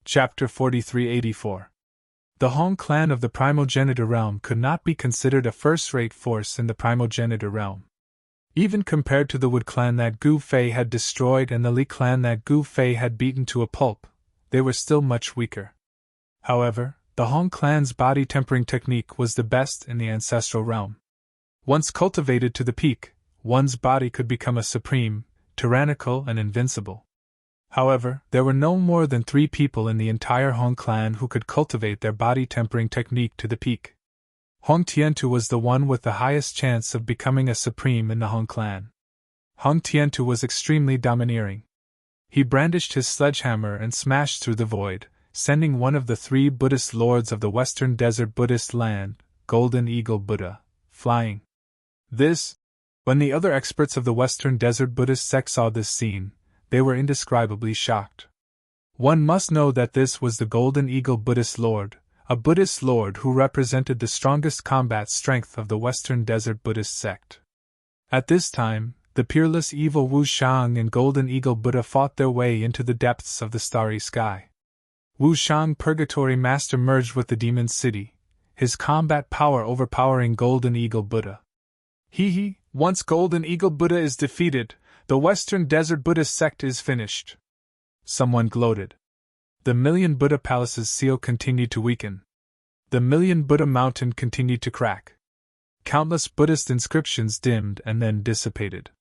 Chapter 4384. The Hong clan of the primogenitor realm could not be considered a first-rate force in the primogenitor realm. Even compared to the Wood clan that Gu Fei had destroyed and the Li clan that Gu Fei had beaten to a pulp, they were still much weaker. However, the Hong clan's body tempering technique was the best in the ancestral realm. Once cultivated to the peak, one's body could become a supreme, tyrannical, and invincible. However, there were no more than 3 people in the entire Hong clan who could cultivate their body tempering technique to the peak. Hong Tiantu was the one with the highest chance of becoming a supreme in the Hong clan. Hong Tiantu was extremely domineering. He brandished his sledgehammer and smashed through the void, sending one of the 3 Buddhist lords of the Western Desert Buddhist land, Golden Eagle Buddha, flying. When the other experts of the Western Desert Buddhist sect saw this scene, they were indescribably shocked. One must know that this was the Golden Eagle Buddhist Lord, a Buddhist Lord who represented the strongest combat strength of the Western Desert Buddhist sect. At this time, the peerless evil Wu Shang and Golden Eagle Buddha fought their way into the depths of the starry sky. Wu Shang, Purgatory Master, merged with the Demon City, his combat power overpowering Golden Eagle Buddha. Once Golden Eagle Buddha is defeated, the Western Desert Buddhist sect is finished. Someone gloated. The Million Buddha Palace's seal continued to weaken. The Million Buddha Mountain continued to crack. Countless Buddhist inscriptions dimmed and then dissipated.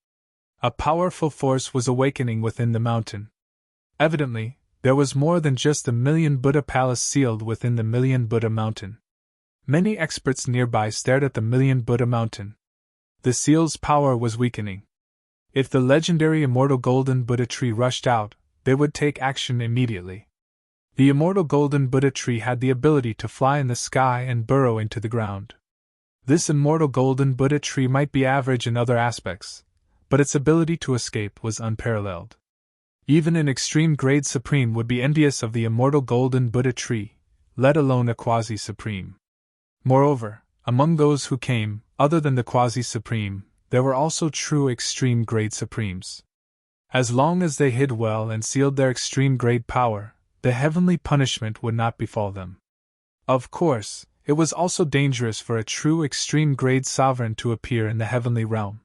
A powerful force was awakening within the mountain. Evidently, there was more than just the Million Buddha Palace sealed within the Million Buddha Mountain. Many experts nearby stared at the Million Buddha Mountain. The seal's power was weakening. If the legendary immortal Golden Buddha tree rushed out, they would take action immediately. The immortal Golden Buddha tree had the ability to fly in the sky and burrow into the ground. This immortal Golden Buddha tree might be average in other aspects, but its ability to escape was unparalleled. Even an extreme grade supreme would be envious of the immortal Golden Buddha tree, let alone a quasi-supreme. Moreover, among those who came, other than the quasi-supreme, there were also true extreme grade supremes. As long as they hid well and sealed their extreme grade power, the heavenly punishment would not befall them. Of course, it was also dangerous for a true extreme grade sovereign to appear in the heavenly realm.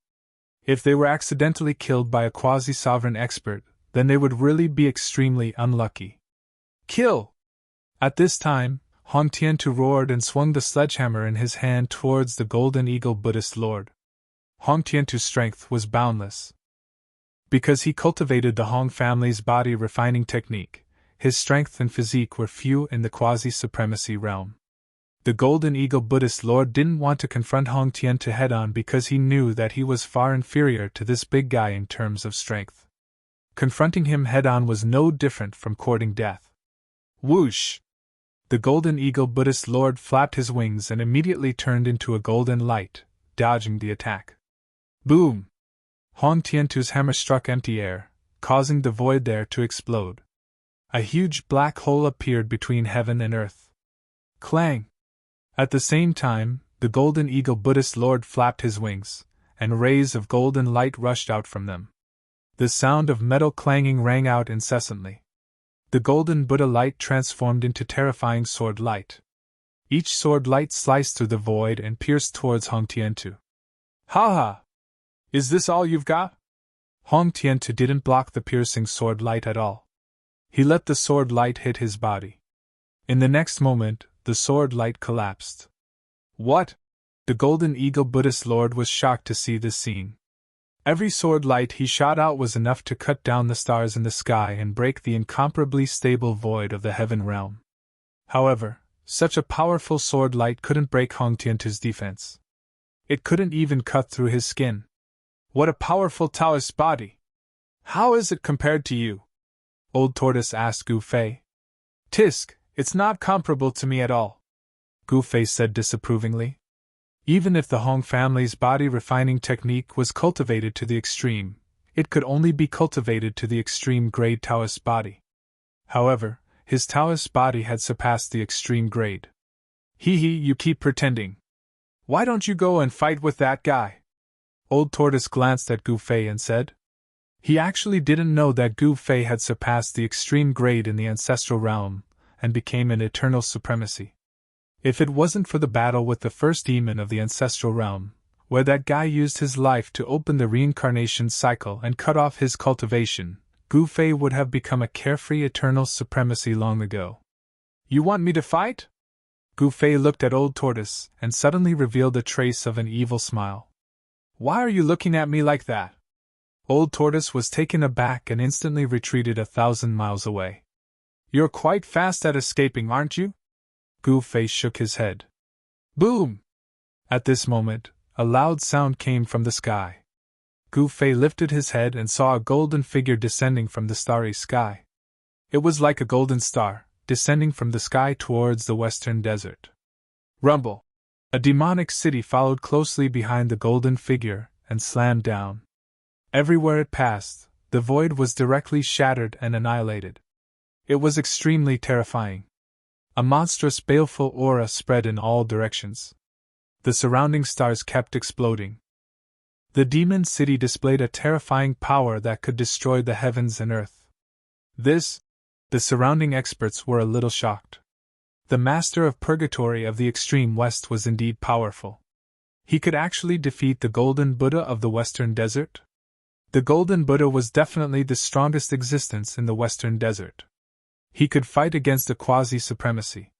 If they were accidentally killed by a quasi-sovereign expert, then they would really be extremely unlucky. Kill! At this time, Hong Tiantu roared and swung the sledgehammer in his hand towards the Golden Eagle Buddhist Lord. Hong Tiantu's strength was boundless. Because he cultivated the Hong family's body refining technique, his strength and physique were few in the quasi-supremacy realm. The Golden Eagle Buddhist Lord didn't want to confront Hong Tiantu head-on because he knew that he was far inferior to this big guy in terms of strength. Confronting him head-on was no different from courting death. Whoosh! The Golden Eagle Buddhist Lord flapped his wings and immediately turned into a golden light, dodging the attack. Boom! Hong Tiantu's hammer struck empty air, causing the void there to explode. A huge black hole appeared between heaven and earth. Clang! At the same time, the Golden Eagle Buddhist Lord flapped his wings, and rays of golden light rushed out from them. The sound of metal clanging rang out incessantly. The Golden Buddha light transformed into terrifying sword light. Each sword light sliced through the void and pierced towards Hong Tiantu. Ha ha! Is this all you've got? Hong Tiantu didn't block the piercing sword light at all. He let the sword light hit his body. In the next moment, the sword light collapsed. What? The Golden Eagle Buddhist Lord was shocked to see this scene. Every sword light he shot out was enough to cut down the stars in the sky and break the incomparably stable void of the heaven realm. However, such a powerful sword light couldn't break Hong Tiantu's defense. It couldn't even cut through his skin. What a powerful Taoist body! How is it compared to you? Old Tortoise asked Gu Fei. Tisk, it's not comparable to me at all, Gu Fei said disapprovingly. Even if the Hong family's body refining technique was cultivated to the extreme, it could only be cultivated to the extreme grade Taoist body. However, his Taoist body had surpassed the extreme grade. You keep pretending. Why don't you go and fight with that guy? Old Tortoise glanced at Gu Fei and said. He actually didn't know that Gu Fei had surpassed the extreme grade in the ancestral realm, and became an eternal supremacy. If it wasn't for the battle with the first demon of the ancestral realm, where that guy used his life to open the reincarnation cycle and cut off his cultivation, Gu Fei would have become a carefree eternal supremacy long ago. You want me to fight? Gu Fei looked at Old Tortoise and suddenly revealed a trace of an evil smile. Why are you looking at me like that? Old Tortoise was taken aback and instantly retreated 1,000 miles away. You're quite fast at escaping, aren't you? Gu Fei shook his head. Boom! At this moment, a loud sound came from the sky. Gu Fei lifted his head and saw a golden figure descending from the starry sky. It was like a golden star, descending from the sky towards the western desert. Rumble! A demonic city followed closely behind the golden figure and slammed down. Everywhere it passed, the void was directly shattered and annihilated. It was extremely terrifying. A monstrous baleful aura spread in all directions. The surrounding stars kept exploding. The demon city displayed a terrifying power that could destroy the heavens and earth. The surrounding experts were a little shocked. The master of purgatory of the extreme west was indeed powerful. He could actually defeat the Golden Buddha of the Western Desert? The Golden Buddha was definitely the strongest existence in the Western Desert. He could fight against a quasi-supremacy.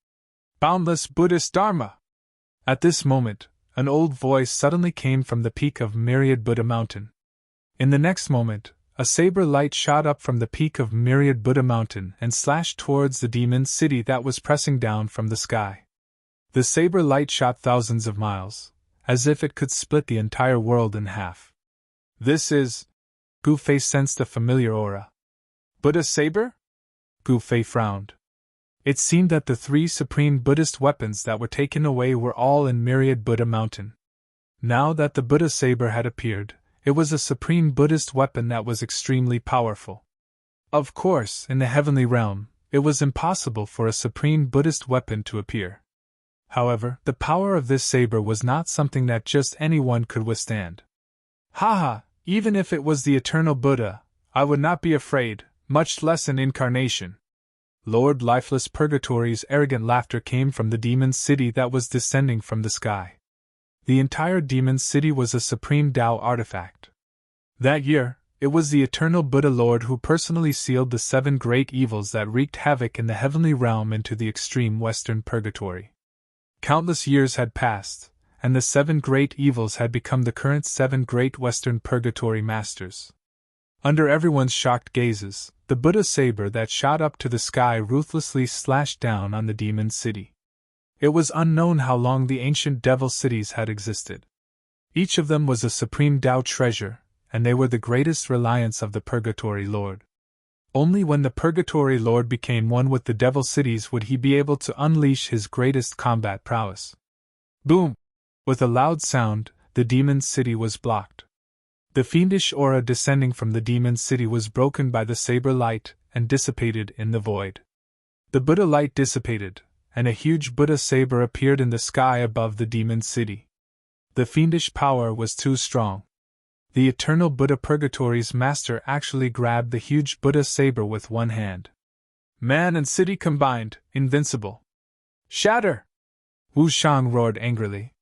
Boundless Buddhist Dharma! At this moment, an old voice suddenly came from the peak of Myriad Buddha Mountain. In the next moment, a saber light shot up from the peak of Myriad Buddha Mountain and slashed towards the demon city that was pressing down from the sky. The saber light shot thousands of miles, as if it could split the entire world in half. This is... Gu Fei sensed a familiar aura. Buddha saber? Gu Fei frowned. It seemed that the 3 supreme Buddhist weapons that were taken away were all in Myriad Buddha Mountain. Now that the Buddha saber had appeared, it was a supreme Buddhist weapon that was extremely powerful. Of course, in the heavenly realm, it was impossible for a supreme Buddhist weapon to appear. However, the power of this saber was not something that just anyone could withstand. Haha, even if it was the eternal Buddha, I would not be afraid, much less an incarnation. Lord Lifeless Purgatory's arrogant laughter came from the demon city that was descending from the sky. The entire demon city was a supreme Tao artifact. That year, it was the eternal Buddha Lord who personally sealed the 7 great evils that wreaked havoc in the heavenly realm into the extreme western purgatory. Countless years had passed, and the 7 great evils had become the current 7 great western purgatory masters. Under everyone's shocked gazes, the Buddha saber that shot up to the sky ruthlessly slashed down on the demon city. It was unknown how long the ancient devil cities had existed. Each of them was a supreme Tao treasure, and they were the greatest reliance of the Purgatory Lord. Only when the Purgatory Lord became one with the devil cities would he be able to unleash his greatest combat prowess. Boom! With a loud sound, the demon city was blocked. The fiendish aura descending from the demon city was broken by the saber light and dissipated in the void. The Buddha light dissipated, and a huge Buddha saber appeared in the sky above the demon city. The fiendish power was too strong. The eternal Buddha Purgatory's master actually grabbed the huge Buddha saber with one hand. Man and city combined, invincible. Shatter! Wu Shang roared angrily.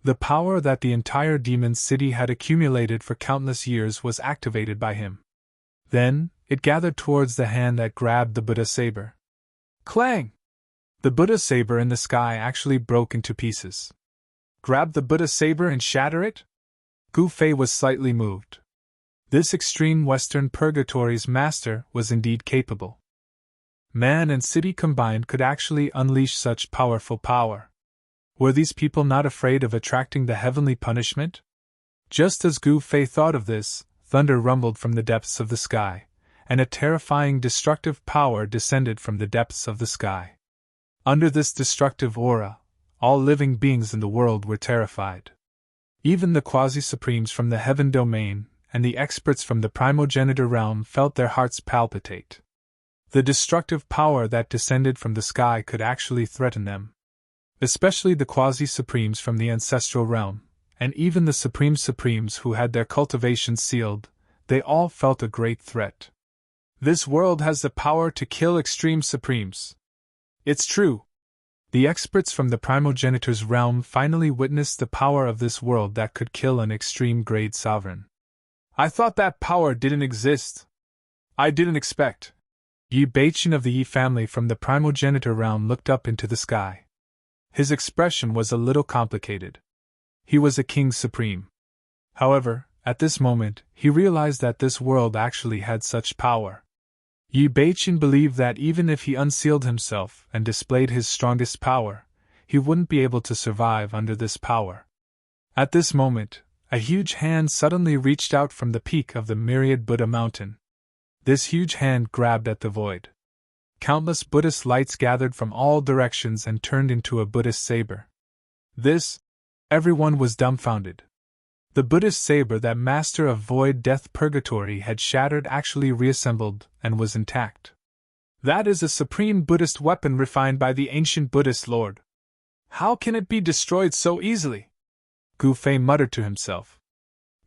The power that the entire demon city had accumulated for countless years was activated by him. Then, it gathered towards the hand that grabbed the Buddha saber. Clang! The Buddha saber in the sky actually broke into pieces. Grab the Buddha saber and shatter it? Gu Fei was slightly moved. This extreme western purgatory's master was indeed capable. Man and city combined could actually unleash such powerful power. Were these people not afraid of attracting the heavenly punishment? Just as Gu Fei thought of this, thunder rumbled from the depths of the sky, and a terrifying destructive power descended from the depths of the sky. Under this destructive aura, all living beings in the world were terrified. Even the quasi-supremes from the heaven domain and the experts from the primogenitor realm felt their hearts palpitate. The destructive power that descended from the sky could actually threaten them. Especially the quasi-supremes from the ancestral realm, and even the supreme supremes who had their cultivation sealed, they all felt a great threat. This world has the power to kill extreme supremes. It's true. The experts from the primogenitor's realm finally witnessed the power of this world that could kill an extreme-grade sovereign. I thought that power didn't exist. I didn't expect. Yi Baichen of the Yi family from the primogenitor realm looked up into the sky. His expression was a little complicated. He was a king supreme. However, at this moment, he realized that this world actually had such power. Yi Baichen believed that even if he unsealed himself and displayed his strongest power, he wouldn't be able to survive under this power. At this moment, a huge hand suddenly reached out from the peak of the myriad Buddha mountain. This huge hand grabbed at the void. Countless Buddhist lights gathered from all directions and turned into a Buddhist saber. Everyone was dumbfounded. The Buddhist saber that Master of Void Death Purgatory had shattered actually reassembled and was intact. That is a supreme Buddhist weapon refined by the ancient Buddhist Lord. How can it be destroyed so easily? Gu Fei muttered to himself.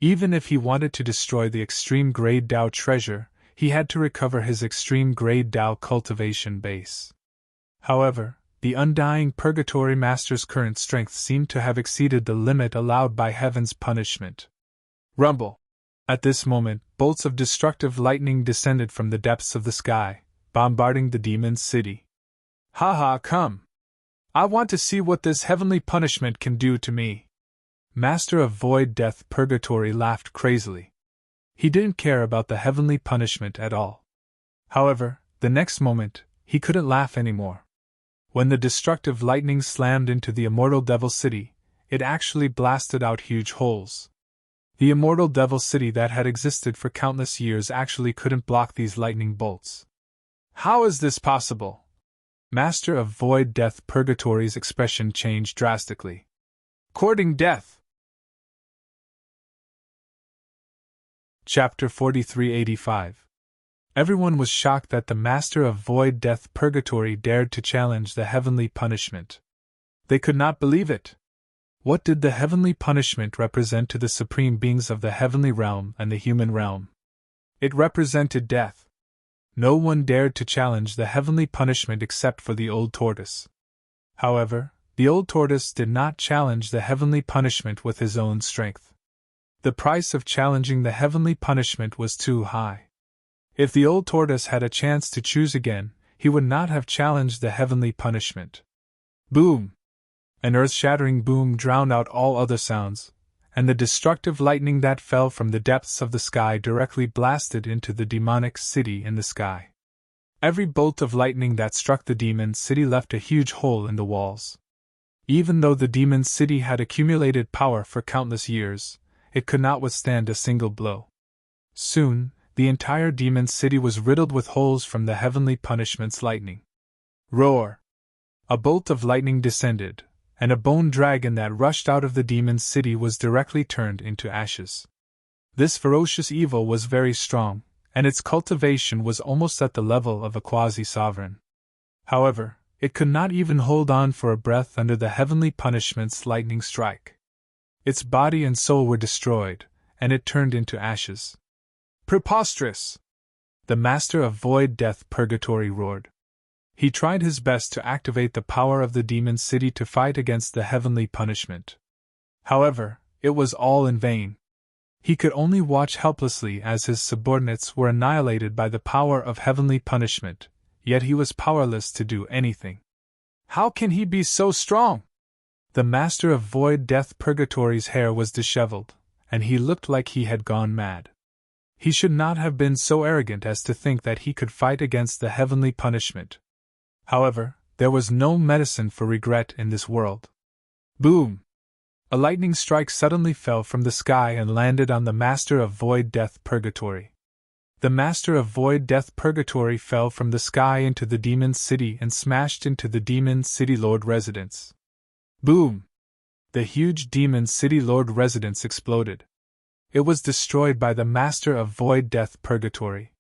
Even if he wanted to destroy the extreme-grade Dao treasure, he had to recover his extreme-grade Dao cultivation base. However, the undying Purgatory Master's current strength seemed to have exceeded the limit allowed by heaven's punishment. Rumble! At this moment, bolts of destructive lightning descended from the depths of the sky, bombarding the demon's city. Ha, come! I want to see what this heavenly punishment can do to me. Master of Void Death Purgatory laughed crazily. He didn't care about the heavenly punishment at all. However, the next moment, he couldn't laugh anymore. When the destructive lightning slammed into the immortal Devil City, it actually blasted out huge holes. The immortal Devil City that had existed for countless years actually couldn't block these lightning bolts. How is this possible? Master of Void Death Purgatory's expression changed drastically. Courting death. Chapter 4385. Everyone was shocked that the Master of Void Death Purgatory dared to challenge the heavenly punishment. They could not believe it. What did the heavenly punishment represent to the supreme beings of the heavenly realm and the human realm? It represented death. No one dared to challenge the heavenly punishment except for the old tortoise. However, the old tortoise did not challenge the heavenly punishment with his own strength. The price of challenging the heavenly punishment was too high. If the old tortoise had a chance to choose again, he would not have challenged the heavenly punishment. Boom! An earth-shattering boom drowned out all other sounds, and the destructive lightning that fell from the depths of the sky directly blasted into the demonic city in the sky. Every bolt of lightning that struck the demon city left a huge hole in the walls. Even though the demon city had accumulated power for countless years, it could not withstand a single blow. Soon, the entire demon city was riddled with holes from the heavenly punishment's lightning. Roar! A bolt of lightning descended, and a bone dragon that rushed out of the demon city was directly turned into ashes. This ferocious evil was very strong, and its cultivation was almost at the level of a quasi-sovereign. However, it could not even hold on for a breath under the heavenly punishment's lightning strike. Its body and soul were destroyed, and it turned into ashes. Preposterous! The Master of Void Death Purgatory roared. He tried his best to activate the power of the demon city to fight against the heavenly punishment. However, it was all in vain. He could only watch helplessly as his subordinates were annihilated by the power of heavenly punishment, yet he was powerless to do anything. How can he be so strong? The Master of Void Death Purgatory's hair was disheveled, and he looked like he had gone mad. He should not have been so arrogant as to think that he could fight against the heavenly punishment. However, there was no medicine for regret in this world. Boom! A lightning strike suddenly fell from the sky and landed on the Master of Void Death Purgatory. The Master of Void Death Purgatory fell from the sky into the demon city and smashed into the demon city lord residence. Boom! The huge demon city lord residence exploded. It was destroyed by the Master of Void Death Purgatory.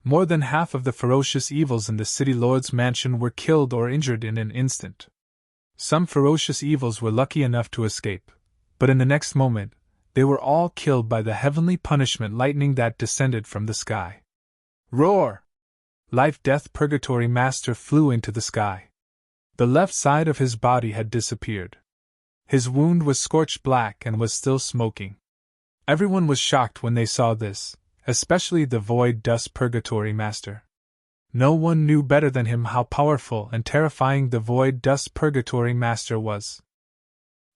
More than half of the ferocious evils in the city lord's mansion were killed or injured in an instant. Some ferocious evils were lucky enough to escape, but in the next moment, they were all killed by the heavenly punishment lightning that descended from the sky. Roar! Life-Death Purgatory Master flew into the sky. The left side of his body had disappeared. His wound was scorched black and was still smoking. Everyone was shocked when they saw this, especially the Void Dust Purgatory Master. No one knew better than him how powerful and terrifying the Void Dust Purgatory Master was.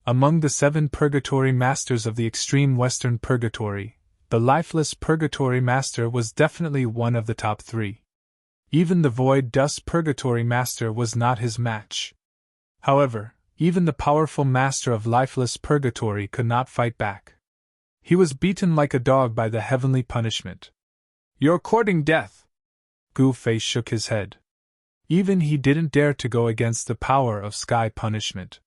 Among the 7 Purgatory Masters of the extreme Western Purgatory, the Lifeless Purgatory Master was definitely one of the top 3. Even the Void Dust Purgatory Master was not his match. However, even the powerful Master of Lifeless Purgatory could not fight back. He was beaten like a dog by the heavenly punishment. "You're courting death!" Gu Fei shook his head. Even he didn't dare to go against the power of sky punishment.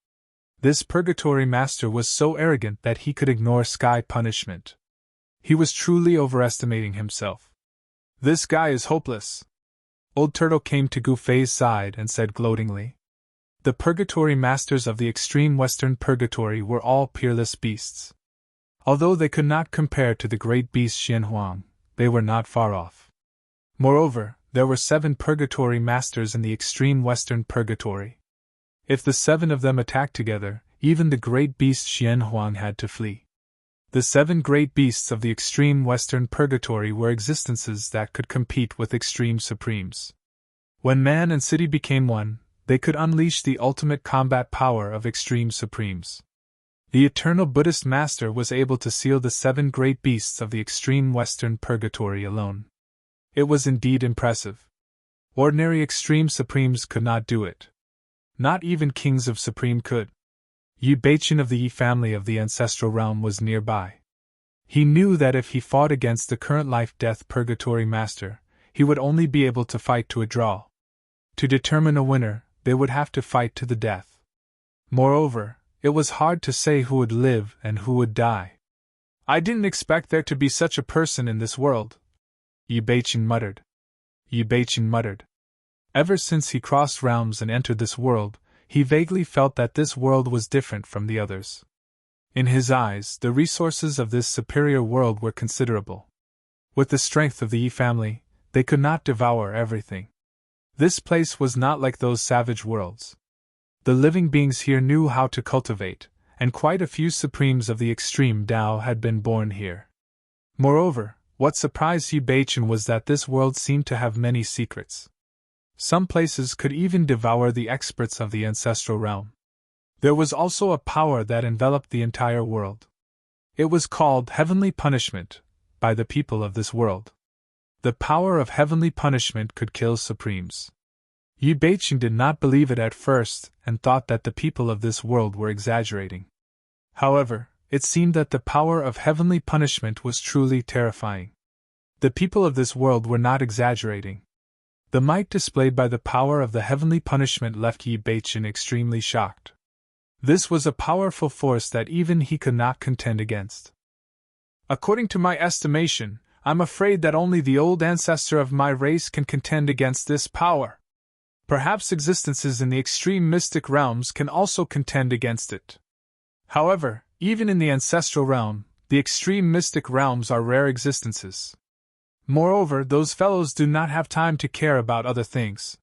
This Purgatory Master was so arrogant that he could ignore sky punishment. He was truly overestimating himself. "This guy is hopeless." Old Turtle came to Gu Fei's side and said gloatingly. The Purgatory Masters of the extreme Western Purgatory were all peerless beasts. Although they could not compare to the great beast Xianhuang, they were not far off. Moreover, there were 7 Purgatory Masters in the extreme Western Purgatory. If the 7 of them attacked together, even the great beast Xianhuang had to flee. The 7 great beasts of the extreme Western Purgatory were existences that could compete with extreme supremes. When man and city became one, they could unleash the ultimate combat power of extreme supremes. The eternal Buddhist master was able to seal the 7 great beasts of the extreme Western Purgatory alone. It was indeed impressive. Ordinary extreme supremes could not do it. Not even kings of supreme could. Yi Beichen of the Yi family of the ancestral realm was nearby. He knew that if he fought against the current life-death Purgatory Master, he would only be able to fight to a draw. To determine a winner, they would have to fight to the death. Moreover, it was hard to say who would live and who would die. "I didn't expect there to be such a person in this world," Yi Beichen muttered. Yi Beichen muttered. Ever since he crossed realms and entered this world, he vaguely felt that this world was different from the others. In his eyes, the resources of this superior world were considerable. With the strength of the Yi family, they could not devour everything. This place was not like those savage worlds. The living beings here knew how to cultivate, and quite a few supremes of the extreme Tao had been born here. Moreover, what surprised Yi Beichen was that this world seemed to have many secrets. Some places could even devour the experts of the ancestral realm. There was also a power that enveloped the entire world. It was called heavenly punishment by the people of this world. The power of heavenly punishment could kill supremes. Yi Beichen did not believe it at first and thought that the people of this world were exaggerating. However, it seemed that the power of heavenly punishment was truly terrifying. The people of this world were not exaggerating. The might displayed by the power of the heavenly punishment left Yi Beichen extremely shocked. This was a powerful force that even he could not contend against. "According to my estimation, I'm afraid that only the old ancestor of my race can contend against this power. Perhaps existences in the extreme mystic realms can also contend against it. However, even in the ancestral realm, the extreme mystic realms are rare existences. Moreover, those fellows do not have time to care about other things.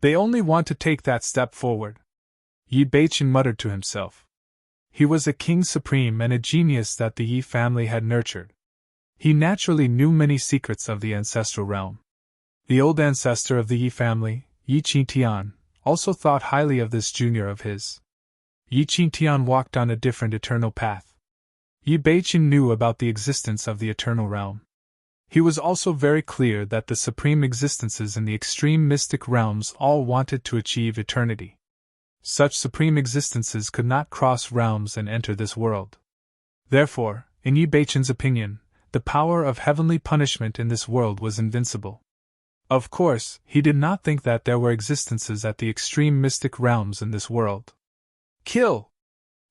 They only want to take that step forward." Yi Beichen muttered to himself. He was a king supreme and a genius that the Yi family had nurtured. He naturally knew many secrets of the ancestral realm. The old ancestor of the Yi family, Yi Qingtian, also thought highly of this junior of his. Yi Qingtian walked on a different eternal path. Yi Beichen knew about the existence of the eternal realm. He was also very clear that the supreme existences in the extreme mystic realms all wanted to achieve eternity. Such supreme existences could not cross realms and enter this world. Therefore, in Yi Beichen's opinion, the power of heavenly punishment in this world was invincible. Of course, he did not think that there were existences at the extreme mystic realms in this world. Kill!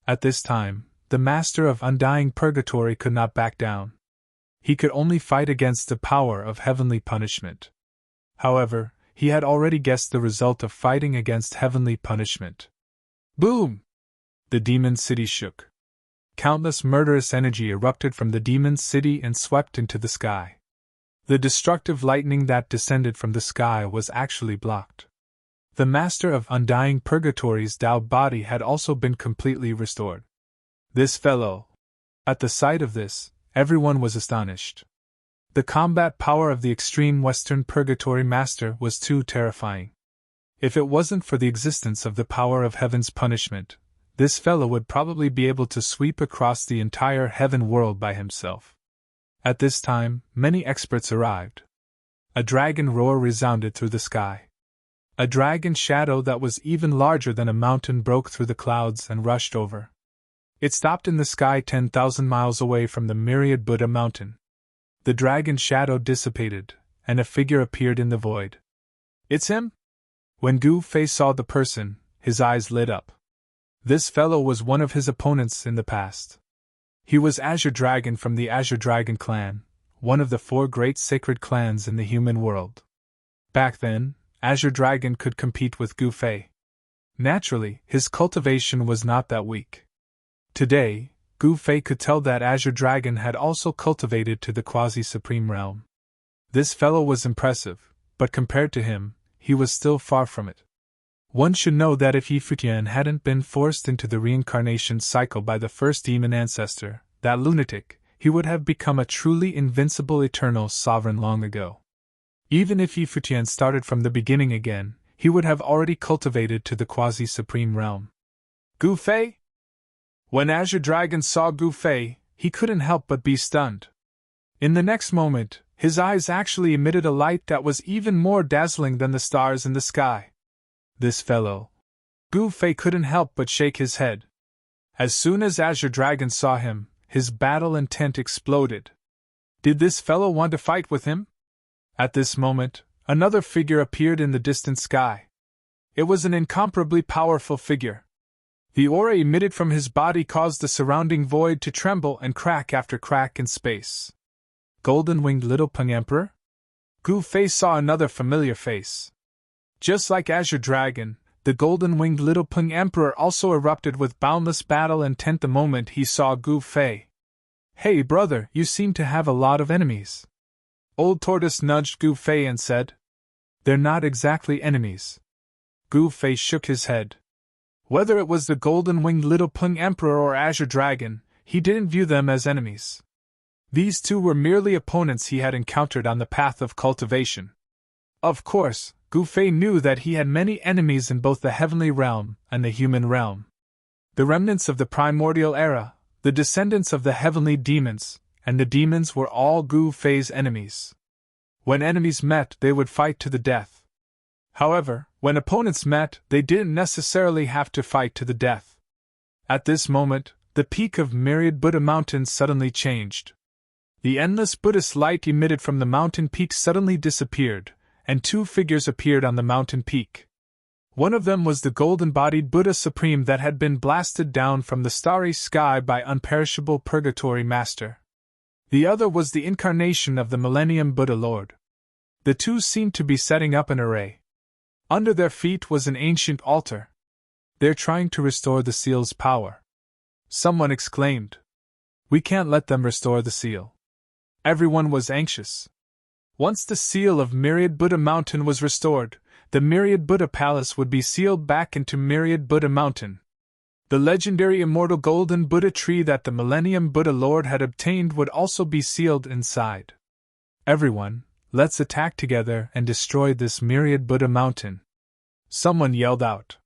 At this time, the master of undying purgatory could not back down. He could only fight against the power of heavenly punishment. However, he had already guessed the result of fighting against heavenly punishment. Boom! The demon city shook. Countless murderous energy erupted from the demon city and swept into the sky. The destructive lightning that descended from the sky was actually blocked. The master of undying purgatory's Tao body had also been completely restored. This fellow. At the sight of this, everyone was astonished. The combat power of the extreme Western Purgatory Master was too terrifying. If it wasn't for the existence of the power of heaven's punishment, this fellow would probably be able to sweep across the entire heaven world by himself. At this time, many experts arrived. A dragon roar resounded through the sky. A dragon shadow that was even larger than a mountain broke through the clouds and rushed over. It stopped in the sky 10,000 miles away from the myriad Buddha mountain. The dragon shadow dissipated, and a figure appeared in the void. It's him? When Gu Fei saw the person, his eyes lit up. This fellow was one of his opponents in the past. He was Azure Dragon from the Azure Dragon clan, one of the 4 great sacred clans in the human world. Back then, Azure Dragon could compete with Gu Fei. Naturally, his cultivation was not that weak. Today, Gu Fei could tell that Azure Dragon had also cultivated to the quasi-supreme realm. This fellow was impressive, but compared to him, he was still far from it. One should know that if Yi Futian hadn't been forced into the reincarnation cycle by the first demon ancestor, that lunatic, he would have become a truly invincible eternal sovereign long ago. Even if Yi Futian started from the beginning again, he would have already cultivated to the quasi-supreme realm. Gu Fei? When Azure Dragon saw Gu Fei, he couldn't help but be stunned. In the next moment, his eyes actually emitted a light that was even more dazzling than the stars in the sky. This fellow. Gu Fei couldn't help but shake his head. As soon as Azure Dragon saw him, his battle intent exploded. Did this fellow want to fight with him? At this moment, another figure appeared in the distant sky. It was an incomparably powerful figure. The aura emitted from his body caused the surrounding void to tremble and crack after crack in space. Golden-winged Little Peng Emperor? Gu Fei saw another familiar face. Just like Azure Dragon, the golden-winged Little Peng Emperor also erupted with boundless battle intent the moment he saw Gu Fei. Hey brother, you seem to have a lot of enemies. Old Tortoise nudged Gu Fei and said, They're not exactly enemies. Gu Fei shook his head. Whether it was the golden-winged Little Peng Emperor or Azure Dragon, he didn't view them as enemies. These two were merely opponents he had encountered on the path of cultivation. Of course, Gu Fei knew that he had many enemies in both the heavenly realm and the human realm. The remnants of the primordial era, the descendants of the heavenly demons, and the demons were all Gu Fei's enemies. When enemies met, they would fight to the death. However, when opponents met, they didn't necessarily have to fight to the death. At this moment, the peak of myriad Buddha mountain suddenly changed. The endless Buddhist light emitted from the mountain peak suddenly disappeared, and 2 figures appeared on the mountain peak. One of them was the golden-bodied Buddha Supreme that had been blasted down from the starry sky by unperishable Purgatory Master. The other was the incarnation of the Millennium Buddha Lord. The two seemed to be setting up an array. Under their feet was an ancient altar. They're trying to restore the seal's power. Someone exclaimed. We can't let them restore the seal. Everyone was anxious. Once the seal of Myriad Buddha Mountain was restored, the Myriad Buddha Palace would be sealed back into Myriad Buddha Mountain. The legendary immortal golden Buddha tree that the Millennium Buddha Lord had obtained would also be sealed inside. Everyone, let's attack together and destroy this Myriad Buddha Mountain. Someone yelled out.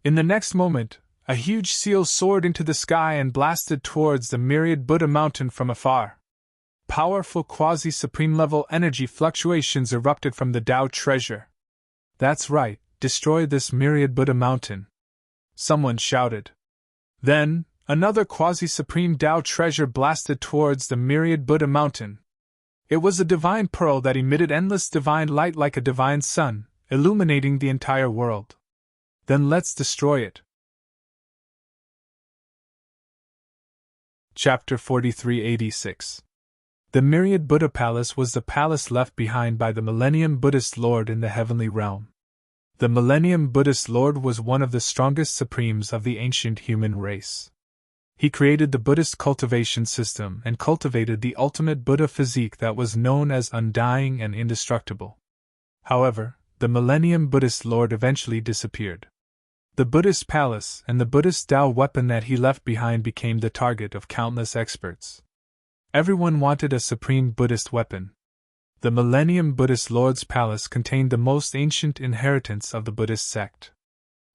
In the next moment, a huge seal soared into the sky and blasted towards the Myriad Buddha Mountain from afar. Powerful quasi-supreme level energy fluctuations erupted from the Tao treasure. That's right, destroy this Myriad Buddha Mountain. Someone shouted. Then, another quasi-supreme Tao treasure blasted towards the Myriad Buddha Mountain. It was a divine pearl that emitted endless divine light like a divine sun, illuminating the entire world. Then let's destroy it. Chapter 4386. The Myriad Buddha Palace was the palace left behind by the Millennium Buddhist Lord in the heavenly realm. The Millennium Buddhist Lord was one of the strongest supremes of the ancient human race. He created the Buddhist cultivation system and cultivated the ultimate Buddha physique that was known as undying and indestructible. However, the Millennium Buddhist Lord eventually disappeared. The Buddhist palace and the Buddhist Tao weapon that he left behind became the target of countless experts. Everyone wanted a supreme Buddhist weapon. The Millennium Buddhist Lord's palace contained the most ancient inheritance of the Buddhist sect.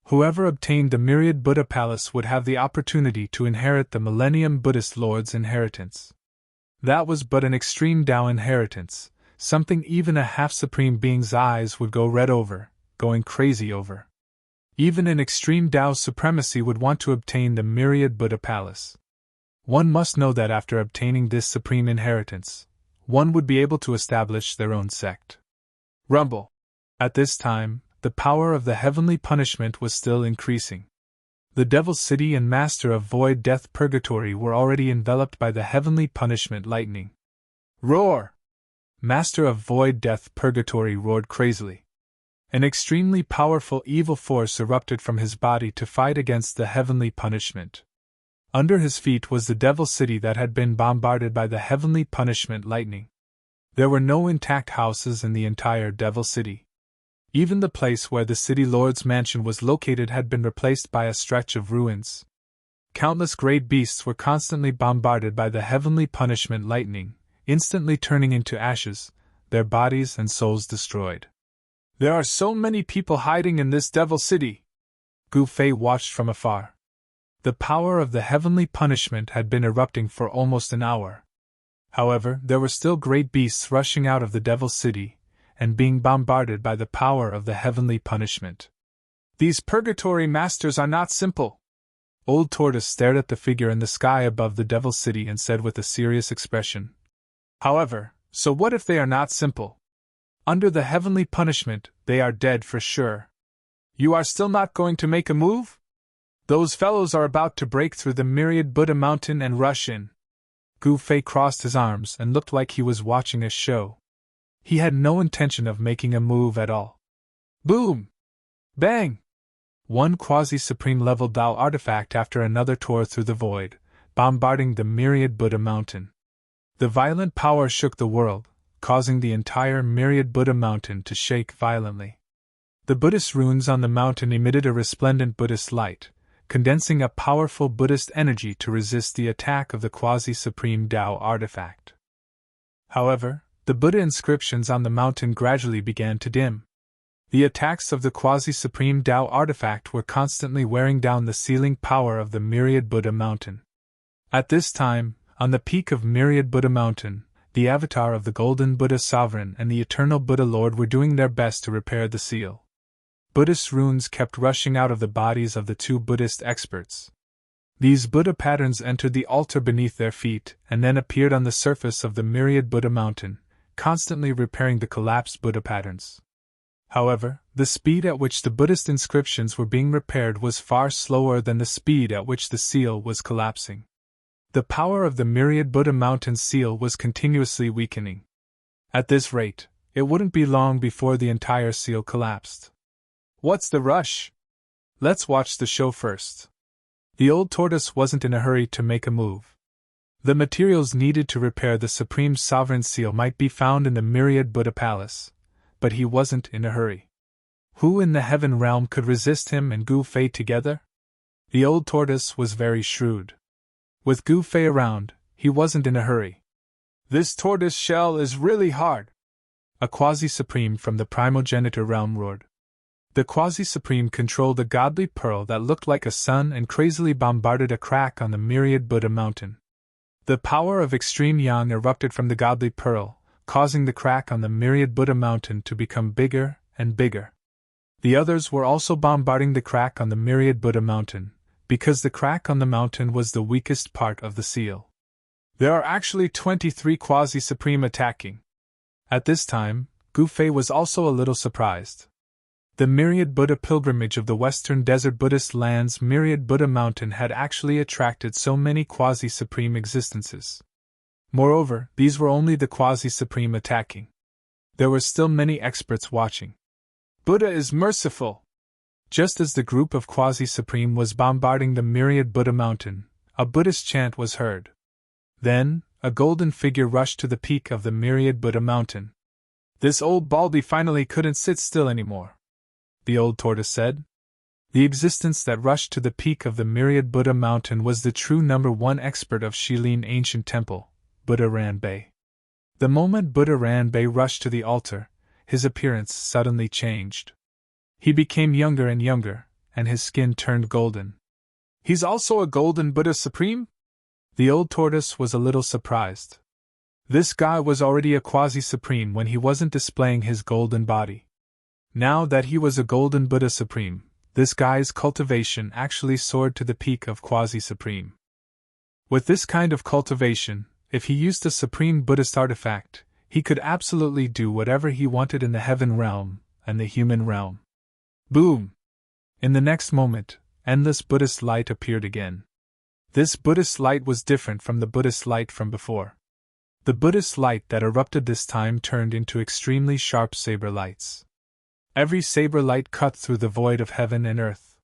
Whoever obtained the Myriad Buddha Palace would have the opportunity to inherit the Millennium Buddhist Lord's inheritance. That was but an extreme Tao inheritance, something even a half-supreme being's eyes would go red over, going crazy over. Even an extreme Tao supremacy would want to obtain the Myriad Buddha Palace. One must know that after obtaining this supreme inheritance, one would be able to establish their own sect. Rumble. At this time, the power of the heavenly punishment was still increasing. The Devil's City and Master of Void Death Purgatory were already enveloped by the heavenly punishment lightning. Roar! Master of Void Death Purgatory roared crazily. An extremely powerful evil force erupted from his body to fight against the heavenly punishment. Under his feet was the Devil's City that had been bombarded by the heavenly punishment lightning. There were no intact houses in the entire Devil's City. Even the place where the City Lord's mansion was located had been replaced by a stretch of ruins. Countless great beasts were constantly bombarded by the heavenly punishment lightning, instantly turning into ashes, their bodies and souls destroyed. There are so many people hiding in this Devil's City. Gu Fei watched from afar. The power of the heavenly punishment had been erupting for almost an hour. However, there were still great beasts rushing out of the Devil's City, and being bombarded by the power of the heavenly punishment. These purgatory masters are not simple. Old Tortoise stared at the figure in the sky above the Devil's City and said with a serious expression. However, so what if they are not simple? Under the heavenly punishment, they are dead for sure. You are still not going to make a move? Those fellows are about to break through the Myriad Buddha Mountain and rush in. Gu Fei crossed his arms and looked like he was watching a show. He had no intention of making a move at all. Boom! Bang! One quasi-supreme level Tao artifact after another tore through the void, bombarding the Myriad Buddha Mountain. The violent power shook the world, causing the entire Myriad Buddha Mountain to shake violently. The Buddhist runes on the mountain emitted a resplendent Buddhist light, condensing a powerful Buddhist energy to resist the attack of the quasi-supreme Tao artifact. However, the Buddha inscriptions on the mountain gradually began to dim. The attacks of the quasi-supreme Tao artifact were constantly wearing down the sealing power of the Myriad Buddha Mountain. At this time, on the peak of Myriad Buddha Mountain, the avatar of the Golden Buddha Sovereign and the Eternal Buddha Lord were doing their best to repair the seal. Buddhist runes kept rushing out of the bodies of the two Buddhist experts. These Buddha patterns entered the altar beneath their feet and then appeared on the surface of the Myriad Buddha Mountain, constantly repairing the collapsed Buddha patterns. However, the speed at which the Buddhist inscriptions were being repaired was far slower than the speed at which the seal was collapsing. The power of the Myriad Buddha Mountain seal was continuously weakening. At this rate, it wouldn't be long before the entire seal collapsed. What's the rush? Let's watch the show first. The old tortoise wasn't in a hurry to make a move. The materials needed to repair the Supreme Sovereign Seal might be found in the Myriad Buddha Palace, but he wasn't in a hurry. Who in the heaven realm could resist him and Gu Fei together? The old tortoise was very shrewd. With Gu Fei around, he wasn't in a hurry. This tortoise shell is really hard. A quasi-supreme from the primogenitor realm roared. The quasi-supreme controlled a godly pearl that looked like a sun and crazily bombarded a crack on the Myriad Buddha Mountain. The power of extreme yang erupted from the godly pearl, causing the crack on the Myriad Buddha Mountain to become bigger and bigger. The others were also bombarding the crack on the Myriad Buddha Mountain, because the crack on the mountain was the weakest part of the seal. There are actually 23 quasi-supreme attacking. At this time, Gu Fei was also a little surprised. The Myriad Buddha pilgrimage of the Western Desert Buddhist lands Myriad Buddha Mountain had actually attracted so many quasi-supreme existences. Moreover, these were only the quasi-supreme attacking. There were still many experts watching. Buddha is merciful! Just as the group of quasi-supreme was bombarding the Myriad Buddha Mountain, a Buddhist chant was heard. Then, a golden figure rushed to the peak of the Myriad Buddha Mountain. This old baldy finally couldn't sit still anymore, the old tortoise said. The existence that rushed to the peak of the myriad Buddha mountain was the true #1 expert of Shilin ancient temple, Buddha Ranbei. The moment Buddha Ranbei rushed to the altar, his appearance suddenly changed. He became younger and younger, and his skin turned golden. He's also a golden Buddha Supreme? The old tortoise was a little surprised. This guy was already a quasi-supreme when he wasn't displaying his golden body. Now that he was a golden Buddha Supreme, this guy's cultivation actually soared to the peak of quasi-supreme. With this kind of cultivation, if he used a supreme Buddhist artifact, he could absolutely do whatever he wanted in the heaven realm and the human realm. Boom! In the next moment, endless Buddhist light appeared again. This Buddhist light was different from the Buddhist light from before. The Buddhist light that erupted this time turned into extremely sharp saber lights. Every saber light cut through the void of heaven and earth.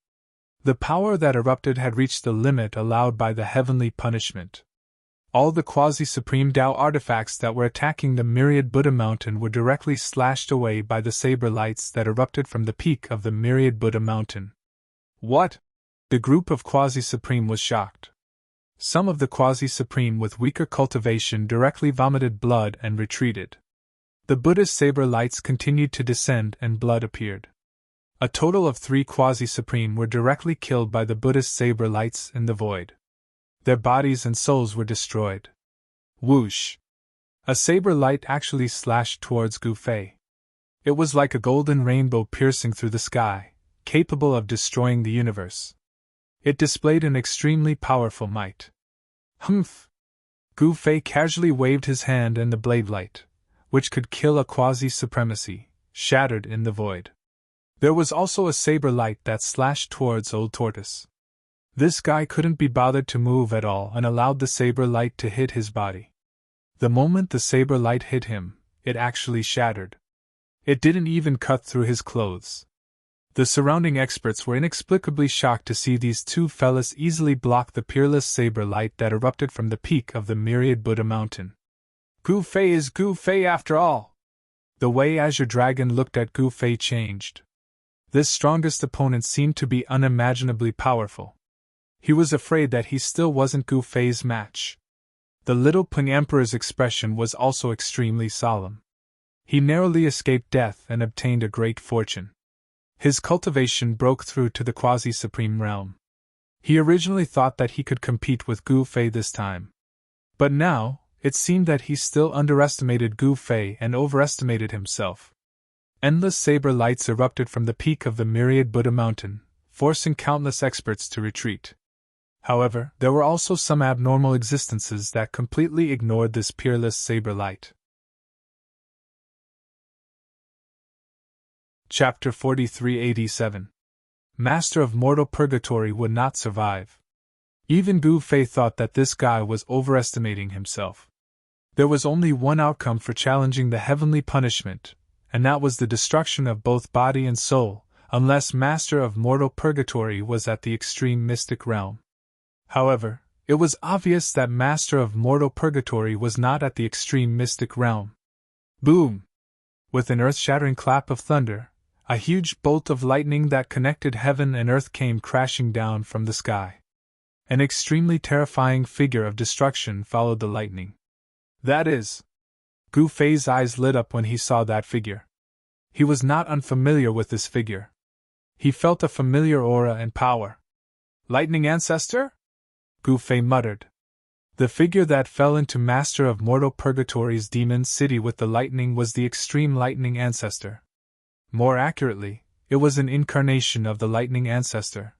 The power that erupted had reached the limit allowed by the heavenly punishment. All the quasi-supreme Tao artifacts that were attacking the myriad Buddha mountain were directly slashed away by the saber lights that erupted from the peak of the myriad Buddha mountain. What? The group of quasi-supreme was shocked. Some of the quasi-supreme with weaker cultivation directly vomited blood and retreated. The Buddha's saber lights continued to descend and blood appeared. A total of 3 quasi-supreme were directly killed by the Buddha's saber lights in the void. Their bodies and souls were destroyed. Whoosh! A saber light actually slashed towards Gu Fei. It was like a golden rainbow piercing through the sky, capable of destroying the universe. It displayed an extremely powerful might. Humph! Gu Fei casually waved his hand and the blade light, which could kill a quasi-supremacy, shattered in the void. There was also a saber light that slashed towards Old Tortoise. This guy couldn't be bothered to move at all and allowed the saber light to hit his body. The moment the saber light hit him, it actually shattered. It didn't even cut through his clothes. The surrounding experts were inexplicably shocked to see these two fellas easily block the peerless saber light that erupted from the peak of the myriad Buddha mountain. Gu Fei is Gu Fei after all! The way Azure Dragon looked at Gu Fei changed. This strongest opponent seemed to be unimaginably powerful. He was afraid that he still wasn't Gu Fei's match. The little Ping Emperor's expression was also extremely solemn. He narrowly escaped death and obtained a great fortune. His cultivation broke through to the quasi-supreme realm. He originally thought that he could compete with Gu Fei this time. But now, it seemed that he still underestimated Gu Fei and overestimated himself. Endless saber lights erupted from the peak of the myriad Buddha mountain, forcing countless experts to retreat. However, there were also some abnormal existences that completely ignored this peerless saber light. Chapter 4387. Master of Mortal Purgatory would not survive. Even Gu Fei thought that this guy was overestimating himself. There was only one outcome for challenging the heavenly punishment, and that was the destruction of both body and soul, unless Master of Mortal Purgatory was at the extreme mystic realm. However, it was obvious that Master of Mortal Purgatory was not at the extreme mystic realm. Boom! With an earth-shattering clap of thunder, a huge bolt of lightning that connected heaven and earth came crashing down from the sky. An extremely terrifying figure of destruction followed the lightning. That is... Gu Fei's eyes lit up when he saw that figure. He was not unfamiliar with this figure. He felt a familiar aura and power. Lightning Ancestor? Gu Fei muttered. The figure that fell into Master of Mortal Purgatory's demon city with the lightning was the Extreme Lightning Ancestor. More accurately, it was an incarnation of the Lightning Ancestor.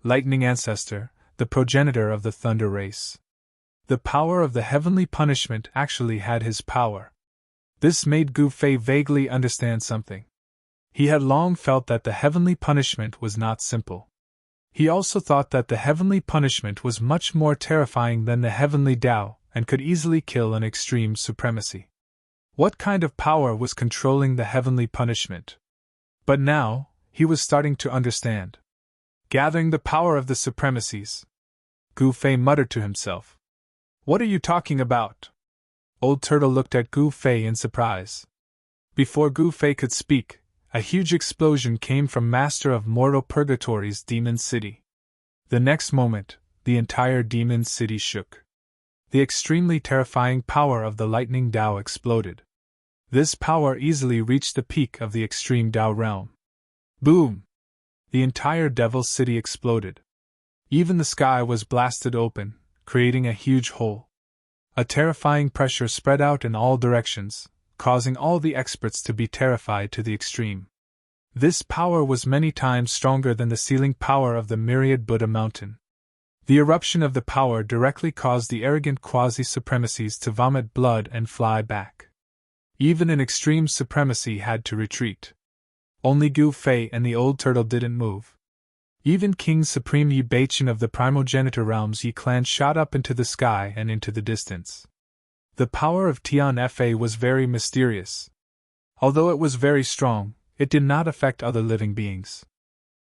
Lightning Ancestor, the progenitor of the Thunder race. The power of the heavenly punishment actually had his power. This made Gu Fei vaguely understand something. He had long felt that the heavenly punishment was not simple. He also thought that the heavenly punishment was much more terrifying than the heavenly Tao and could easily kill an extreme supremacy. What kind of power was controlling the heavenly punishment? But now, he was starting to understand. Gathering the power of the supremacies. Gu Fei muttered to himself. What are you talking about? Old Turtle looked at Gu Fei in surprise. Before Gu Fei could speak, a huge explosion came from Master of Mortal Purgatory's Demon City. The next moment, the entire Demon City shook. The extremely terrifying power of the Lightning Dao exploded. This power easily reached the peak of the extreme Dao realm. Boom! The entire Devil City exploded. Even the sky was blasted open, creating a huge hole. A terrifying pressure spread out in all directions, causing all the experts to be terrified to the extreme. This power was many times stronger than the sealing power of the myriad Buddha mountain. The eruption of the power directly caused the arrogant quasi-supremacies to vomit blood and fly back. Even an extreme supremacy had to retreat. Only Gu Fei and the old turtle didn't move. Even King Supreme Yi Beichen of the primogenitor realms Yi clan shot up into the sky and into the distance. The power of Tian Fa was very mysterious. Although it was very strong, it did not affect other living beings.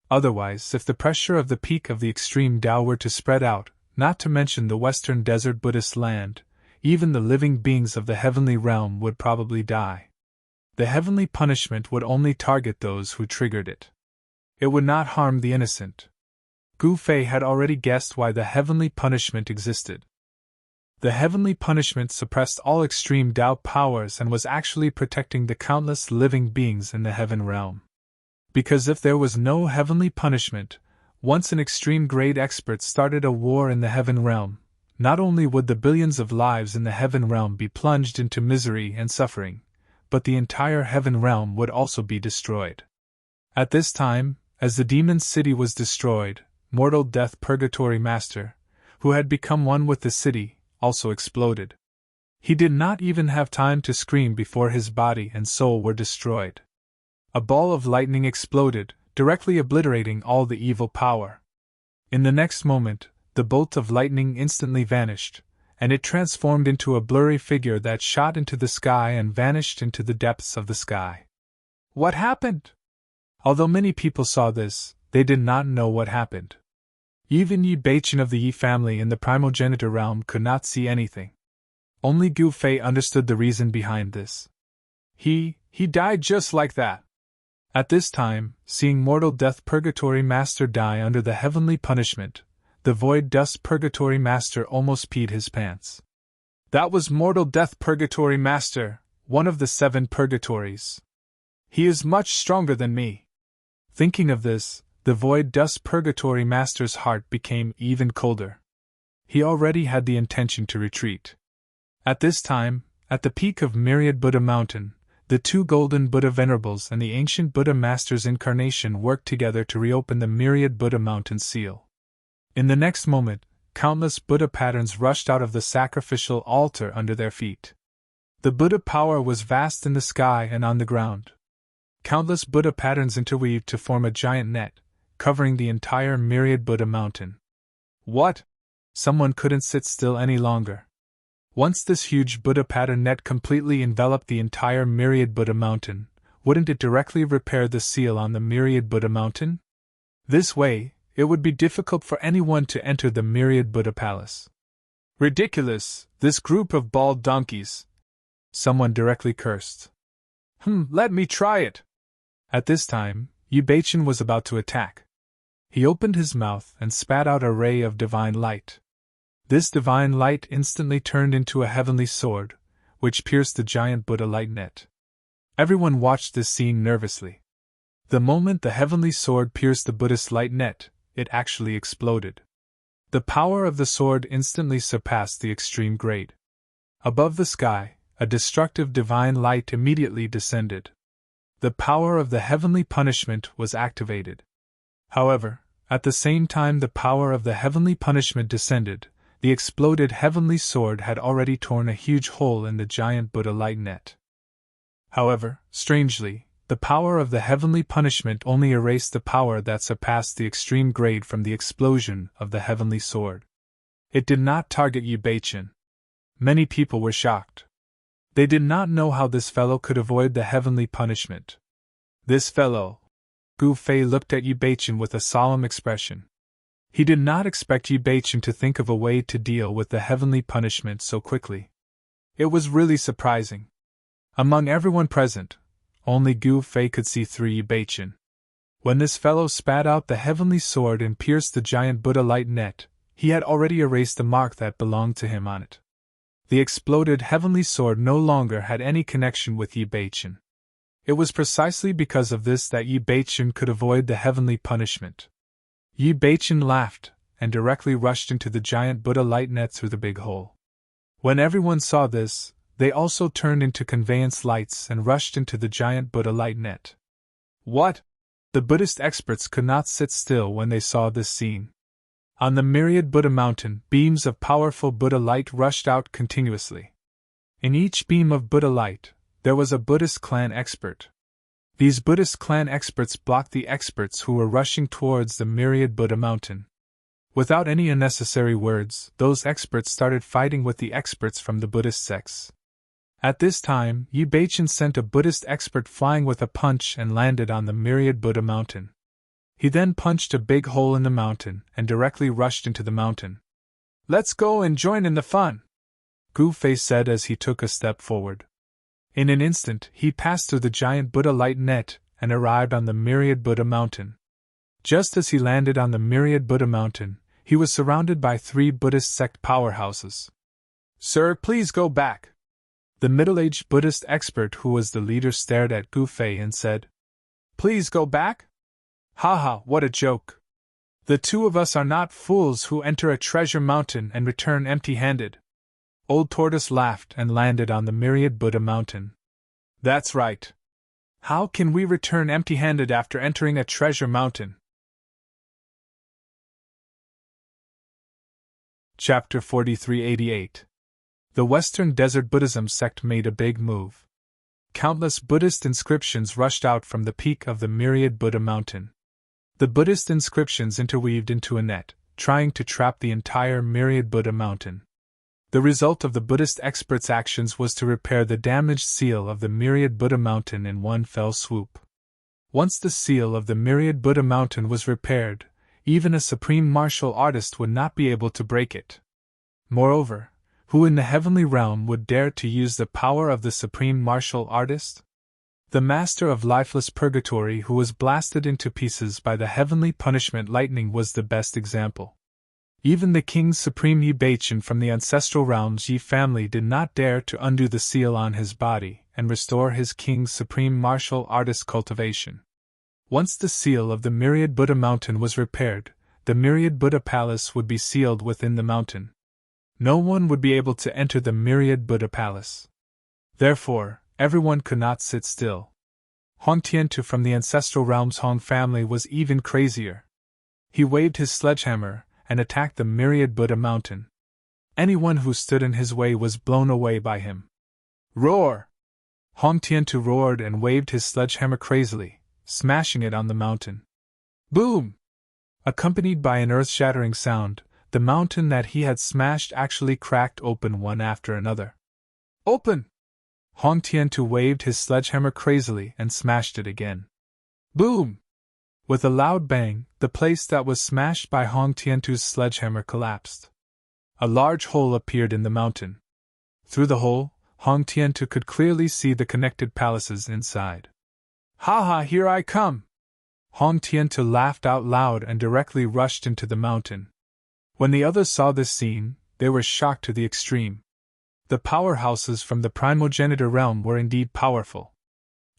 Otherwise, if the pressure of the peak of the extreme Tao were to spread out, not to mention the western desert Buddhist land, even the living beings of the heavenly realm would probably die. The heavenly punishment would only target those who triggered it. It would not harm the innocent. Gu Fei had already guessed why the heavenly punishment existed. The heavenly punishment suppressed all extreme Tao powers and was actually protecting the countless living beings in the heaven realm. Because if there was no heavenly punishment, once an extreme grade expert started a war in the heaven realm, not only would the billions of lives in the heaven realm be plunged into misery and suffering, but the entire heaven realm would also be destroyed. At this time, as the demon city was destroyed, Mortal Death Purgatory Master, who had become one with the city, also exploded. He did not even have time to scream before his body and soul were destroyed. A ball of lightning exploded, directly obliterating all the evil power. In the next moment, the bolt of lightning instantly vanished, and it transformed into a blurry figure that shot into the sky and vanished into the depths of the sky. What happened? Although many people saw this, they did not know what happened. Even Yi Beichen of the Yi family in the primogenitor realm could not see anything. Only Gu Fei understood the reason behind this. He died just like that. At this time, seeing Mortal Death Purgatory Master die under the heavenly punishment, the Void Dust Purgatory Master almost peed his pants. That was Mortal Death Purgatory Master, one of the 7 purgatories. He is much stronger than me. Thinking of this, the Void Dust Purgatory Master's heart became even colder. He already had the intention to retreat. At this time, at the peak of Myriad Buddha Mountain, the 2 golden Buddha Venerables and the ancient Buddha Master's incarnation worked together to reopen the Myriad Buddha Mountain seal. In the next moment, countless Buddha patterns rushed out of the sacrificial altar under their feet. The Buddha power was vast in the sky and on the ground. Countless Buddha patterns interweaved to form a giant net, covering the entire Myriad Buddha Mountain. What? Someone couldn't sit still any longer. Once this huge Buddha pattern net completely enveloped the entire Myriad Buddha Mountain, wouldn't it directly repair the seal on the Myriad Buddha Mountain? This way, it would be difficult for anyone to enter the Myriad Buddha Palace. Ridiculous, this group of bald donkeys! Someone directly cursed. Let me try it! At this time, Yi Beichen was about to attack. He opened his mouth and spat out a ray of divine light. This divine light instantly turned into a heavenly sword, which pierced the giant Buddha light net. Everyone watched this scene nervously. The moment the heavenly sword pierced the Buddhist light net, it actually exploded. The power of the sword instantly surpassed the extreme grade. Above the sky, a destructive divine light immediately descended. The power of the heavenly punishment was activated. However, at the same time the power of the heavenly punishment descended, the exploded heavenly sword had already torn a huge hole in the giant Buddha light net. However, strangely, the power of the heavenly punishment only erased the power that surpassed the extreme grade from the explosion of the heavenly sword. It did not target Yi Beichen. Many people were shocked. They did not know how this fellow could avoid the heavenly punishment. This fellow! Gu Fei looked at Yi Beichen with a solemn expression. He did not expect Yi Beichen to think of a way to deal with the heavenly punishment so quickly. It was really surprising. Among everyone present, only Gu Fei could see through Yi Beichen. When this fellow spat out the heavenly sword and pierced the giant Buddha light net, he had already erased the mark that belonged to him on it. The exploded heavenly sword no longer had any connection with Yi Beichen. It was precisely because of this that Yi Beichen could avoid the heavenly punishment. Yi Beichen laughed, and directly rushed into the giant Buddha light net through the big hole. When everyone saw this, they also turned into conveyance lights and rushed into the giant Buddha light net. What? The Buddhist experts could not sit still when they saw this scene. On the myriad Buddha mountain, beams of powerful Buddha light rushed out continuously. In each beam of Buddha light, there was a Buddhist clan expert. These Buddhist clan experts blocked the experts who were rushing towards the myriad Buddha mountain. Without any unnecessary words, those experts started fighting with the experts from the Buddhist sects. At this time, Yi Beichen sent a Buddhist expert flying with a punch and landed on the myriad Buddha mountain. He then punched a big hole in the mountain and directly rushed into the mountain. "Let's go and join in the fun," Gu Fei said as he took a step forward. In an instant, he passed through the giant Buddha light net and arrived on the myriad Buddha mountain. Just as he landed on the myriad Buddha mountain, he was surrounded by 3 Buddhist sect powerhouses. "Sir, please go back." The middle-aged Buddhist expert who was the leader stared at Gu Fei and said, "Please go back? Haha, what a joke. The two of us are not fools who enter a treasure mountain and return empty-handed." Old Tortoise laughed and landed on the myriad Buddha mountain. "That's right. How can we return empty-handed after entering a treasure mountain?" Chapter 4388. The Western Desert Buddhism sect made a big move. Countless Buddhist inscriptions rushed out from the peak of the myriad Buddha mountain. The Buddhist inscriptions interweaved into a net, trying to trap the entire myriad Buddha mountain. The result of the Buddhist experts' actions was to repair the damaged seal of the myriad Buddha mountain in one fell swoop. Once the seal of the myriad Buddha mountain was repaired, even a supreme martial artist would not be able to break it. Moreover, who in the heavenly realm would dare to use the power of the supreme martial artist? The master of lifeless purgatory who was blasted into pieces by the heavenly punishment lightning was the best example. Even the king's supreme Yi Beichen from the ancestral realms Yi family did not dare to undo the seal on his body and restore his king's supreme martial artist cultivation. Once the seal of the myriad Buddha mountain was repaired, the myriad Buddha palace would be sealed within the mountain. No one would be able to enter the myriad Buddha palace. Therefore, everyone could not sit still. Hong Tiantu from the ancestral realm's Hong family was even crazier. He waved his sledgehammer and attacked the myriad Buddha mountain. Anyone who stood in his way was blown away by him. "Roar!" Hong Tiantu roared and waved his sledgehammer crazily, smashing it on the mountain. Boom! Accompanied by an earth-shattering sound, the mountain that he had smashed actually cracked open one after another. "Open!" Hong Tiantu waved his sledgehammer crazily and smashed it again. Boom! With a loud bang, the place that was smashed by Hong Tiantu's sledgehammer collapsed. A large hole appeared in the mountain. Through the hole, Hong Tiantu could clearly see the connected palaces inside. "Ha ha, here I come!" Hong Tiantu laughed out loud and directly rushed into the mountain. When the others saw this scene, they were shocked to the extreme. The powerhouses from the primogenitor realm were indeed powerful.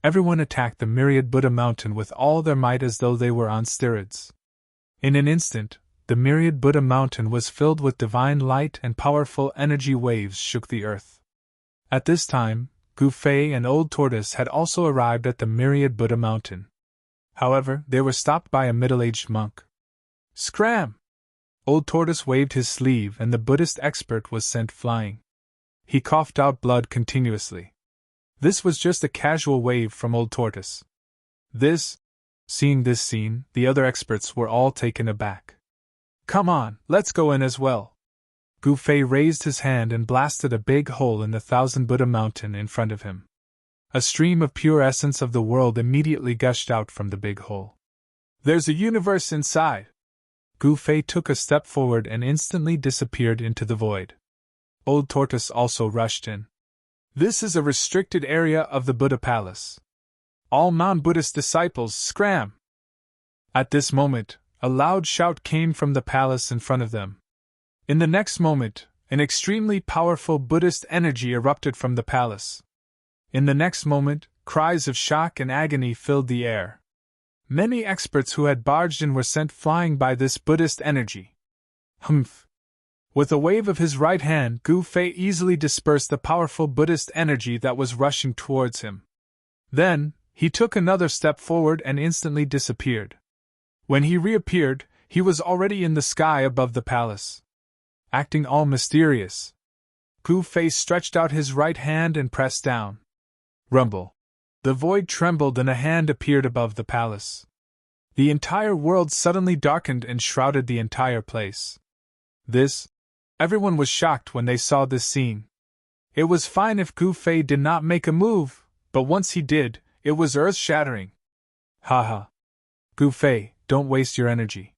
Everyone attacked the myriad Buddha mountain with all their might as though they were on steroids. In an instant, the myriad Buddha mountain was filled with divine light and powerful energy waves shook the earth. At this time, Gu Fei and Old Tortoise had also arrived at the myriad Buddha mountain. However, they were stopped by a middle-aged monk. "Scram!" Old Tortoise waved his sleeve and the Buddhist expert was sent flying. He coughed out blood continuously. This was just a casual wave from Old Tortoise. Seeing this scene, the other experts were all taken aback. "Come on, let's go in as well." Gu Fei raised his hand and blasted a big hole in the Thousand Buddha mountain in front of him. A stream of pure essence of the world immediately gushed out from the big hole. "There's a universe inside." Gu Fei took a step forward and instantly disappeared into the void. Old Tortoise also rushed in. "This is a restricted area of the Buddha Palace. All non-Buddhist disciples, scram! At this moment, a loud shout came from the palace in front of them. In the next moment, an extremely powerful Buddhist energy erupted from the palace. In the next moment, cries of shock and agony filled the air. Many experts who had barged in were sent flying by this Buddhist energy. Humph! With a wave of his right hand, Gu Fei easily dispersed the powerful Buddhist energy that was rushing towards him. Then, he took another step forward and instantly disappeared. When he reappeared, he was already in the sky above the palace. Acting all mysterious, Gu Fei stretched out his right hand and pressed down. Rumble. The void trembled and a hand appeared above the palace. The entire world suddenly darkened and shrouded the entire place. Everyone was shocked when they saw this scene. It was fine if Gu Fei did not make a move, but once he did, it was earth-shattering. Haha. Gu Fei, don't waste your energy.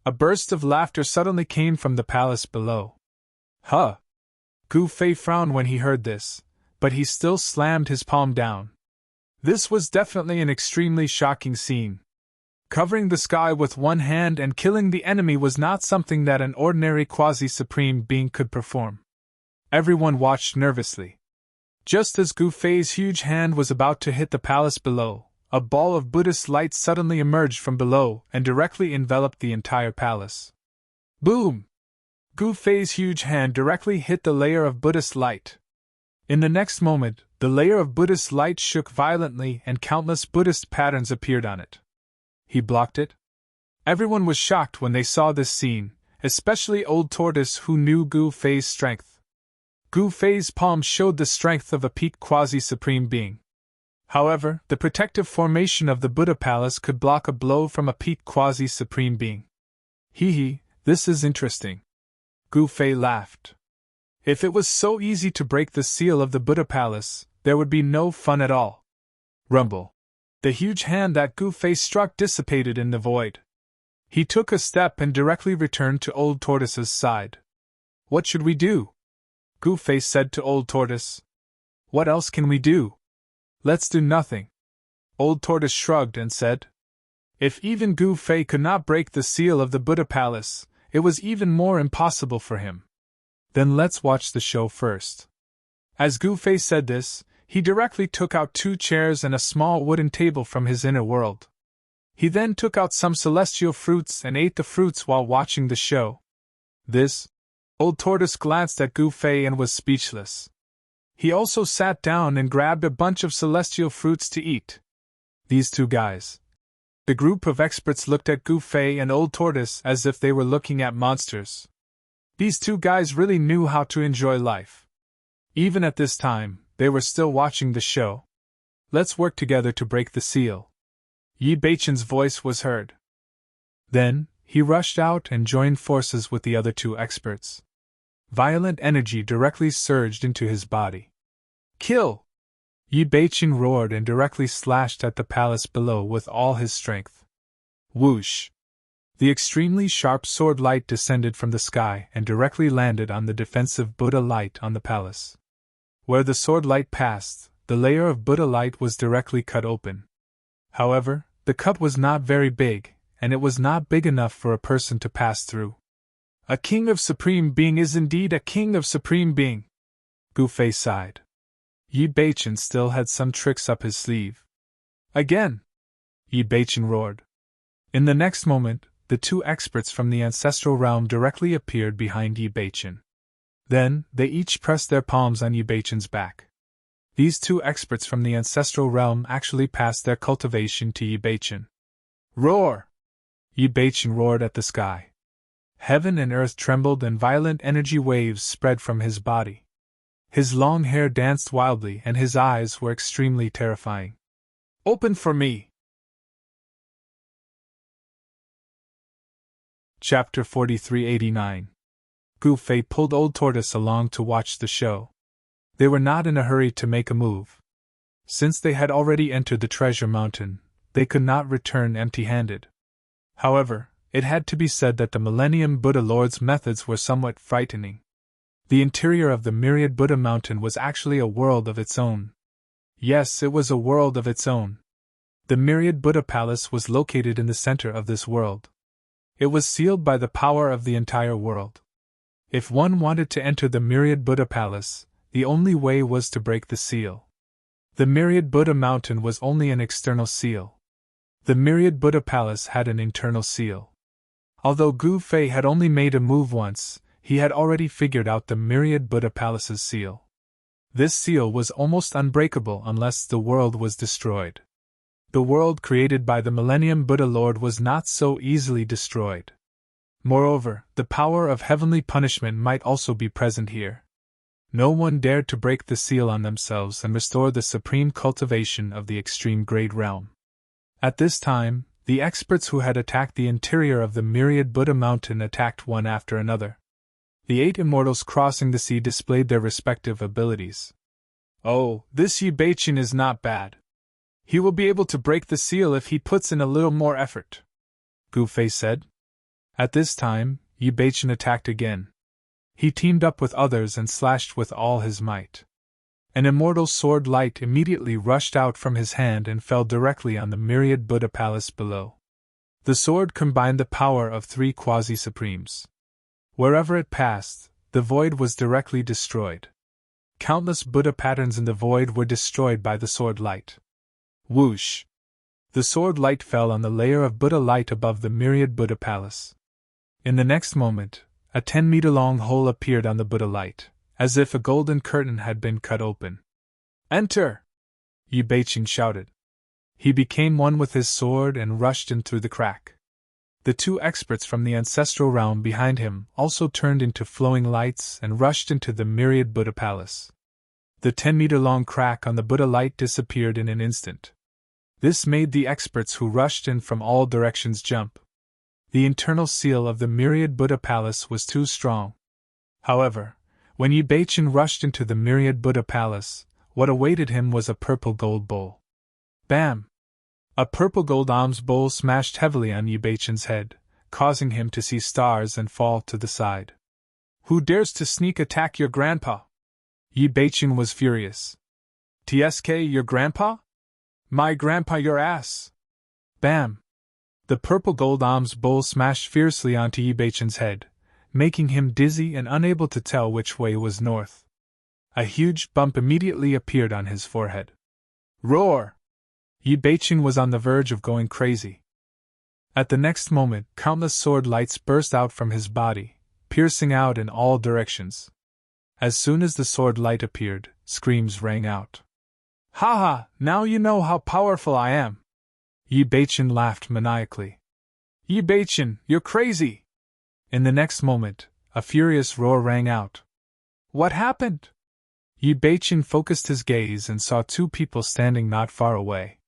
A burst of laughter suddenly came from the palace below. Huh! Gu Fei frowned when he heard this, but he still slammed his palm down. This was definitely an extremely shocking scene. Covering the sky with one hand and killing the enemy was not something that an ordinary quasi-supreme being could perform. Everyone watched nervously. Just as Gu Fei's huge hand was about to hit the palace below, a ball of Buddhist light suddenly emerged from below and directly enveloped the entire palace. Boom! Gu Fei's huge hand directly hit the layer of Buddhist light. In the next moment, the layer of Buddhist light shook violently and countless Buddhist patterns appeared on it. He blocked it? Everyone was shocked when they saw this scene, especially Old Tortoise, who knew Gu Fei's strength. Gu Fei's palm showed the strength of a peak quasi-supreme being. However, the protective formation of the Buddha Palace could block a blow from a peak quasi-supreme being. Hee, this is interesting. Gu Fei laughed. If it was so easy to break the seal of the Buddha Palace, there would be no fun at all. Rumble. The huge hand that Gu Fei struck dissipated in the void. He took a step and directly returned to Old Tortoise's side. What should we do? Gu Fei said to Old Tortoise. What else can we do? Let's do nothing. Old Tortoise shrugged and said. If even Gu Fei could not break the seal of the Buddha Palace, it was even more impossible for him. Then let's watch the show first. As Gu Fei said this, he directly took out 2 chairs and a small wooden table from his inner world. He then took out some celestial fruits and ate the fruits while watching the show. Old Tortoise glanced at Gu Fei and was speechless. He also sat down and grabbed a bunch of celestial fruits to eat. These 2 guys. The group of experts looked at Gu Fei and Old Tortoise as if they were looking at monsters. These 2 guys really knew how to enjoy life. Even at this time, they were still watching the show. Let's work together to break the seal. Yi Beichen's voice was heard. Then, he rushed out and joined forces with the other 2 experts. Violent energy directly surged into his body. Kill! Yi Beichen roared and directly slashed at the palace below with all his strength. Whoosh! The extremely sharp sword light descended from the sky and directly landed on the defensive Buddha light on the palace. Where the sword light passed, the layer of Buddha light was directly cut open. However, the cut was not very big, and it was not big enough for a person to pass through. A king of supreme being is indeed a king of supreme being. Gu Fei sighed. Yi Beichen still had some tricks up his sleeve. Again! Yi Beichen roared. In the next moment, the 2 experts from the ancestral realm directly appeared behind Yi Beichen. Then, they each pressed their palms on Yi Beichen's back. These 2 experts from the ancestral realm actually passed their cultivation to Yi Beichen. Roar! Yi Beichen roared at the sky. Heaven and earth trembled and violent energy waves spread from his body. His long hair danced wildly and his eyes were extremely terrifying. Open for me! Chapter 4389. Gu Fei pulled Old Tortoise along to watch the show. They were not in a hurry to make a move. Since they had already entered the treasure mountain, they could not return empty-handed. However, it had to be said that the Millennium Buddha Lord's methods were somewhat frightening. The interior of the Myriad Buddha Mountain was actually a world of its own. Yes, it was a world of its own. The myriad Buddha Palace was located in the center of this world. It was sealed by the power of the entire world. If one wanted to enter the myriad Buddha Palace, the only way was to break the seal. The myriad Buddha Mountain was only an external seal. The myriad Buddha Palace had an internal seal. Although Gu Fei had only made a move once, he had already figured out the myriad Buddha Palace's seal. This seal was almost unbreakable unless the world was destroyed. The world created by the Millennium Buddha Lord was not so easily destroyed. Moreover, the power of heavenly punishment might also be present here. No one dared to break the seal on themselves and restore the supreme cultivation of the extreme great realm. At this time, the experts who had attacked the interior of the myriad Buddha Mountain attacked one after another. The 8 immortals crossing the sea displayed their respective abilities. Oh, this Yi Beiqin is not bad. He will be able to break the seal if he puts in a little more effort, Gu Fei said. At this time, Yi Beiqin attacked again. He teamed up with others and slashed with all his might. An immortal sword light immediately rushed out from his hand and fell directly on the myriad Buddha Palace below. The sword combined the power of 3 quasi-supremes. Wherever it passed, the void was directly destroyed. Countless Buddha patterns in the void were destroyed by the sword light. Whoosh! The sword light fell on the layer of Buddha light above the myriad Buddha Palace. In the next moment, a 10-meter-long hole appeared on the Buddha light, as if a golden curtain had been cut open. Enter! Yi Beiqin shouted. He became one with his sword and rushed in through the crack. The 2 experts from the ancestral realm behind him also turned into flowing lights and rushed into the myriad Buddha Palace. The 10-meter-long crack on the Buddha light disappeared in an instant. This made the experts who rushed in from all directions jump. The internal seal of the myriad Buddha Palace was too strong. However, when Yi Beiqin rushed into the myriad Buddha Palace, what awaited him was a purple gold bowl. Bam! A purple gold alms bowl smashed heavily on Yi Beiqin's head, causing him to see stars and fall to the side. Who dares to sneak attack your grandpa? Yi Beiqin was furious. TSK, your grandpa? My grandpa, your ass! Bam! The purple gold alms bowl smashed fiercely onto Yi Beiqin's head, making him dizzy and unable to tell which way was north. A huge bump immediately appeared on his forehead. Roar! Yi Beiqin was on the verge of going crazy. At the next moment, countless sword lights burst out from his body, piercing out in all directions. As soon as the sword light appeared, screams rang out. Ha ha! Now you know how powerful I am! Yi Beiqin laughed maniacally. Yi Beiqin, you're crazy! In the next moment, a furious roar rang out. What happened? Yi Beiqin focused his gaze and saw 2 people standing not far away.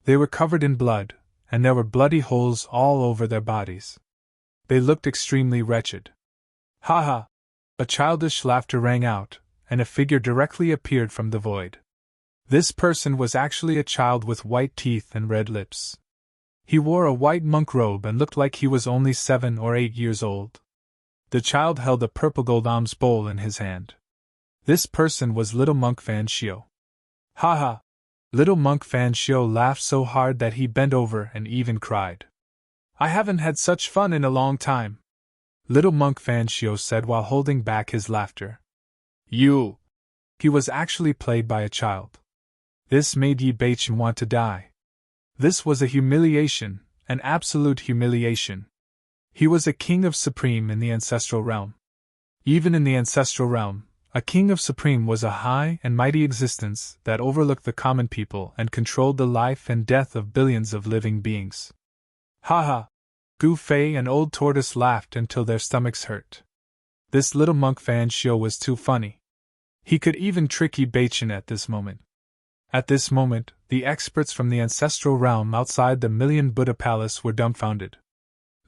They were covered in blood, and there were bloody holes all over their bodies. They looked extremely wretched. Ha ha! A childish laughter rang out, and a figure directly appeared from the void. This person was actually a child with white teeth and red lips. He wore a white monk robe and looked like he was only 7 or 8 years old. The child held a purple gold alms bowl in his hand. This person was little monk Fan Shio. Ha ha! Little monk Fan Shio laughed so hard that he bent over and even cried. I haven't had such fun in a long time. Little monk Fan Shio said while holding back his laughter. You! He was actually played by a child. This made Yi Beiqin want to die. This was a humiliation, an absolute humiliation. He was a king of supreme in the ancestral realm. Even in the ancestral realm, a king of supreme was a high and mighty existence that overlooked the common people and controlled the life and death of billions of living beings. Ha ha! Gu Fei and Old Tortoise laughed until their stomachs hurt. This little monk Fan Shio was too funny. He could even trick Yi Beiqin at this moment. At this moment, the experts from the ancestral realm outside the Million Buddha Palace were dumbfounded.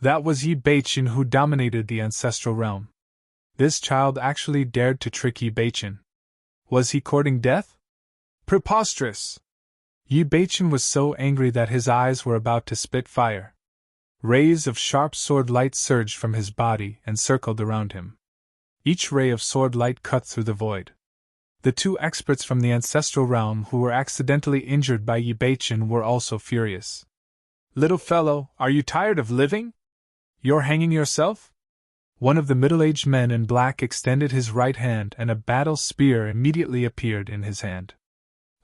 That was Yi Beiqin who dominated the ancestral realm. This child actually dared to trick Yi Beiqin. Was he courting death? Preposterous! Yi Beiqin was so angry that his eyes were about to spit fire. Rays of sharp sword light surged from his body and circled around him. Each ray of sword light cut through the void. The two experts from the ancestral realm who were accidentally injured by Yi Beichen were also furious. "Little fellow, are you tired of living? You're hanging yourself?" One of the middle-aged men in black extended his right hand and a battle spear immediately appeared in his hand.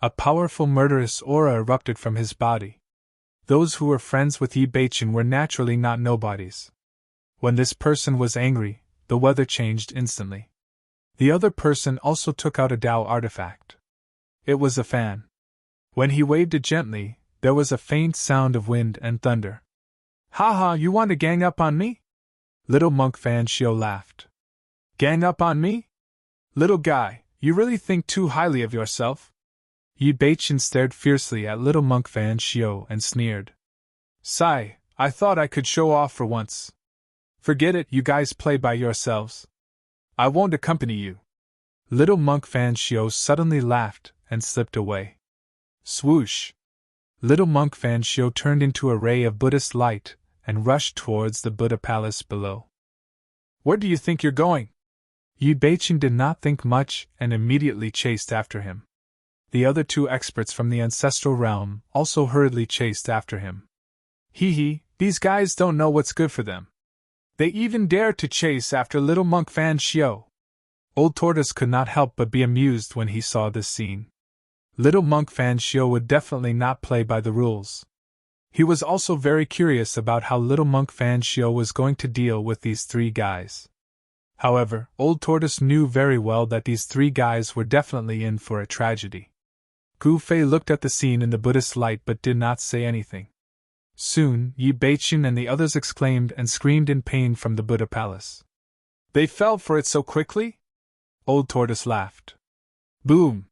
A powerful murderous aura erupted from his body. Those who were friends with Yi Beichen were naturally not nobodies. When this person was angry, the weather changed instantly. The other person also took out a Tao artifact. It was a fan. When he waved it gently, there was a faint sound of wind and thunder. "Ha, you want to gang up on me?" Little monk Fan Xiu laughed. "Gang up on me? Little guy, you really think too highly of yourself?" Yi Beichen stared fiercely at little monk Fan Xiu and sneered. "Sigh, I thought I could show off for once. Forget it, you guys play by yourselves. I won't accompany you." Little monk Fan Xiu suddenly laughed and slipped away. Swoosh! Little monk Fan Xiu turned into a ray of Buddhist light and rushed towards the Buddha palace below. "Where do you think you're going?" Yi Beichen did not think much and immediately chased after him. The other two experts from the ancestral realm also hurriedly chased after him. Hee, these guys don't know what's good for them. They even dare to chase after little monk Fan Xiu. Old Tortoise could not help but be amused when he saw this scene. Little monk Fan Xiu would definitely not play by the rules. He was also very curious about how little monk Fan Xiu was going to deal with these three guys. However, Old Tortoise knew very well that these three guys were definitely in for a tragedy. Gu Fei looked at the scene in the Buddhist light but did not say anything. Soon, Yi Beichen and the others exclaimed and screamed in pain from the Buddha palace. "They fell for it so quickly?" Old Tortoise laughed. Boom!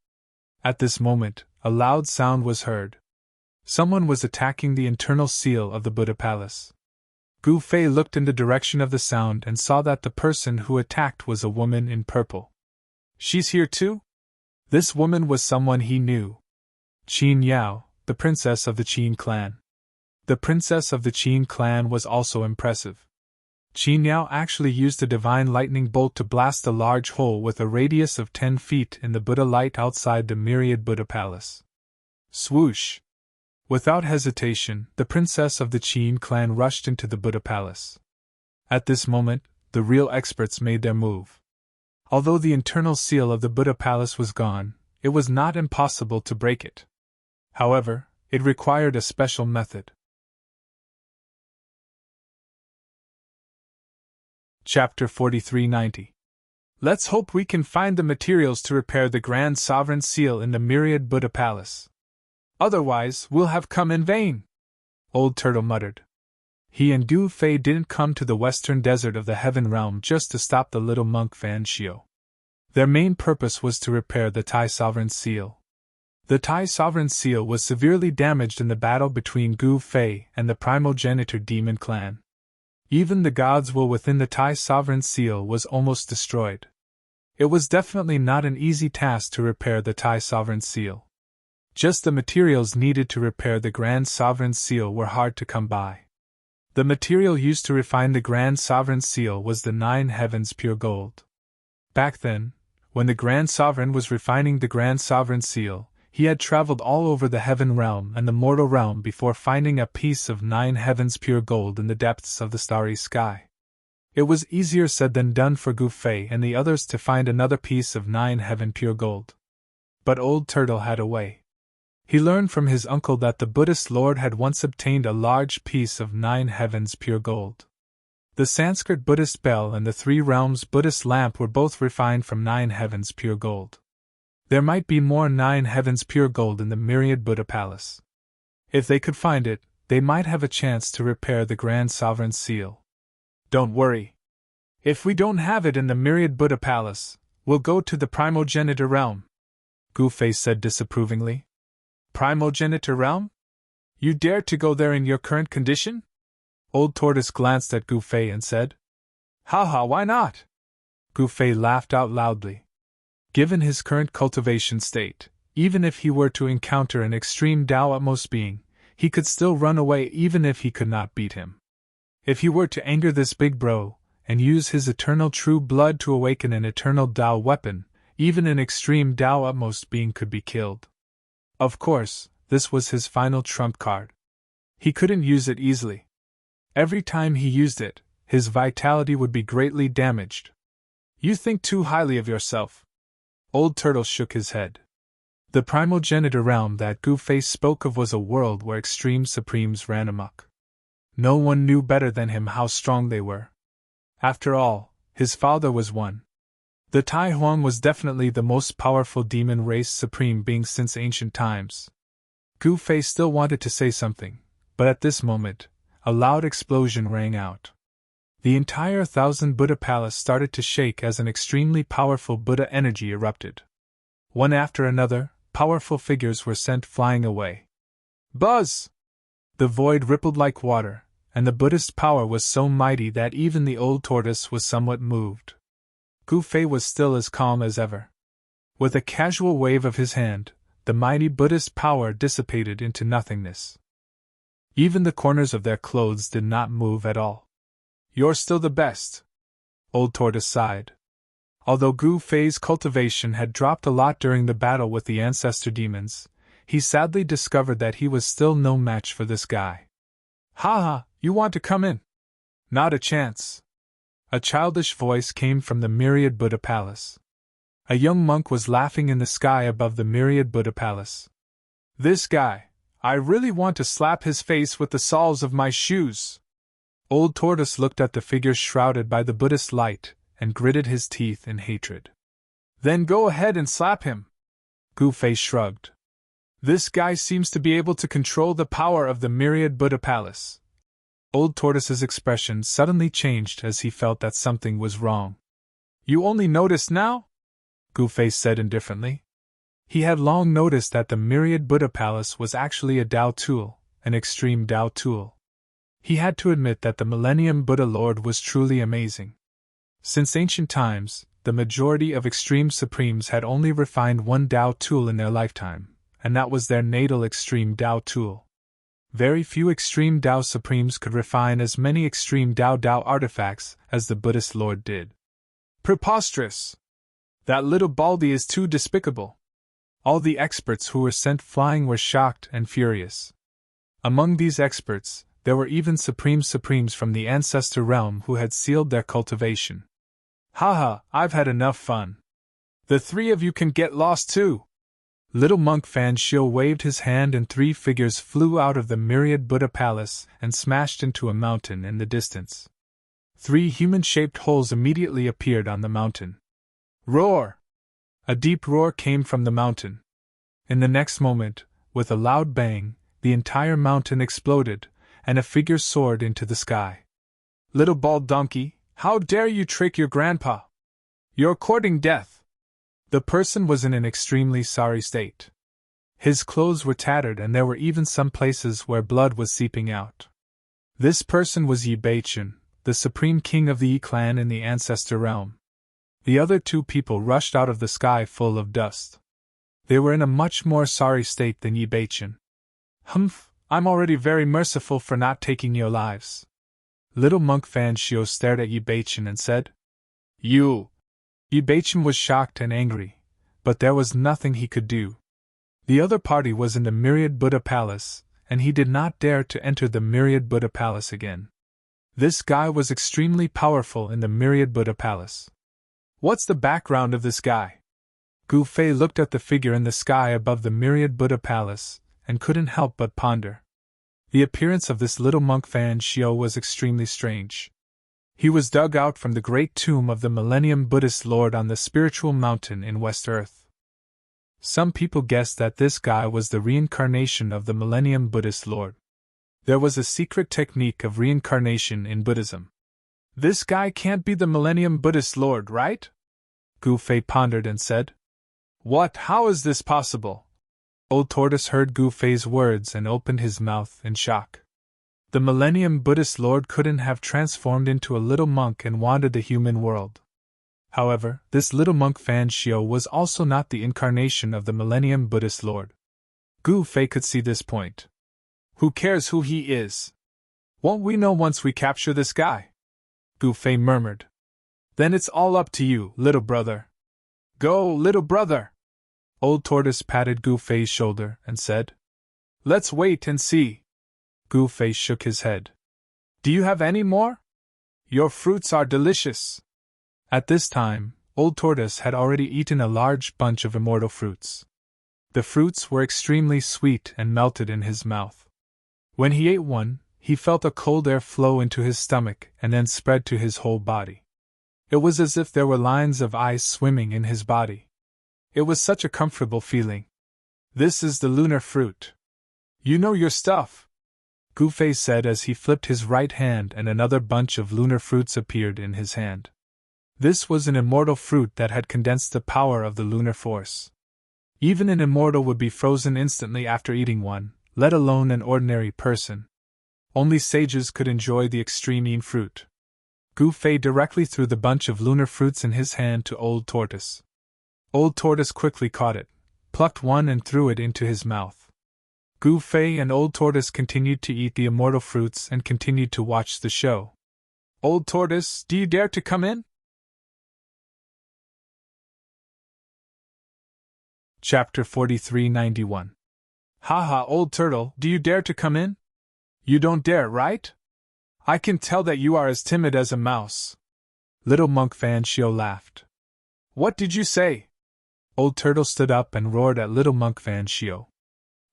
At this moment, a loud sound was heard. Someone was attacking the internal seal of the Buddha palace. Gu Fei looked in the direction of the sound and saw that the person who attacked was a woman in purple. "She's here too?" This woman was someone he knew. Qin Yao, the princess of the Qin clan. The princess of the Qin clan was also impressive. Qin Yao actually used a divine lightning bolt to blast a large hole with a radius of 10 feet in the Buddha light outside the myriad Buddha palace. Swoosh! Without hesitation, the princess of the Qin clan rushed into the Buddha palace. At this moment, the real experts made their move. Although the internal seal of the Buddha palace was gone, it was not impossible to break it. However, it required a special method. Chapter 4390. Let's hope we can find the materials to repair the Grand Sovereign Seal in the myriad Buddha Palace. Otherwise, we'll have come in vain, Old Turtle muttered. He and Gu Fei didn't come to the western desert of the Heaven Realm just to stop the little monk Fan Xiu. Their main purpose was to repair the Tai Sovereign Seal. The Tai Sovereign Seal was severely damaged in the battle between Gu Fei and the primogenitor demon clan. Even the God's will within the Tai Sovereign Seal was almost destroyed. It was definitely not an easy task to repair the Tai Sovereign Seal. Just the materials needed to repair the Grand Sovereign Seal were hard to come by. The material used to refine the Grand Sovereign Seal was the 9 heavens pure gold. Back then, when the Grand Sovereign was refining the Grand Sovereign Seal, he had traveled all over the Heaven Realm and the Mortal Realm before finding a piece of 9 heavens pure gold in the depths of the starry sky. It was easier said than done for Gu Fei and the others to find another piece of 9 heaven pure gold. But Old Turtle had a way. He learned from his uncle that the Buddhist Lord had once obtained a large piece of 9 heavens pure gold. The Sanskrit Buddhist bell and the 3 realms Buddhist lamp were both refined from 9 heavens pure gold. There might be more 9 heavens pure gold in the myriad Buddha Palace. If they could find it, they might have a chance to repair the Grand Sovereign Seal. Don't worry. If we don't have it in the myriad Buddha Palace, we'll go to the primogenitor realm, Gu Fei said disapprovingly. Primogenitor realm? You dare to go there in your current condition? Old Tortoise glanced at Gu Fei and said. Haha, why not? Gu Fei laughed out loudly. Given his current cultivation state, even if he were to encounter an extreme Tao utmost being, he could still run away even if he could not beat him. If he were to anger this big bro, and use his eternal true blood to awaken an eternal Tao weapon, even an extreme Tao utmost being could be killed. Of course, this was his final trump card. He couldn't use it easily. Every time he used it, his vitality would be greatly damaged. You think too highly of yourself. Old Turtle shook his head. The primogenitor realm that Gu-Fei spoke of was a world where extreme supremes ran amok. No one knew better than him how strong they were. After all, his father was one. The Tai Huang was definitely the most powerful demon race supreme being since ancient times. Gu-Fei still wanted to say something, but at this moment, a loud explosion rang out. The entire 1,000 Buddha palace started to shake as an extremely powerful Buddha energy erupted. One after another, powerful figures were sent flying away. Buzz! The void rippled like water, and the Buddhist power was so mighty that even the old tortoise was somewhat moved. Gu-Fei was still as calm as ever. With a casual wave of his hand, the mighty Buddhist power dissipated into nothingness. Even the corners of their clothes did not move at all. You're still the best. Old Tortoise sighed. Although Gu-Fei's cultivation had dropped a lot during the battle with the ancestor demons, he sadly discovered that he was still no match for this guy. Ha ha, you want to come in? Not a chance. A childish voice came from the myriad Buddha palace. A young monk was laughing in the sky above the myriad Buddha palace. This guy, I really want to slap his face with the soles of my shoes. Old Tortoise looked at the figure shrouded by the Buddhist light and gritted his teeth in hatred. Then go ahead and slap him. Gu-Fei shrugged. This guy seems to be able to control the power of the myriad Buddha palace. Old Tortoise's expression suddenly changed as he felt that something was wrong. You only noticed now? Gu-Fei said indifferently. He had long noticed that the myriad Buddha palace was actually a Tao tool, an extreme Tao tool. He had to admit that the Millennium Buddha Lord was truly amazing. Since ancient times, the majority of extreme supremes had only refined one Tao tool in their lifetime, and that was their natal extreme Tao tool. Very few extreme Tao supremes could refine as many extreme Tao artifacts as the Buddhist Lord did. Preposterous! That little baldy is too despicable. All the experts who were sent flying were shocked and furious. Among these experts, there were even supremes from the ancestor realm who had sealed their cultivation. Haha, I've had enough fun. The three of you can get lost too. Little monk Fan Shio waved his hand and 3 figures flew out of the myriad Buddha palace and smashed into a mountain in the distance. 3 human-shaped holes immediately appeared on the mountain. Roar! A deep roar came from the mountain. In the next moment, with a loud bang, the entire mountain exploded, and a figure soared into the sky. Little bald donkey, how dare you trick your grandpa? You're courting death. The person was in an extremely sorry state. His clothes were tattered and there were even some places where blood was seeping out. This person was Yi Beichun, the supreme king of the Yi clan in the ancestor realm. The other 2 people rushed out of the sky full of dust. They were in a much more sorry state than Yi Beichun. Humph, I'm already very merciful for not taking your lives. Little monk Fan Shio stared at Yi Beichun and said, You! Yi Beichun was shocked and angry, but there was nothing he could do. The other party was in the myriad Buddha palace, and he did not dare to enter the myriad Buddha palace again. This guy was extremely powerful in the myriad Buddha palace. What's the background of this guy? Gu-Fei looked at the figure in the sky above the myriad Buddha palace, and couldn't help but ponder. The appearance of this little monk Fan Shio was extremely strange. He was dug out from the great tomb of the Millennium Buddhist Lord on the spiritual mountain in West Earth. Some people guessed that this guy was the reincarnation of the Millennium Buddhist Lord. There was a secret technique of reincarnation in Buddhism. This guy can't be the Millennium Buddhist Lord, right? Gu-Fei pondered and said. What? How is this possible? Old Tortoise heard Gu-Fei's words and opened his mouth in shock. The Millennium Buddhist Lord couldn't have transformed into a little monk and wandered the human world. However, this little monk Fan Shio was also not the incarnation of the Millennium Buddhist Lord. Gu-Fei could see this point. Who cares who he is? Won't we know once we capture this guy? Gu-Fei murmured. Then it's all up to you, little brother. Go, little brother! Old Tortoise patted Gu Fei's shoulder and said, Let's wait and see. Gu Fei shook his head. Do you have any more? Your fruits are delicious. At this time, Old Tortoise had already eaten a large bunch of immortal fruits. The fruits were extremely sweet and melted in his mouth. When he ate one, he felt a cold air flow into his stomach and then spread to his whole body. It was as if there were lines of ice swimming in his body. It was such a comfortable feeling. This is the lunar fruit. You know your stuff, Gu Fei said as he flipped his right hand and another bunch of lunar fruits appeared in his hand. This was an immortal fruit that had condensed the power of the lunar force. Even an immortal would be frozen instantly after eating one, let alone an ordinary person. Only sages could enjoy the extreme fruit. Gu Fei directly threw the bunch of lunar fruits in his hand to Old Tortoise. Old Tortoise quickly caught it, plucked one and threw it into his mouth. Gu Fei and Old Tortoise continued to eat the immortal fruits and continued to watch the show. Old Tortoise, do you dare to come in? Chapter 4391. Haha, Old Turtle, do you dare to come in? You don't dare, right? I can tell that you are as timid as a mouse. Little Monk Fan Shio laughed. What did you say? Old Turtle stood up and roared at Little Monk Fan Shio.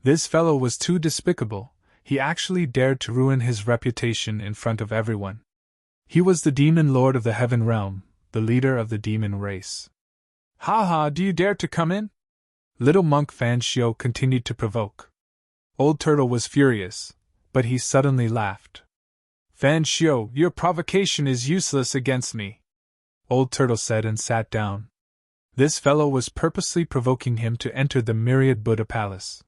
This fellow was too despicable. He actually dared to ruin his reputation in front of everyone. He was the demon lord of the heaven realm, the leader of the demon race. Ha, do you dare to come in? Little Monk Fan Shio continued to provoke. Old Turtle was furious, but he suddenly laughed. Fan Shio, your provocation is useless against me, Old Turtle said and sat down. This fellow was purposely provoking him to enter the Myriad Buddha Palace.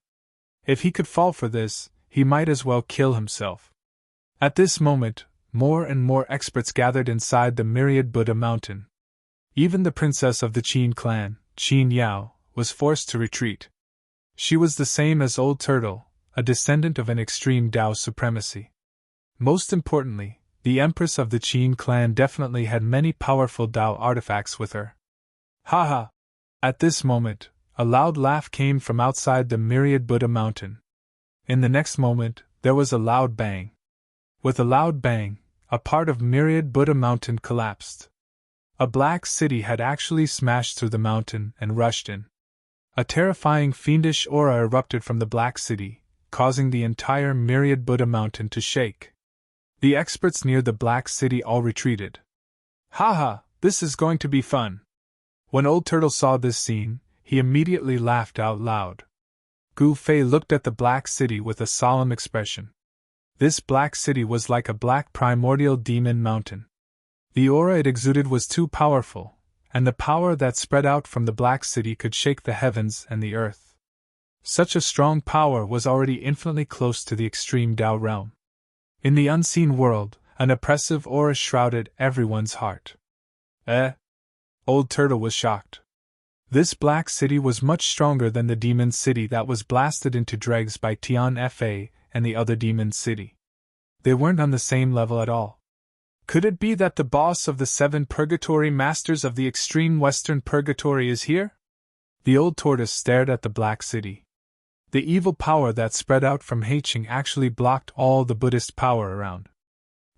If he could fall for this, he might as well kill himself. At this moment, more and more experts gathered inside the Myriad Buddha Mountain. Even the princess of the Qin clan, Qin Yao, was forced to retreat. She was the same as Old Turtle, a descendant of an extreme Tao supremacy. Most importantly, the empress of the Qin clan definitely had many powerful Tao artifacts with her. Haha! At this moment, a loud laugh came from outside the Myriad Buddha Mountain. In the next moment, there was a loud bang. With a loud bang, a part of Myriad Buddha Mountain collapsed. A black city had actually smashed through the mountain and rushed in. A terrifying fiendish aura erupted from the black city, causing the entire Myriad Buddha Mountain to shake. The experts near the black city all retreated. Haha, this is going to be fun. When Old Turtle saw this scene, he immediately laughed out loud. Gu Fei looked at the black city with a solemn expression. This black city was like a black primordial demon mountain. The aura it exuded was too powerful, and the power that spread out from the black city could shake the heavens and the earth. Such a strong power was already infinitely close to the extreme Tao realm. In the unseen world, an oppressive aura shrouded everyone's heart. Old Turtle was shocked. This black city was much stronger than the demon city that was blasted into dregs by Tian Fa and the other demon city. They weren't on the same level at all. Could it be that the boss of the 7 purgatory masters of the extreme western purgatory is here? The old tortoise stared at the black city. The evil power that spread out from Heicheng actually blocked all the Buddhist power around.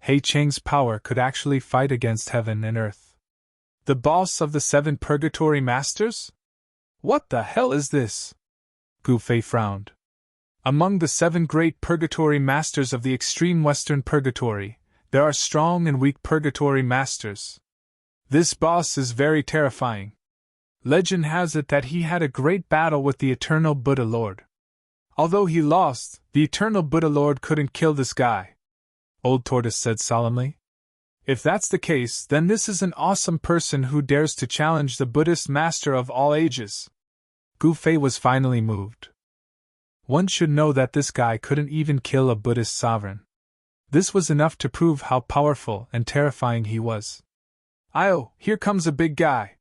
Heicheng's power could actually fight against heaven and earth. The boss of the 7 purgatory masters? What the hell is this? Gu Fei frowned. Among the 7 great purgatory masters of the extreme western purgatory, there are strong and weak purgatory masters. This boss is very terrifying. Legend has it that he had a great battle with the Eternal Buddha Lord. Although he lost, the Eternal Buddha Lord couldn't kill this guy, Old Tortoise said solemnly. If that's the case, then this is an awesome person who dares to challenge the Buddhist master of all ages. Gu Fei was finally moved. One should know that this guy couldn't even kill a Buddhist sovereign. This was enough to prove how powerful and terrifying he was. Ayo, here comes a big guy.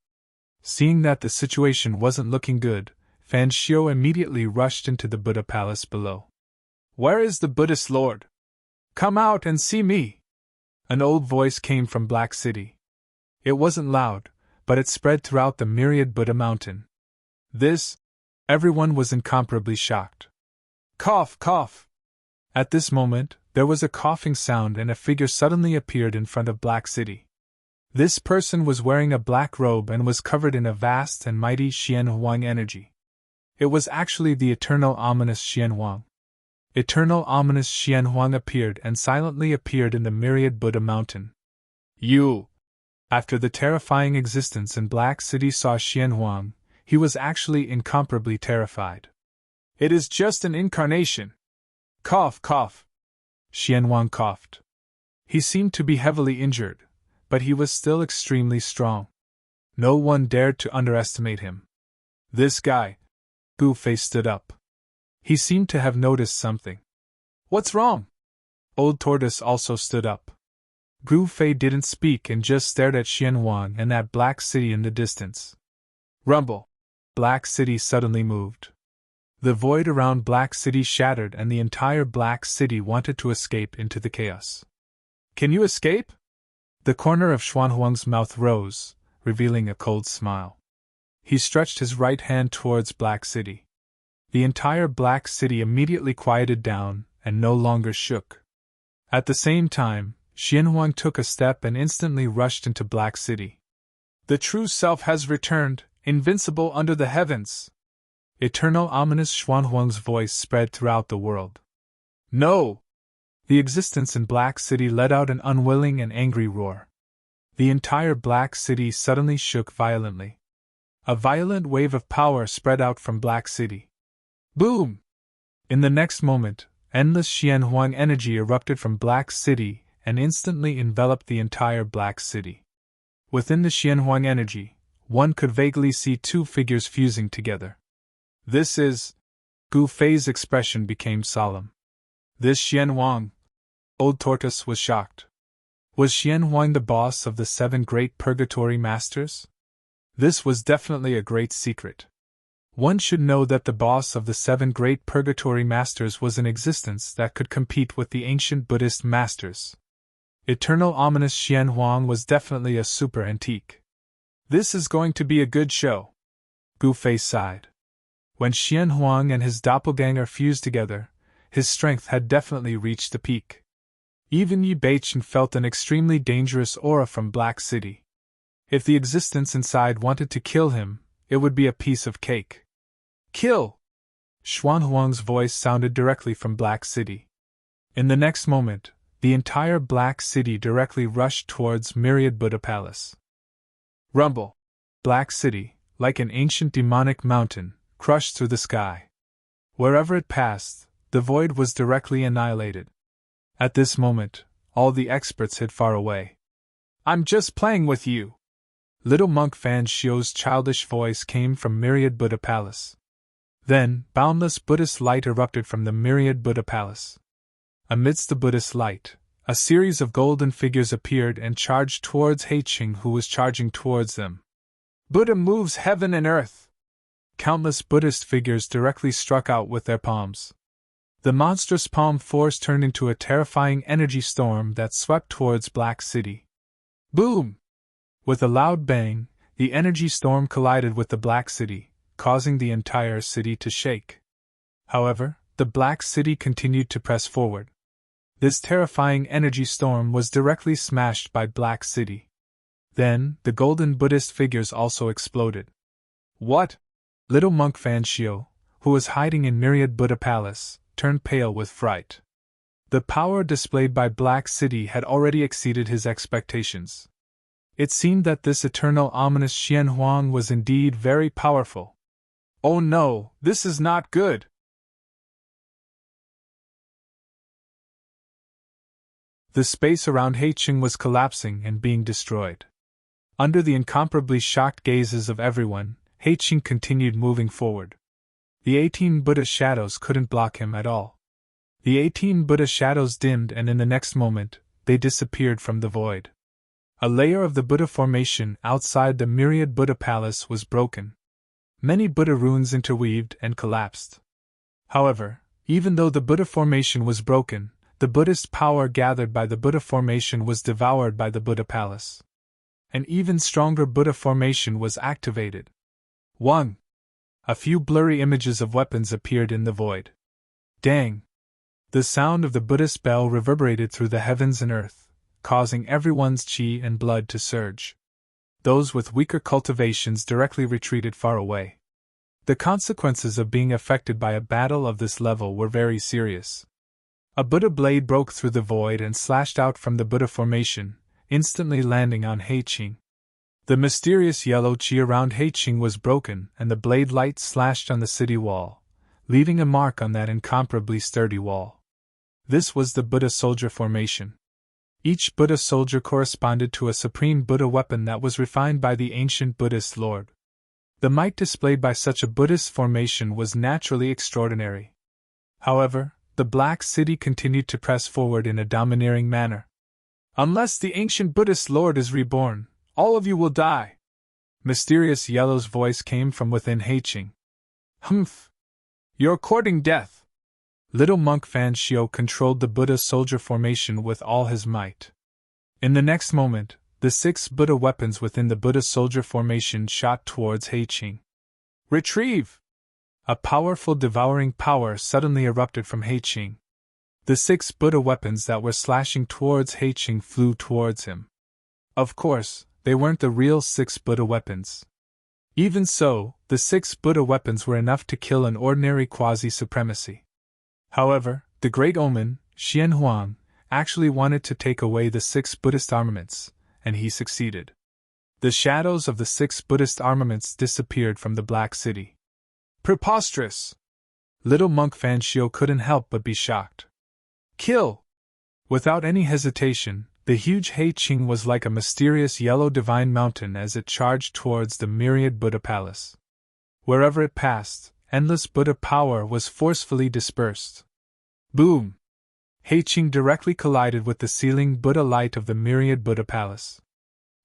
Seeing that the situation wasn't looking good, Fan Xiu immediately rushed into the Buddha palace below. Where is the Buddhist Lord? Come out and see me! An old voice came from Black City. It wasn't loud, but it spread throughout the myriad Buddha mountain. Everyone was incomparably shocked. Cough, cough! At this moment, there was a coughing sound and a figure suddenly appeared in front of Black City. This person was wearing a black robe and was covered in a vast and mighty Xian Huang energy. It was actually the eternal ominous Xian Huang. Eternal ominous Xian Huang appeared and silently appeared in the myriad Buddha mountain. After the terrifying existence in Black City saw Xian Huang, he was actually incomparably terrified. It is just an incarnation. Cough, cough. Xian Huang coughed. He seemed to be heavily injured, but he was still extremely strong. No one dared to underestimate him. This guy. Gu Fei stood up. He seemed to have noticed something. What's wrong? Old Tortoise also stood up. Gu Fei didn't speak and just stared at Xian Huang and at Black City in the distance. Rumble. Black City suddenly moved. The void around Black City shattered and the entire Black City wanted to escape into the chaos. Can you escape? The corner of Xuan Huang's mouth rose, revealing a cold smile. He stretched his right hand towards Black City. The entire Black City immediately quieted down and no longer shook. At the same time, Xian Huang took a step and instantly rushed into Black City. The true self has returned, invincible under the heavens. Eternal ominous Xuan Huang's voice spread throughout the world. No! The existence in Black City let out an unwilling and angry roar. The entire Black City suddenly shook violently. A violent wave of power spread out from Black City. Boom! In the next moment, endless Xian Huang energy erupted from Black City and instantly enveloped the entire Black City. Within the Xian Huang energy, one could vaguely see two figures fusing together. This is... Gu Fei's expression became solemn. This Xian Huang... Old Tortoise was shocked. Was Xian Huang the boss of the 7 great purgatory masters? This was definitely a great secret. One should know that the boss of the 7 great purgatory masters was in existence that could compete with the ancient Buddhist masters. Eternal ominous Xian Huang was definitely a super antique. This is going to be a good show. Gu Fei sighed. When Xian Huang and his doppelganger fused together, his strength had definitely reached the peak. Even Yi Beichen felt an extremely dangerous aura from Black City. If the existence inside wanted to kill him, it would be a piece of cake. Kill! Xuan Huang's voice sounded directly from Black City. In the next moment, the entire Black City directly rushed towards Myriad Buddha Palace. Rumble! Black City, like an ancient demonic mountain, crushed through the sky. Wherever it passed, the void was directly annihilated. At this moment, all the experts hid far away. I'm just playing with you. Little monk Fan Xiu's childish voice came from Myriad Buddha Palace. Then, boundless Buddhist light erupted from the Myriad Buddha Palace. Amidst the Buddhist light, a series of golden figures appeared and charged towards Heiqing, who was charging towards them. Buddha moves heaven and earth! Countless Buddhist figures directly struck out with their palms. The monstrous palm force turned into a terrifying energy storm that swept towards Black City. Boom! With a loud bang, the energy storm collided with the Black City, causing the entire city to shake. However, the Black City continued to press forward. This terrifying energy storm was directly smashed by Black City. Then, the golden Buddhist figures also exploded. What? Little monk Fan Xiu, who was hiding in Myriad Buddha Palace, turned pale with fright. The power displayed by Black City had already exceeded his expectations. It seemed that this eternal ominous Xian Huang was indeed very powerful. Oh no, this is not good! The space around Heiqing was collapsing and being destroyed. Under the incomparably shocked gazes of everyone, Heiqing continued moving forward. The 18 Buddha shadows couldn't block him at all. The 18 Buddha shadows dimmed and in the next moment, they disappeared from the void. A layer of the Buddha formation outside the Myriad Buddha Palace was broken. Many Buddha runes interweaved and collapsed. However, even though the Buddha formation was broken, the Buddhist power gathered by the Buddha formation was devoured by the Buddha Palace. an even stronger Buddha formation was activated. 1. A few blurry images of weapons appeared in the void. Dang! The sound of the Buddhist bell reverberated through the heavens and earth, causing everyone's chi and blood to surge. Those with weaker cultivations directly retreated far away. The consequences of being affected by a battle of this level were very serious. A Buddha blade broke through the void and slashed out from the Buddha formation, instantly landing on Heiqing. The mysterious yellow chi around Heiqing was broken, and the blade light slashed on the city wall, leaving a mark on that incomparably sturdy wall. This was the Buddha soldier formation. Each Buddha soldier corresponded to a supreme Buddha weapon that was refined by the ancient Buddhist Lord. The might displayed by such a Buddhist formation was naturally extraordinary. However, the Black City continued to press forward in a domineering manner. "Unless the ancient Buddhist Lord is reborn, all of you will die." Mysterious Yellow's voice came from within Heiqing. "Humph! You're courting death." Little monk Fan Shio controlled the Buddha soldier formation with all his might. In the next moment, the 6 Buddha weapons within the Buddha soldier formation shot towards Heiqing. "Retrieve!" A powerful devouring power suddenly erupted from Heiqing. The 6 Buddha weapons that were slashing towards Heiqing flew towards him. Of course, they weren't the real 6 Buddha weapons. Even so, the 6 Buddha weapons were enough to kill an ordinary quasi-supremacy. However, the Great Omen, Xian Huang, actually wanted to take away the 6 Buddhist armaments, and he succeeded. The shadows of the 6 Buddhist armaments disappeared from the Black City. "Preposterous!" Little monk Fan Shio couldn't help but be shocked. "Kill!" Without any hesitation, the huge Heiqing was like a mysterious yellow divine mountain as it charged towards the myriad Buddha palace. Wherever it passed, endless Buddha power was forcefully dispersed. Boom! Heiqing directly collided with the ceiling Buddha light of the myriad Buddha palace.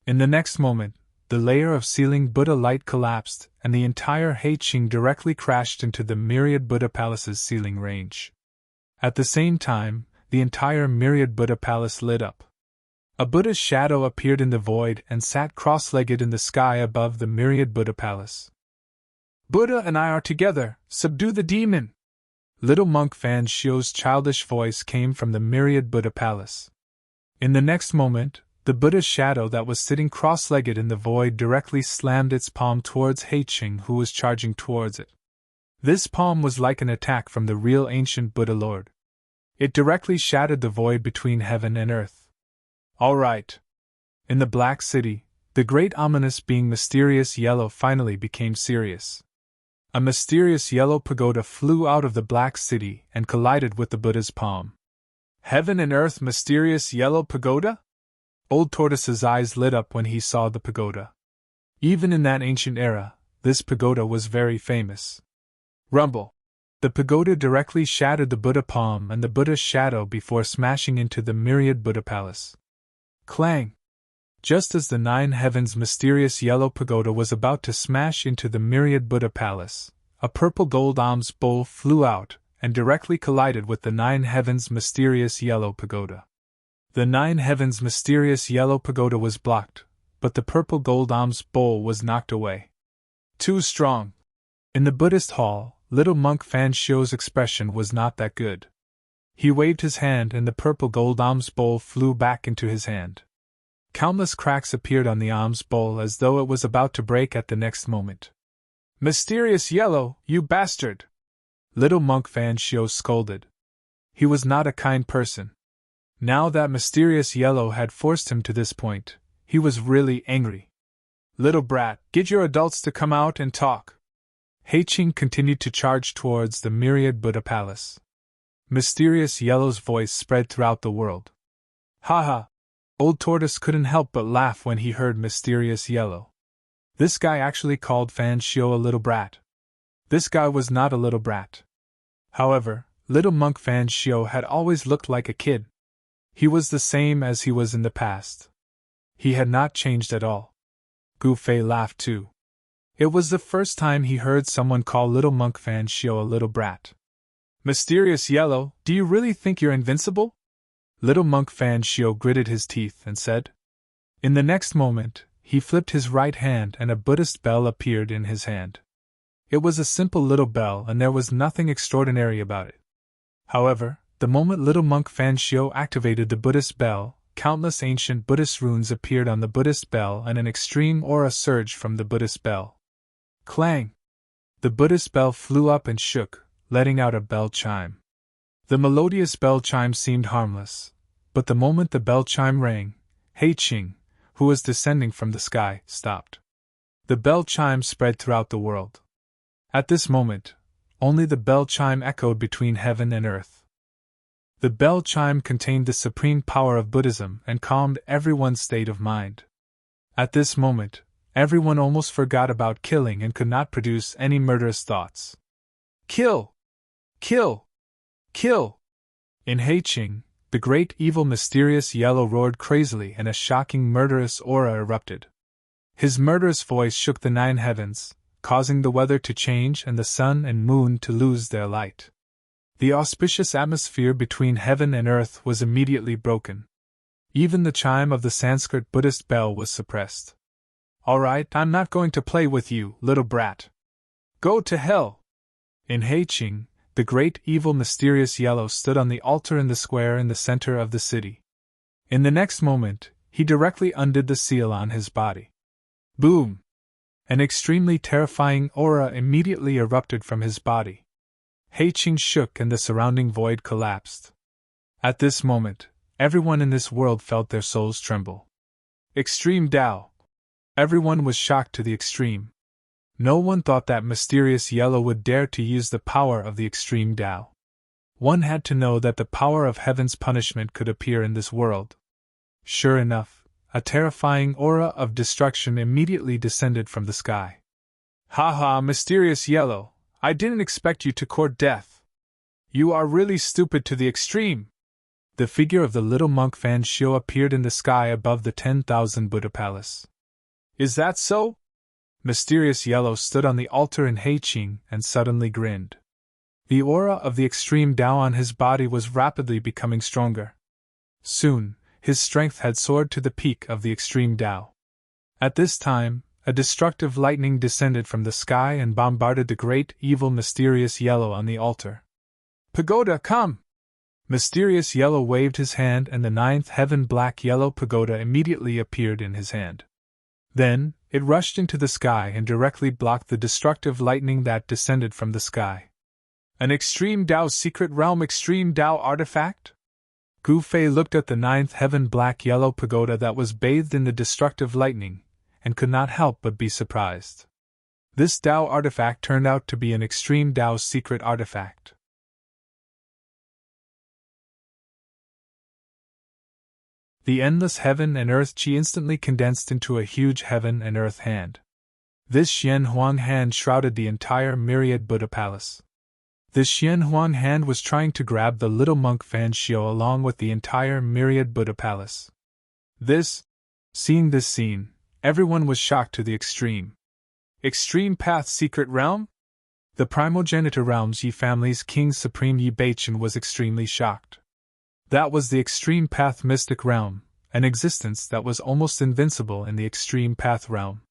In the next moment, the layer of ceiling Buddha light collapsed, and the entire Heiqing directly crashed into the myriad Buddha palace's ceiling range. At the same time, the entire myriad Buddha palace lit up. A Buddha's shadow appeared in the void and sat cross-legged in the sky above the myriad Buddha palace. "Buddha and I are together, subdue the demon!" Little monk Fan Shio's childish voice came from the myriad Buddha palace. In the next moment, the Buddha's shadow that was sitting cross-legged in the void directly slammed its palm towards Heiqing, who was charging towards it. This palm was like an attack from the real ancient Buddha Lord. It directly shattered the void between heaven and earth. All right. In the Black City, the great ominous being Mysterious Yellow finally became serious. A mysterious yellow pagoda flew out of the Black City and collided with the Buddha's palm. "Heaven and earth mysterious yellow pagoda?" Old Tortoise's eyes lit up when he saw the pagoda. Even in that ancient era, this pagoda was very famous. Rumble! The pagoda directly shattered the Buddha palm and the Buddha's shadow before smashing into the myriad Buddha palace. Clang! Just as the 9 heavens mysterious yellow pagoda was about to smash into the myriad Buddha palace, a purple gold alms bowl flew out and directly collided with the 9 heavens mysterious yellow pagoda. The 9 heavens mysterious yellow pagoda was blocked, but the purple gold alms bowl was knocked away. Too strong. In the Buddhist hall, little monk Fan Shio's expression was not that good. He waved his hand and the purple gold alms bowl flew back into his hand. Countless cracks appeared on the alms bowl as though it was about to break at the next moment. "Mysterious Yellow, you bastard!" Little monk Fan Shio scolded. He was not a kind person. Now that Mysterious Yellow had forced him to this point, he was really angry. "Little brat, get your adults to come out and talk." Heiqing continued to charge towards the myriad Buddha palace. Mysterious Yellow's voice spread throughout the world. "Ha! Old Tortoise couldn't help but laugh when he heard Mysterious Yellow. This guy actually called Fan Shio a little brat. This guy was not a little brat. However, little monk Fan Shio had always looked like a kid. He was the same as he was in the past. He had not changed at all. Gu Fei laughed too. It was the first time he heard someone call little monk Fan Shio a little brat. "Mysterious Yellow, do you really think you're invincible?" Little monk Fan Shio gritted his teeth and said. In the next moment, he flipped his right hand and a Buddhist bell appeared in his hand. It was a simple little bell and there was nothing extraordinary about it. However, the moment little monk Fan Shio activated the Buddhist bell, countless ancient Buddhist runes appeared on the Buddhist bell and an extreme aura surged from the Buddhist bell. Clang! The Buddhist bell flew up and shook, letting out a bell chime. The melodious bell chime seemed harmless, but the moment the bell chime rang, Hei Qing, who was descending from the sky, stopped. The bell chime spread throughout the world. At this moment, only the bell chime echoed between heaven and earth. The bell chime contained the supreme power of Buddhism and calmed everyone's state of mind. At this moment, everyone almost forgot about killing and could not produce any murderous thoughts. Kill! Kill! Kill! In Hei Qing, the great evil mysterious yellow roared crazily and a shocking murderous aura erupted. His murderous voice shook the 9 heavens, causing the weather to change and the sun and moon to lose their light. The auspicious atmosphere between heaven and earth was immediately broken. Even the chime of the Sanskrit Buddhist bell was suppressed. "All right, I'm not going to play with you, little brat. Go to hell!" In Hei Qing, the great evil mysterious yellow stood on the altar in the square in the center of the city. In the next moment, he directly undid the seal on his body. Boom! An extremely terrifying aura immediately erupted from his body. Hei Qing shook and the surrounding void collapsed. At this moment, everyone in this world felt their souls tremble. Extreme Tao! Everyone was shocked to the extreme. No one thought that mysterious yellow would dare to use the power of the extreme Tao. One had to know that the power of heaven's punishment could appear in this world. Sure enough, a terrifying aura of destruction immediately descended from the sky. "Ha ha, mysterious yellow, I didn't expect you to court death. You are really stupid to the extreme." The figure of the little monk Fan Shio appeared in the sky above the 10,000 Buddha Palace. "Is that so?" Mysterious yellow stood on the altar in Hei Qing and suddenly grinned. The aura of the extreme Tao on his body was rapidly becoming stronger. Soon, his strength had soared to the peak of the extreme Tao. At this time, a destructive lightning descended from the sky and bombarded the great evil mysterious yellow on the altar. "Pagoda, come!" Mysterious yellow waved his hand and the 9th heaven black yellow pagoda immediately appeared in his hand. Then, it rushed into the sky and directly blocked the destructive lightning that descended from the sky. "An extreme Tao secret realm extreme Tao artifact?" Gu Fei looked at the 9th heaven black yellow pagoda that was bathed in the destructive lightning, and could not help but be surprised. This Tao artifact turned out to be an extreme Tao secret artifact. The endless heaven and earth chi instantly condensed into a huge heaven and earth hand. This Xian Huang hand shrouded the entire myriad Buddha palace. The Xian Huang hand was trying to grab the little monk Fan Shio along with the entire myriad Buddha palace. Seeing this scene, everyone was shocked to the extreme. Extreme Path Secret Realm? The primogenitor realm's Yi family's King Supreme Yi Baichen was extremely shocked. That was the Extreme Path Mystic Realm, an existence that was almost invincible in the Extreme Path realm.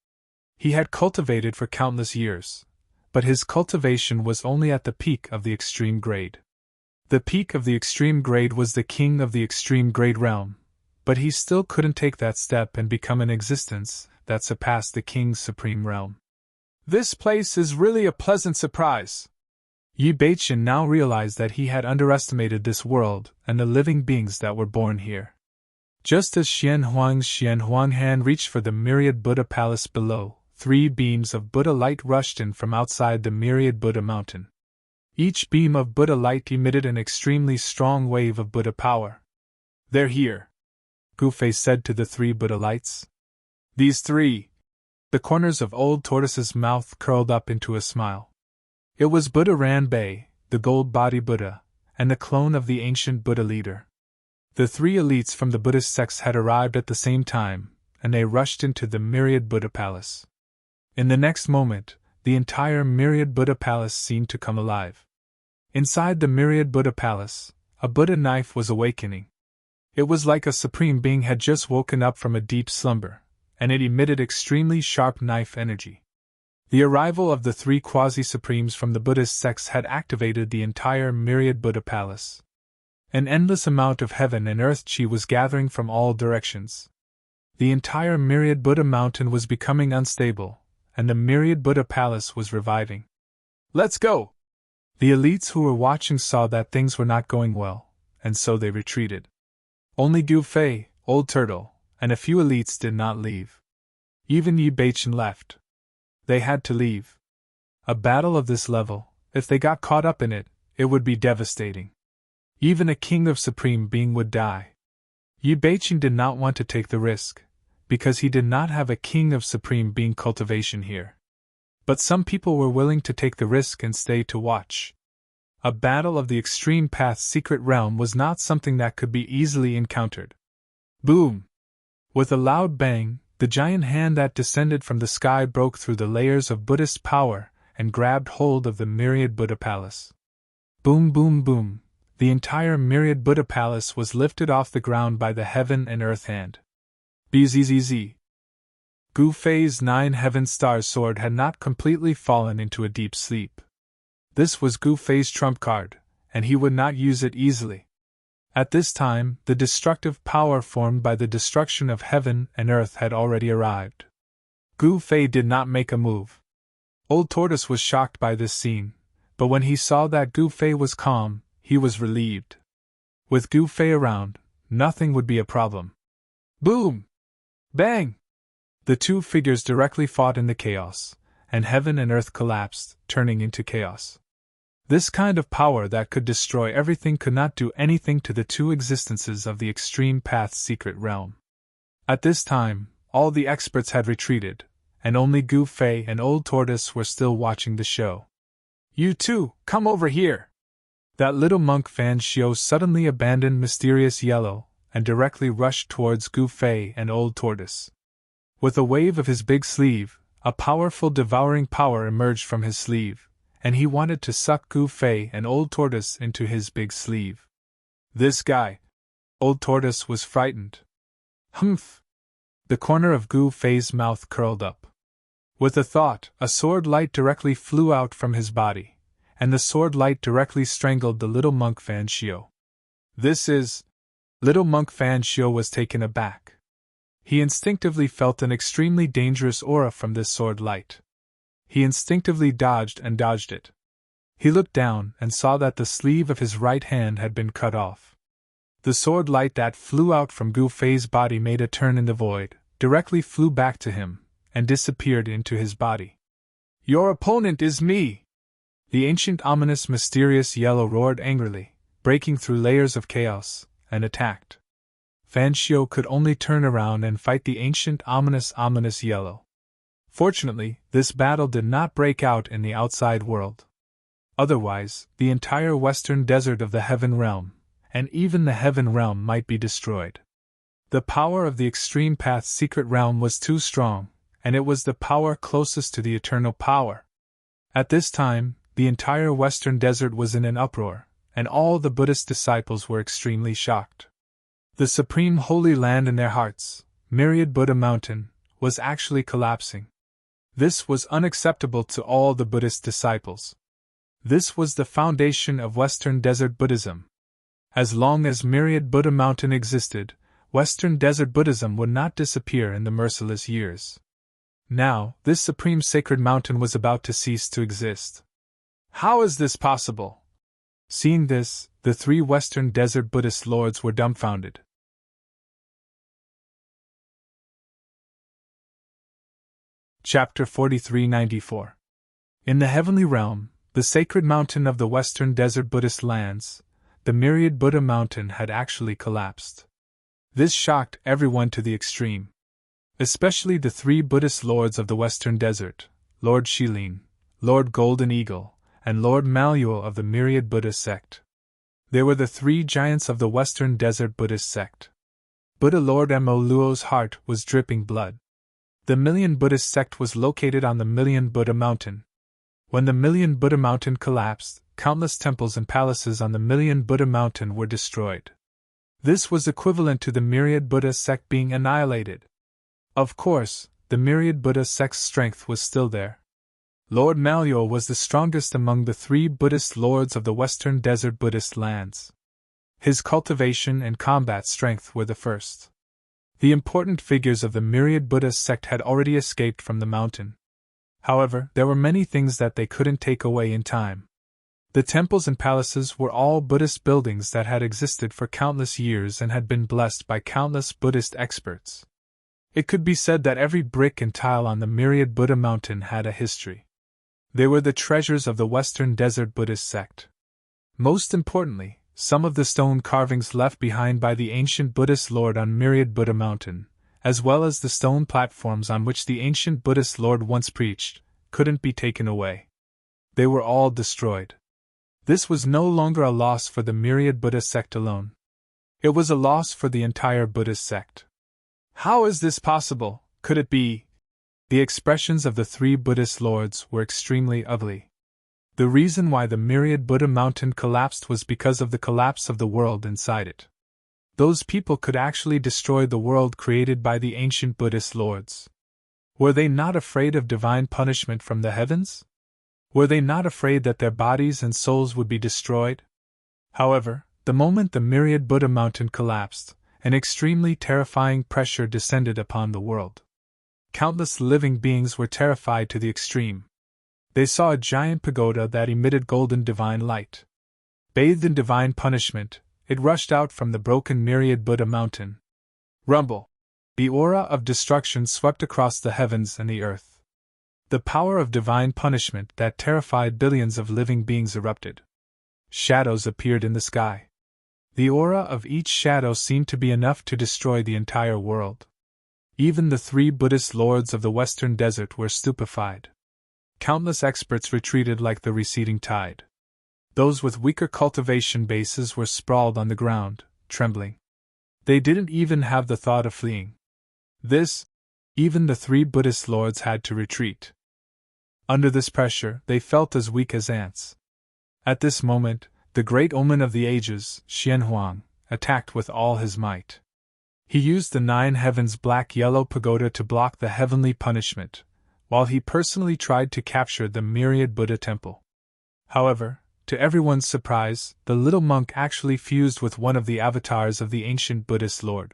He had cultivated for countless years, but his cultivation was only at the peak of the extreme grade. The peak of the extreme grade was the king of the extreme grade realm, but he still couldn't take that step and become an existence that surpassed the king's supreme realm. "This place is really a pleasant surprise." Yi Baichen now realized that he had underestimated this world and the living beings that were born here. Just as Xian Huang's Xian Huang hand reached for the myriad Buddha palace below, 3 beams of Buddha light rushed in from outside the myriad Buddha mountain. Each beam of Buddha light emitted an extremely strong wave of Buddha power. "They're here," Gu Fei said to the 3 Buddha lights. "These 3. The corners of Old Tortoise's mouth curled up into a smile. It was Buddha Ranbei, the gold body Buddha, and the clone of the ancient Buddha leader. The 3 elites from the Buddhist sects had arrived at the same time, and they rushed into the myriad Buddha palace. In the next moment, the entire myriad Buddha palace seemed to come alive. Inside the myriad Buddha palace, a Buddha knife was awakening. It was like a supreme being had just woken up from a deep slumber, and it emitted extremely sharp knife energy. The arrival of the three quasi-supremes from the Buddhist sects had activated the entire myriad Buddha palace. An endless amount of heaven and earth chi was gathering from all directions. The entire myriad Buddha mountain was becoming unstable, and the myriad Buddha palace was reviving. "Let's go!" The elites who were watching saw that things were not going well, and so they retreated. Only Gu Fei, Old Turtle, and a few elites did not leave. Even Yi Beichen left. They had to leave. A battle of this level, if they got caught up in it, it would be devastating. Even a king of supreme being would die. Yi Beichen did not want to take the risk, because he did not have a king of supreme being cultivation here. But some people were willing to take the risk and stay to watch. A battle of the extreme path's secret realm was not something that could be easily encountered. Boom! With a loud bang, the giant hand that descended from the sky broke through the layers of Buddhist power and grabbed hold of the myriad Buddha palace. Boom, boom, boom! The entire myriad Buddha palace was lifted off the ground by the heaven and earth hand. Bzzz. Gu Fei's 9 heaven star sword had not completely fallen into a deep sleep. This was Gu Fei's trump card, and he would not use it easily. At this time, the destructive power formed by the destruction of heaven and earth had already arrived. Gu Fei did not make a move. Old Tortoise was shocked by this scene, but when he saw that Gu Fei was calm, he was relieved. With Gu Fei around, nothing would be a problem. Boom! Bang! The two figures directly fought in the chaos, and heaven and earth collapsed, turning into chaos. This kind of power that could destroy everything could not do anything to the two existences of the extreme path's secret realm. At this time, all the experts had retreated, and only Gu Fei and Old Tortoise were still watching the show. "You two, come over here!" That little monk Fan Xiu suddenly abandoned Mysterious Yellow and directly rushed towards Gu Fei and Old Tortoise. With a wave of his big sleeve, a powerful devouring power emerged from his sleeve, and he wanted to suck Gu Fei and Old Tortoise into his big sleeve. "This guy!" Old Tortoise was frightened. "Humph!" The corner of Gu Fei's mouth curled up. With a thought, a sword light directly flew out from his body, and the sword light directly strangled the little monk Fan Xiu. "This is..." Little monk Fan Xiu was taken aback. He instinctively felt an extremely dangerous aura from this sword light. He instinctively dodged and dodged it. He looked down and saw that the sleeve of his right hand had been cut off. The sword light that flew out from Gu Fei's body made a turn in the void, directly flew back to him, and disappeared into his body. "Your opponent is me!" The ancient ominous Mysterious Yellow roared angrily, breaking through layers of chaos, and attacked. Fan Xiu could only turn around and fight the ancient ominous Yellow. Fortunately, this battle did not break out in the outside world. Otherwise, the entire western desert of the Heaven Realm, and even the Heaven Realm, might be destroyed. The power of the Extreme Path's secret realm was too strong, and it was the power closest to the eternal power. At this time, the entire western desert was in an uproar, and all the Buddhist disciples were extremely shocked. The supreme holy land in their hearts, Myriad Buddha Mountain, was actually collapsing. This was unacceptable to all the Buddhist disciples. This was the foundation of Western Desert Buddhism. As long as Myriad Buddha Mountain existed, Western Desert Buddhism would not disappear in the merciless years. Now, this supreme sacred mountain was about to cease to exist. How is this possible? Seeing this, the 3 Western Desert Buddhist lords were dumbfounded. Chapter 4394. In the heavenly realm, the sacred mountain of the Western Desert Buddhist lands, the Myriad Buddha Mountain had actually collapsed. This shocked everyone to the extreme. Especially the 3 Buddhist lords of the Western Desert, Lord Shilin, Lord Golden Eagle, and Lord Maluo of the Myriad Buddha sect. They were the 3 giants of the Western Desert Buddhist sect. Buddha Lord Mo Luo's heart was dripping blood. The Million Buddhist sect was located on the Million Buddha Mountain. When the Million Buddha Mountain collapsed, countless temples and palaces on the Million Buddha Mountain were destroyed. This was equivalent to the Myriad Buddha sect being annihilated. Of course, the myriad Buddha sect's strength was still there. Lord Malyo was the strongest among the 3 Buddhist lords of the Western Desert Buddhist lands. His cultivation and combat strength were the first. The important figures of the myriad Buddha sect had already escaped from the mountain. However, there were many things that they couldn't take away in time. The temples and palaces were all Buddhist buildings that had existed for countless years and had been blessed by countless Buddhist experts. It could be said that every brick and tile on the myriad Buddha mountain had a history. They were the treasures of the Western Desert Buddhist sect. Most importantly, some of the stone carvings left behind by the ancient Buddhist lord on myriad Buddha mountain, as well as the stone platforms on which the ancient Buddhist lord once preached, couldn't be taken away. They were all destroyed. This was no longer a loss for the myriad Buddha sect alone. It was a loss for the entire Buddhist sect. How is this possible? Could it be? The expressions of the 3 Buddhist lords were extremely ugly. The reason why the myriad Buddha mountain collapsed was because of the collapse of the world inside it. Those people could actually destroy the world created by the ancient Buddhist lords. Were they not afraid of divine punishment from the heavens? Were they not afraid that their bodies and souls would be destroyed? However, the moment the myriad Buddha mountain collapsed, an extremely terrifying pressure descended upon the world. Countless living beings were terrified to the extreme. They saw a giant pagoda that emitted golden divine light. Bathed in divine punishment, it rushed out from the broken myriad Buddha mountain. Rumble! The aura of destruction swept across the heavens and the earth. The power of divine punishment that terrified billions of living beings erupted. Shadows appeared in the sky. The aura of each shadow seemed to be enough to destroy the entire world. Even the 3 Buddhist lords of the Western Desert were stupefied. Countless experts retreated like the receding tide. Those with weaker cultivation bases were sprawled on the ground, trembling. They didn't even have the thought of fleeing. Even the 3 Buddhist lords had to retreat. Under this pressure, they felt as weak as ants. At this moment, the great omen of the ages, Xianhuang, attacked with all his might. He used the 9 heavens black-yellow pagoda to block the heavenly punishment, while he personally tried to capture the myriad Buddha temple. However, to everyone's surprise, the little monk actually fused with one of the avatars of the ancient Buddhist lord.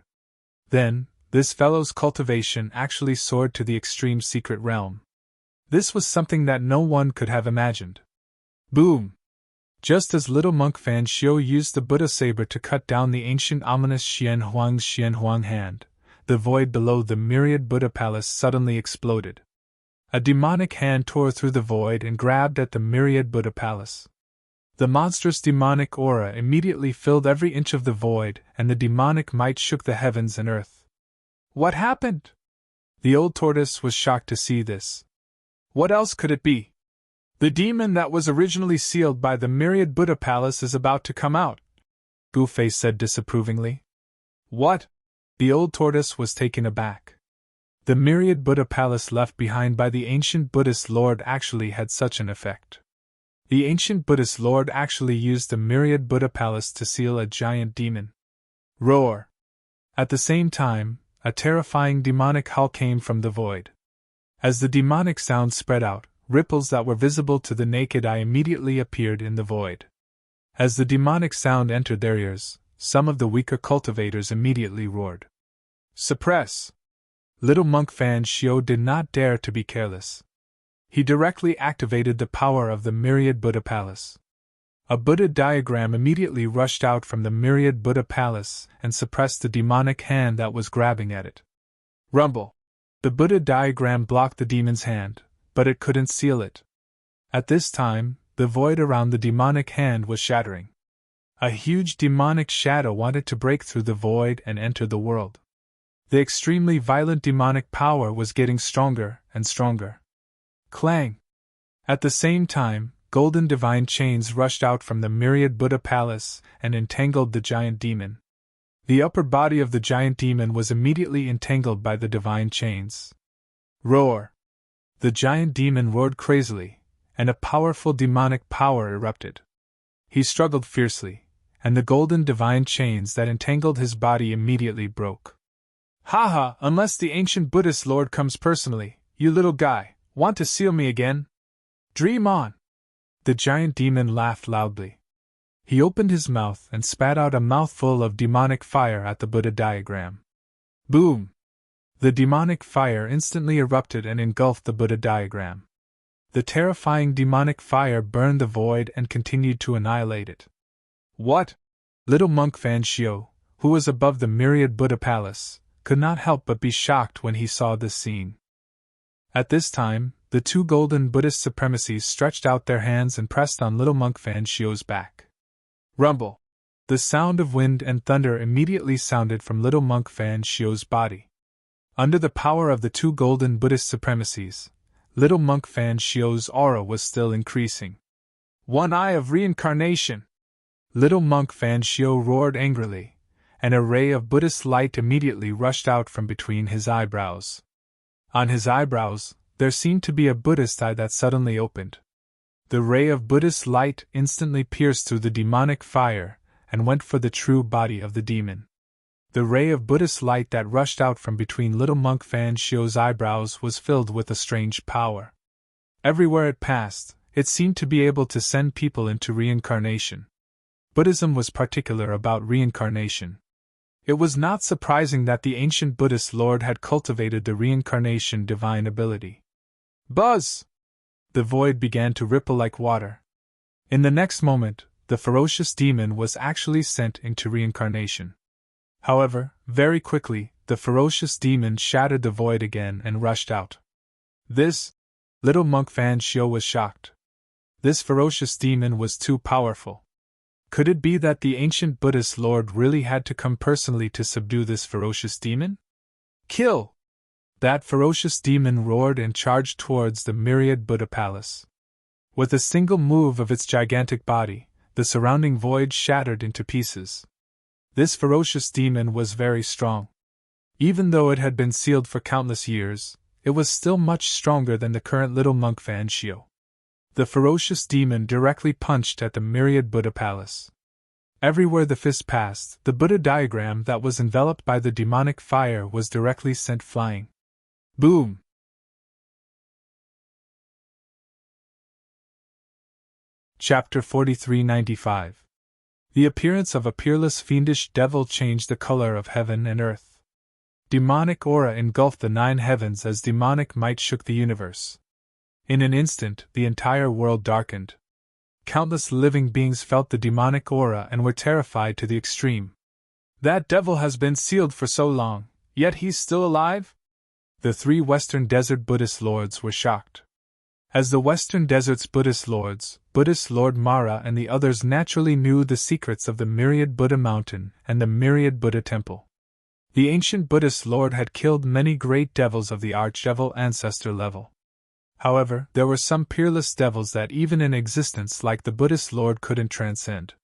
Then, this fellow's cultivation actually soared to the extreme secret realm. This was something that no one could have imagined. Boom! Just as little monk Fan Xiu used the Buddha saber to cut down the ancient ominous Xianhuang hand, the void below the myriad Buddha palace suddenly exploded. A demonic hand tore through the void and grabbed at the myriad Buddha palace. The monstrous demonic aura immediately filled every inch of the void, and the demonic might shook the heavens and earth. What happened? The old tortoise was shocked to see this. What else could it be? The demon that was originally sealed by the myriad Buddha palace is about to come out, Gu-Fei said disapprovingly. What? The old tortoise was taken aback. The myriad Buddha palace left behind by the ancient Buddhist lord actually had such an effect. The ancient Buddhist lord actually used the myriad Buddha palace to seal a giant demon. Roar! At the same time, a terrifying demonic howl came from the void. As the demonic sound spread out, ripples that were visible to the naked eye immediately appeared in the void. As the demonic sound entered their ears, some of the weaker cultivators immediately roared. Suppress! Little monk Fan Xiu did not dare to be careless. He directly activated the power of the myriad Buddha palace. A Buddha diagram immediately rushed out from the myriad Buddha palace and suppressed the demonic hand that was grabbing at it. Rumble! The Buddha diagram blocked the demon's hand, but it couldn't seal it. At this time, the void around the demonic hand was shattering. A huge demonic shadow wanted to break through the void and enter the world. The extremely violent demonic power was getting stronger and stronger. Clang! At the same time, golden divine chains rushed out from the myriad Buddha palace and entangled the giant demon. The upper body of the giant demon was immediately entangled by the divine chains. Roar! The giant demon roared crazily, and a powerful demonic power erupted. He struggled fiercely, and the golden divine chains that entangled his body immediately broke. Haha, unless the ancient Buddhist lord comes personally, you little guy, want to seal me again? Dream on! The giant demon laughed loudly. He opened his mouth and spat out a mouthful of demonic fire at the Buddha diagram. Boom! The demonic fire instantly erupted and engulfed the Buddha diagram. The terrifying demonic fire burned the void and continued to annihilate it. What? Little monk Fan Shio, who was above the myriad Buddha palace, could not help but be shocked when he saw this scene. At this time, the two golden Buddhist supremacies stretched out their hands and pressed on little monk Fan Shio's back. Rumble! The sound of wind and thunder immediately sounded from little monk Fan Shio's body. Under the power of the two golden Buddhist supremacies, little monk Fan Shio's aura was still increasing. One eye of reincarnation! Little monk Fan Shio roared angrily, and a ray of Buddhist light immediately rushed out from between his eyebrows. On his eyebrows, there seemed to be a Buddhist eye that suddenly opened. The ray of Buddhist light instantly pierced through the demonic fire and went for the true body of the demon. The ray of Buddhist light that rushed out from between little monk Fan Shio's eyebrows was filled with a strange power. Everywhere it passed, it seemed to be able to send people into reincarnation. Buddhism was particular about reincarnation. It was not surprising that the ancient Buddhist lord had cultivated the reincarnation divine ability. Buzz! The void began to ripple like water. In the next moment, the ferocious demon was actually sent into reincarnation. However, very quickly, the ferocious demon shattered the void again and rushed out. This? Little monk Fan Shio was shocked. This ferocious demon was too powerful. Could it be that the ancient Buddhist lord really had to come personally to subdue this ferocious demon? Kill! That ferocious demon roared and charged towards the myriad Buddha palace. With a single move of its gigantic body, the surrounding void shattered into pieces. This ferocious demon was very strong. Even though it had been sealed for countless years, it was still much stronger than the current little monk Fan Shio. The ferocious demon directly punched at the myriad Buddha palace. Everywhere the fist passed, the Buddha diagram that was enveloped by the demonic fire was directly sent flying. Boom! Chapter 4395. The appearance of a peerless fiendish devil changed the color of heaven and earth. Demonic aura engulfed the 9 heavens as demonic might shook the universe. In an instant, the entire world darkened. Countless living beings felt the demonic aura and were terrified to the extreme. That devil has been sealed for so long, yet he's still alive? The 3 Western Desert Buddhist lords were shocked. As the Western Desert's Buddhist lords, Buddhist Lord Mara and the others naturally knew the secrets of the myriad Buddha mountain and the myriad Buddha temple. The ancient Buddhist lord had killed many great devils of the archdevil ancestor level. However, there were some peerless devils that even in existence like the Buddhist lord couldn't transcend.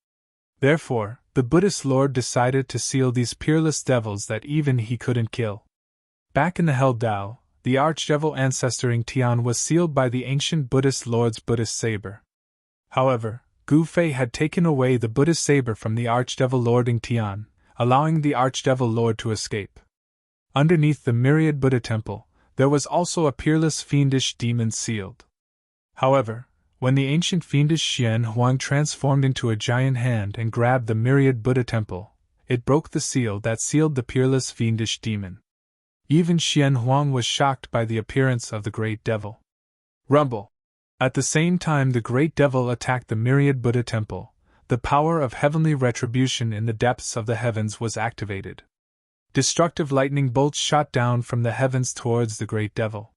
Therefore, the Buddhist lord decided to seal these peerless devils that even he couldn't kill. Back in the Hell Tao, the archdevil ancestor Ing Tian was sealed by the ancient Buddhist lord's Buddhist saber. However, Gu Fei had taken away the Buddhist saber from the archdevil lord Ing Tian, allowing the archdevil lord to escape. Underneath the myriad Buddha temple, there was also a peerless fiendish demon sealed. However, when the ancient fiendish Xian Huang transformed into a giant hand and grabbed the myriad Buddha temple, it broke the seal that sealed the peerless fiendish demon. Even Xian Huang was shocked by the appearance of the great devil. Rumble! At the same time the great devil attacked the myriad Buddha temple, the power of heavenly retribution in the depths of the heavens was activated. Destructive lightning bolts shot down from the heavens towards the great devil.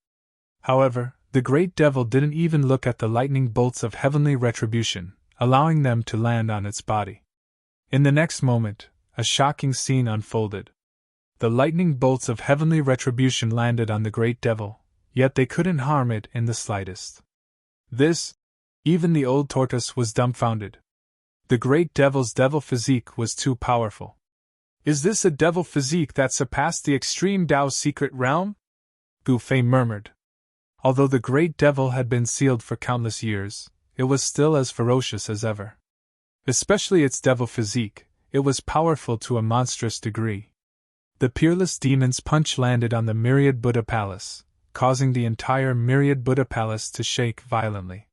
However, the great devil didn't even look at the lightning bolts of heavenly retribution, allowing them to land on its body. In the next moment, a shocking scene unfolded. The lightning bolts of heavenly retribution landed on the great devil, yet they couldn't harm it in the slightest. Even the old tortoise was dumbfounded. The great devil's devil physique was too powerful. Is this a devil physique that surpassed the extreme Tao secret realm? Gu Fei murmured. Although the great devil had been sealed for countless years, it was still as ferocious as ever. Especially its devil physique, it was powerful to a monstrous degree. The peerless demon's punch landed on the myriad Buddha palace, causing the entire myriad Buddha palace to shake violently.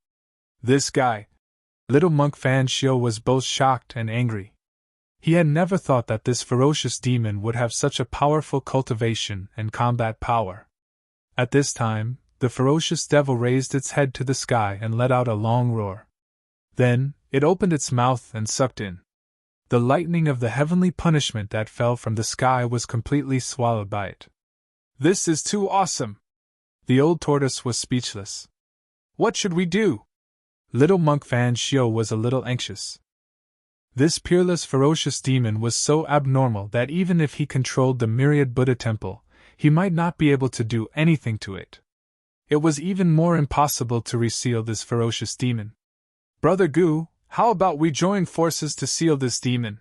This guy, little monk Fan Shio, was both shocked and angry. He had never thought that this ferocious demon would have such a powerful cultivation and combat power. At this time, the ferocious devil raised its head to the sky and let out a long roar. Then, it opened its mouth and sucked in. The lightning of the heavenly punishment that fell from the sky was completely swallowed by it. This is too awesome! The old tortoise was speechless. What should we do? Little monk Fan Shio was a little anxious. This peerless ferocious demon was so abnormal that even if he controlled the myriad Buddha temple, he might not be able to do anything to it. It was even more impossible to reseal this ferocious demon. Brother Gu, how about we join forces to seal this demon?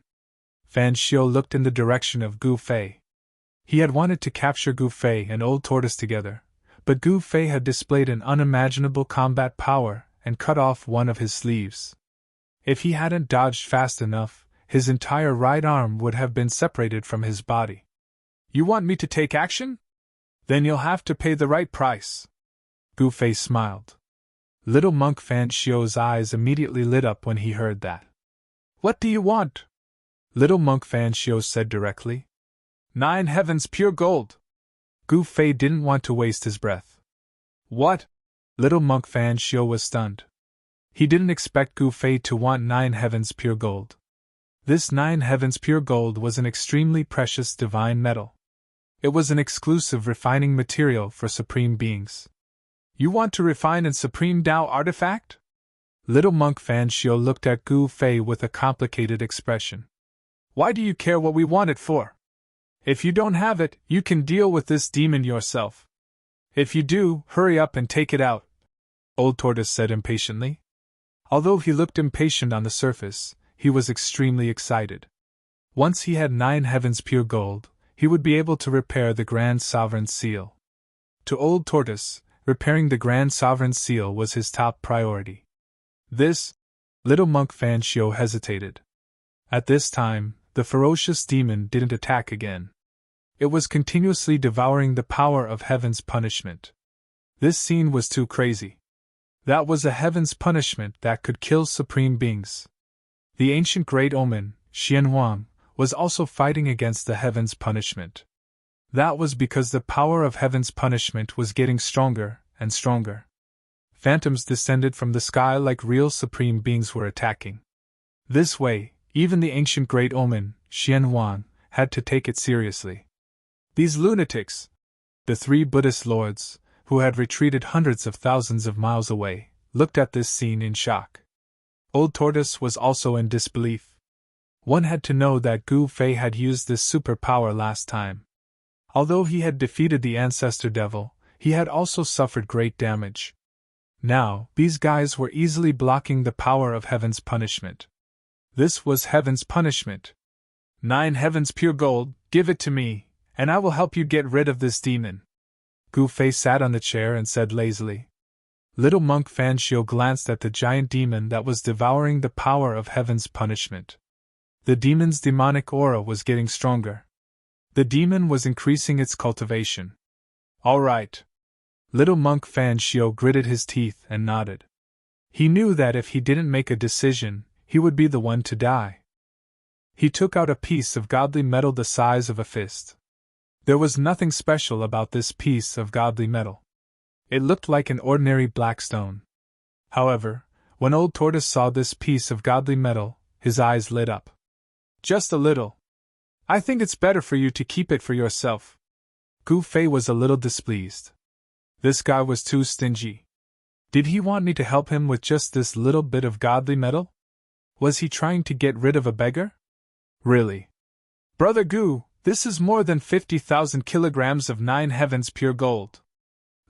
Fan Shio looked in the direction of Gu Fei. He had wanted to capture Gu Fei and Old Tortoise together, but Gu Fei had displayed an unimaginable combat power and cut off one of his sleeves. If he hadn't dodged fast enough, his entire right arm would have been separated from his body. You want me to take action? Then you'll have to pay the right price. Gu Fei smiled. Little monk Fan Shio's eyes immediately lit up when he heard that. What do you want? Little monk Fan Shio said directly. 9 heavens pure gold. Gu Fei didn't want to waste his breath. What? Little monk Fan Shio was stunned. He didn't expect Gu Fei to want 9 heavens pure gold. This 9 heavens pure gold was an extremely precious divine metal. It was an exclusive refining material for supreme beings. You want to refine a supreme Tao artifact? Little monk Fan Shio looked at Gu Fei with a complicated expression. Why do you care what we want it for? If you don't have it, you can deal with this demon yourself. If you do, hurry up and take it out, Old Tortoise said impatiently. Although he looked impatient on the surface, he was extremely excited. Once he had 9 heavens pure gold, he would be able to repair the Grand Sovereign's seal. To Old Tortoise, repairing the Grand Sovereign's seal was his top priority. Little monk Fan Shio hesitated. At this time, the ferocious demon didn't attack again. It was continuously devouring the power of heaven's punishment. This scene was too crazy. That was a heaven's punishment that could kill supreme beings. The ancient great omen, Xian Huang, was also fighting against the heaven's punishment. That was because the power of heaven's punishment was getting stronger and stronger. Phantoms descended from the sky like real supreme beings were attacking. This way, even the ancient great omen, Xian Huang, had to take it seriously. These lunatics, the 3 Buddhist lords, who had retreated hundreds of thousands of miles away, looked at this scene in shock. Old Tortoise was also in disbelief. One had to know that Gu Fei had used this superpower last time. Although he had defeated the ancestor devil, he had also suffered great damage. Now, these guys were easily blocking the power of heaven's punishment. This was heaven's punishment. 9 heavens pure gold, give it to me, and I will help you get rid of this demon. Gu Fei sat on the chair and said lazily. Little monk Fan Shio glanced at the giant demon that was devouring the power of heaven's punishment. The demon's demonic aura was getting stronger. The demon was increasing its cultivation. All right. Little monk Fan Shio gritted his teeth and nodded. He knew that if he didn't make a decision, he would be the one to die. He took out a piece of godly metal the size of a fist. There was nothing special about this piece of godly metal. It looked like an ordinary black stone. However, when Old Tortoise saw this piece of godly metal, his eyes lit up. Just a little. I think it's better for you to keep it for yourself. Gu Fei was a little displeased. This guy was too stingy. Did he want me to help him with just this little bit of godly metal? Was he trying to get rid of a beggar? Really? Brother Gu, this is more than 50,000 kilograms of 9 heavens pure gold.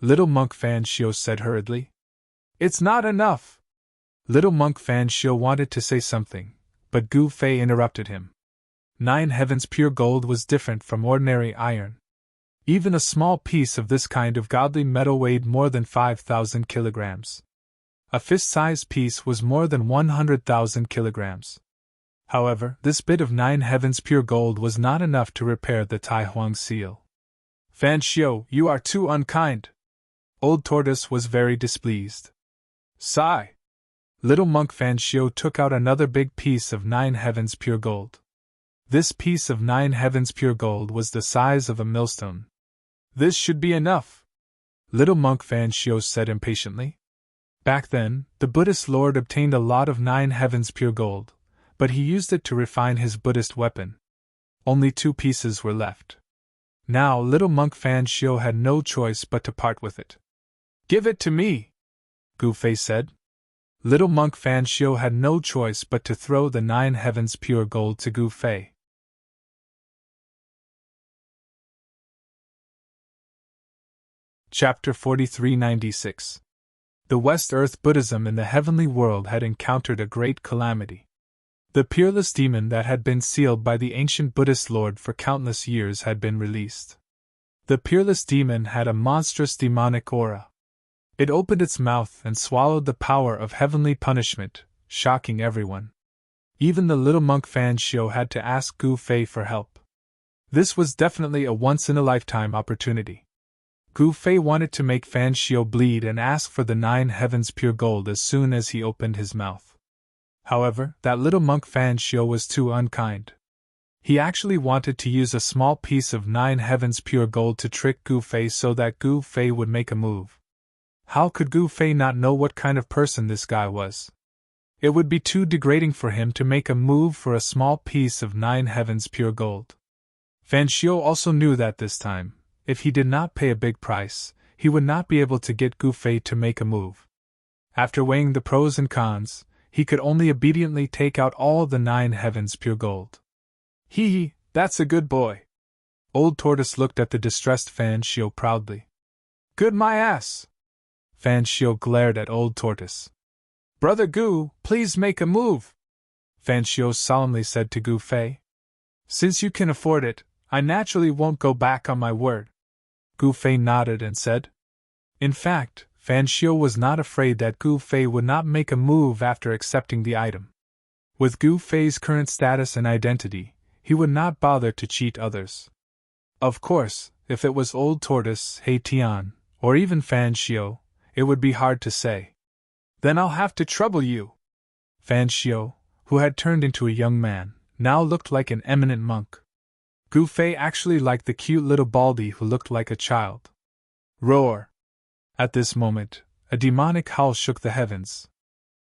Little monk Fan Shio said hurriedly. It's not enough. Little monk Fan Shio wanted to say something, but Gu Fei interrupted him. 9 heavens pure gold was different from ordinary iron. Even a small piece of this kind of godly metal weighed more than 5,000 kilograms. A fist-sized piece was more than 100,000 kilograms. However, this bit of 9 heavens pure gold was not enough to repair the Tai Huang seal. Fan Xiu, you are too unkind. Old Tortoise was very displeased. Sigh. Little monk Fan Xiu took out another big piece of 9 heavens pure gold. This piece of 9 heavens pure gold was the size of a millstone. This should be enough, little monk Fan Xiu said impatiently. Back then, the Buddhist lord obtained a lot of 9 heavens pure gold, but he used it to refine his Buddhist weapon. Only 2 pieces were left. Now little monk Fan Xiu had no choice but to part with it. Give it to me, Gu Fei said. Little monk Fan Xiu had no choice but to throw the 9 heavens pure gold to Gu Fei. Chapter 4396. The West Earth Buddhism in the heavenly world had encountered a great calamity. The peerless demon that had been sealed by the ancient Buddhist lord for countless years had been released. The peerless demon had a monstrous demonic aura. It opened its mouth and swallowed the power of heavenly punishment, shocking everyone. Even the little monk Fan Xiu had to ask Gu Fei for help. This was definitely a once-in-a-lifetime opportunity. Gu Fei wanted to make Fan Xiu bleed and ask for the 9 heavens pure gold as soon as he opened his mouth. However, that little monk Fan Xiu was too unkind. He actually wanted to use a small piece of 9 heavens pure gold to trick Gu Fei so that Gu Fei would make a move. How could Gu Fei not know what kind of person this guy was? It would be too degrading for him to make a move for a small piece of 9 heavens pure gold. Fan Xiu also knew that this time, if he did not pay a big price, he would not be able to get Gu Fei to make a move. After weighing the pros and cons, he could only obediently take out all the 9 heavens pure gold. Hee, that's a good boy. Old Tortoise looked at the distressed Fan Xiu proudly. Good my ass! Fan Xiu glared at Old Tortoise. Brother Gu, please make a move, Fan Xiu solemnly said to Gu Fei. Since you can afford it, I naturally won't go back on my word. Gu Fei nodded and said. In fact, Fan Xiu was not afraid that Gu Fei would not make a move after accepting the item. With Gu Fei's current status and identity, he would not bother to cheat others. Of course, if it was Old Tortoise, He Tian, or even Fan Xiu, it would be hard to say. Then I'll have to trouble you. Fan Xiu, who had turned into a young man, now looked like an eminent monk. Gu Fei actually liked the cute little baldy who looked like a child. Roar! At this moment, a demonic howl shook the heavens.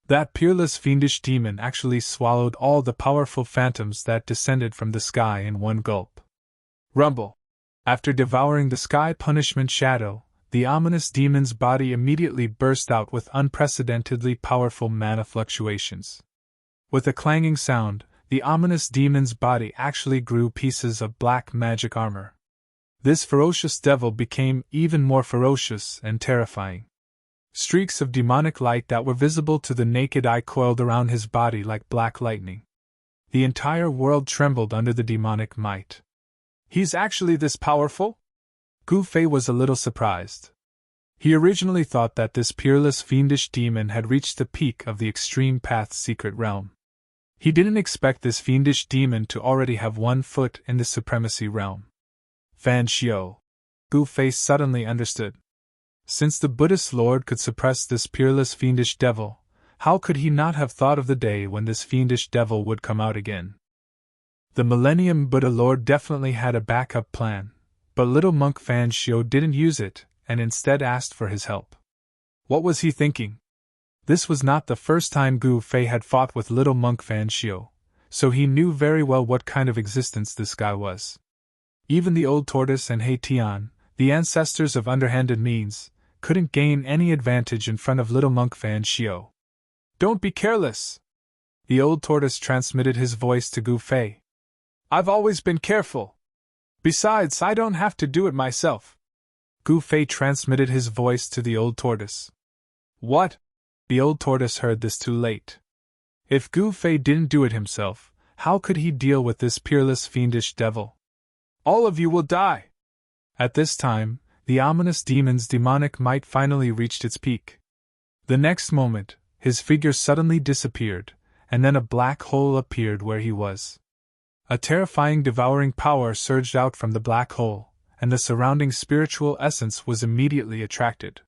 That peerless fiendish demon actually swallowed all the powerful phantoms that descended from the sky in one gulp. Rumble! After devouring the sky punishment shadow, the ominous demon's body immediately burst out with unprecedentedly powerful mana fluctuations. With a clanging sound, the ominous demon's body actually grew pieces of black magic armor. This ferocious devil became even more ferocious and terrifying. Streaks of demonic light that were visible to the naked eye coiled around his body like black lightning. The entire world trembled under the demonic might. He's actually this powerful? Gu Fei was a little surprised. He originally thought that this peerless fiendish demon had reached the peak of the extreme path's secret realm. He didn't expect this fiendish demon to already have 1 foot in the supremacy realm. Fan Xiu. Gu Fei suddenly understood. Since the Buddhist lord could suppress this peerless fiendish devil, how could he not have thought of the day when this fiendish devil would come out again? The Millennium Buddha Lord definitely had a backup plan, but little monk Fan Xiu didn't use it and instead asked for his help. What was he thinking? This was not the first time Gu Fei had fought with little monk Fan Xiu, so he knew very well what kind of existence this guy was. Even the Old Tortoise and He Tian, the ancestors of underhanded means, couldn't gain any advantage in front of little monk Fan Xiu. Don't be careless! The Old Tortoise transmitted his voice to Gu Fei. I've always been careful. Besides, I don't have to do it myself. Gu Fei transmitted his voice to the Old Tortoise. What? The Old Tortoise heard this too late. If Gu Fei didn't do it himself, how could he deal with this peerless fiendish devil? All of you will die! At this time, the ominous demon's demonic might finally reached its peak. The next moment, his figure suddenly disappeared, and then a black hole appeared where he was. A terrifying devouring power surged out from the black hole, and the surrounding spiritual essence was immediately attracted.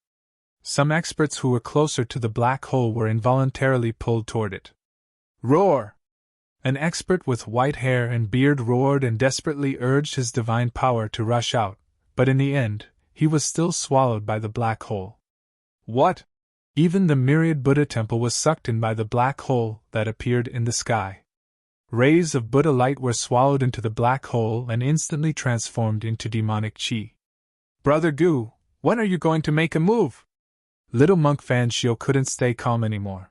Some experts who were closer to the black hole were involuntarily pulled toward it. Roar! An expert with white hair and beard roared and desperately urged his divine power to rush out, but in the end, he was still swallowed by the black hole. What? Even the myriad Buddha temple was sucked in by the black hole that appeared in the sky. Rays of Buddha light were swallowed into the black hole and instantly transformed into demonic chi. Brother Gu, when are you going to make a move? Little monk Fan Shio couldn't stay calm anymore.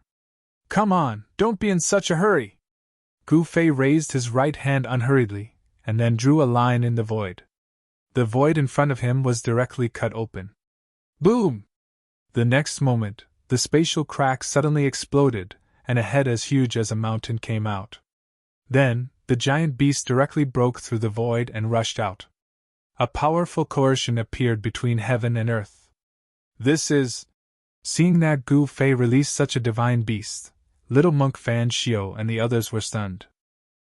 Come on, don't be in such a hurry. Gu Fei raised his right hand unhurriedly, and then drew a line in the void. The void in front of him was directly cut open. Boom! The next moment, the spatial crack suddenly exploded, and a head as huge as a mountain came out. Then, the giant beast directly broke through the void and rushed out. A powerful coercion appeared between heaven and earth. This is... Seeing that Gu Fei released such a divine beast, little monk Fan Shio and the others were stunned.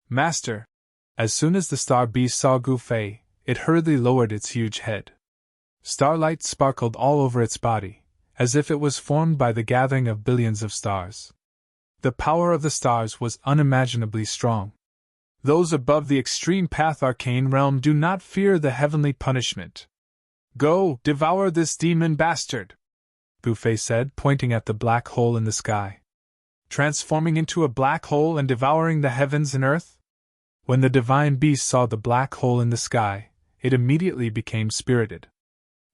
Master! As soon as the star beast saw Gu Fei, it hurriedly lowered its huge head. Starlight sparkled all over its body, as if it was formed by the gathering of billions of stars. The power of the stars was unimaginably strong. Those above the extreme path arcane realm do not fear the heavenly punishment. Go, devour this demon bastard! Gu Fei said, pointing at the black hole in the sky. Transforming into a black hole and devouring the heavens and earth? When the divine beast saw the black hole in the sky, it immediately became spirited.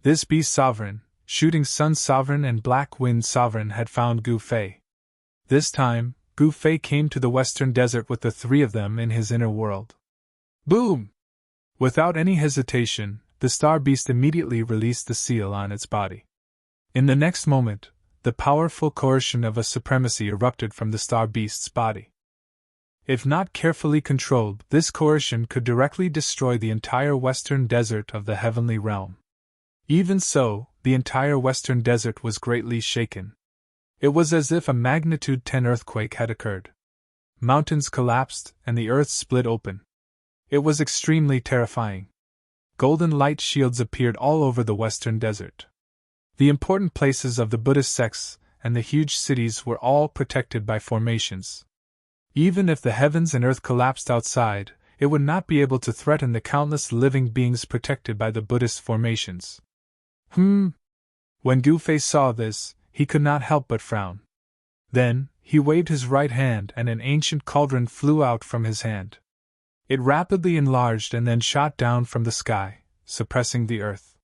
This beast sovereign, shooting sun sovereign and black wind sovereign had found Gu Fei. This time, Gu Fei came to the western desert with the three of them in his inner world. Boom! Without any hesitation, the star beast immediately released the seal on its body. In the next moment, the powerful coercion of a supremacy erupted from the star beast's body. If not carefully controlled, this coercion could directly destroy the entire western desert of the heavenly realm. Even so, the entire western desert was greatly shaken. It was as if a magnitude 10 earthquake had occurred. Mountains collapsed, and the earth split open. It was extremely terrifying. Golden light shields appeared all over the western desert. The important places of the Buddhist sects and the huge cities were all protected by formations. Even if the heavens and earth collapsed outside, it would not be able to threaten the countless living beings protected by the Buddhist formations. When Gu Fei saw this, he could not help but frown. Then, he waved his right hand and an ancient cauldron flew out from his hand. It rapidly enlarged and then shot down from the sky, suppressing the earth.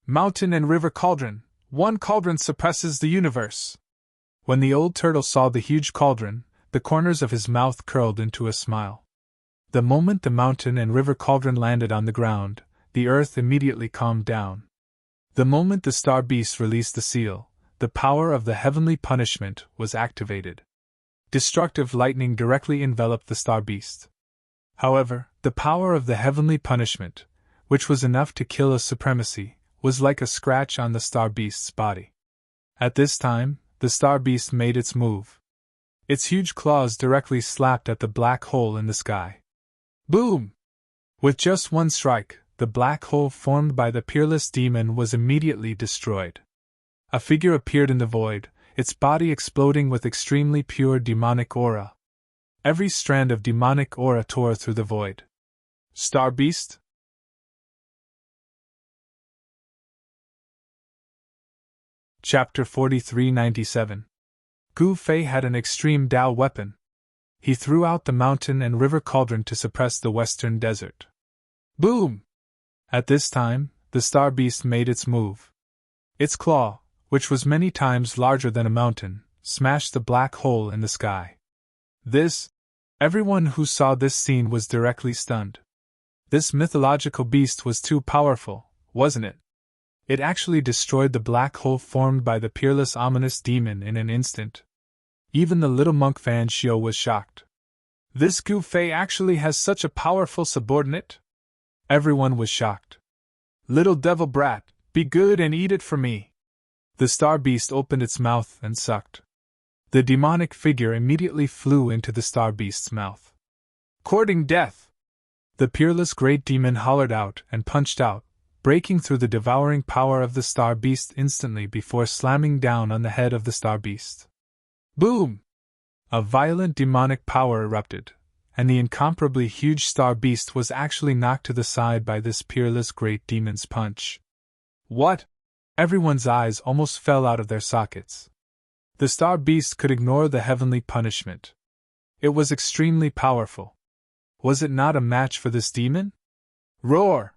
Mountain and river cauldron, one cauldron suppresses the universe. When the old turtle saw the huge cauldron, the corners of his mouth curled into a smile. The moment the mountain and river cauldron landed on the ground, the earth immediately calmed down. The moment the star beast released the seal, the power of the heavenly punishment was activated. Destructive lightning directly enveloped the star beast. However, the power of the heavenly punishment, which was enough to kill a supremacy, was like a scratch on the star beast's body. At this time, the star beast made its move. Its huge claws directly slapped at the black hole in the sky. Boom! With just one strike, the black hole formed by the peerless demon was immediately destroyed. A figure appeared in the void, its body exploding with extremely pure demonic aura. Every strand of demonic aura tore through the void. Star Beast? Chapter 4397. Gu Fei had an extreme Dao weapon. He threw out the mountain and river cauldron to suppress the western desert. Boom! At this time, the star beast made its move. Its claw, which was many times larger than a mountain, smashed the black hole in the sky. Everyone who saw this scene was directly stunned. This mythological beast was too powerful, wasn't it? It actually destroyed the black hole formed by the peerless ominous demon in an instant. Even the little monk Fan Shio was shocked. This Gu Fei actually has such a powerful subordinate? Everyone was shocked. Little devil brat, be good and eat it for me. The star beast opened its mouth and sucked. The demonic figure immediately flew into the star beast's mouth. Courting death! The peerless great demon hollered out and punched out, breaking through the devouring power of the star beast instantly before slamming down on the head of the star beast. Boom! A violent demonic power erupted, and the incomparably huge star beast was actually knocked to the side by this peerless great demon's punch. What? Everyone's eyes almost fell out of their sockets. The star beast could ignore the heavenly punishment. It was extremely powerful. Was it not a match for this demon? Roar!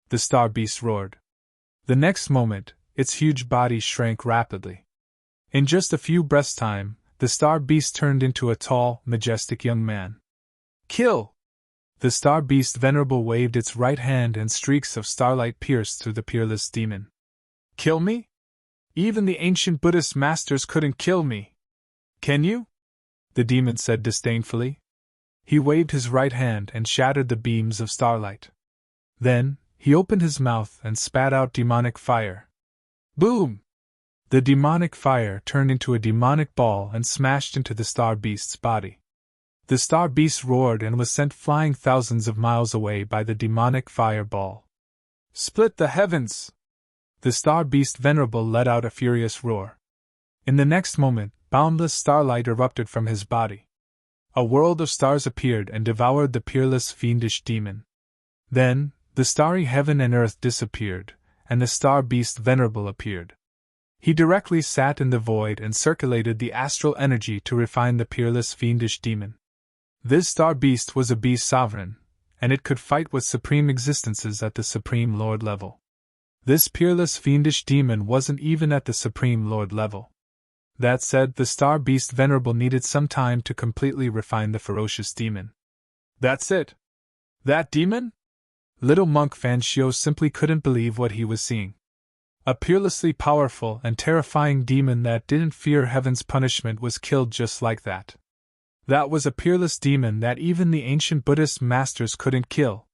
The star beast roared. The next moment, its huge body shrank rapidly. In just a few breaths' time, the star beast turned into a tall, majestic young man. Kill! The star beast Venerable waved its right hand and streaks of starlight pierced through the peerless demon. Kill me? Even the ancient Buddhist masters couldn't kill me. Can you? The demon said disdainfully. He waved his right hand and shattered the beams of starlight. Then, he opened his mouth and spat out demonic fire. Boom! The demonic fire turned into a demonic ball and smashed into the star beast's body. The star beast roared and was sent flying thousands of miles away by the demonic fireball. Split the heavens! The star beast Venerable let out a furious roar. In the next moment, boundless starlight erupted from his body. A world of stars appeared and devoured the peerless fiendish demon. Then, the starry heaven and earth disappeared, and the star beast Venerable appeared. He directly sat in the void and circulated the astral energy to refine the peerless fiendish demon. This star beast was a beast sovereign, and it could fight with supreme existences at the Supreme Lord level. This peerless fiendish demon wasn't even at the Supreme Lord level. That said, the star beast Venerable needed some time to completely refine the ferocious demon. That's it? That demon? Little monk Fan Shio simply couldn't believe what he was seeing. A peerlessly powerful and terrifying demon that didn't fear heaven's punishment was killed just like that. That was a peerless demon that even the ancient Buddhist masters couldn't kill.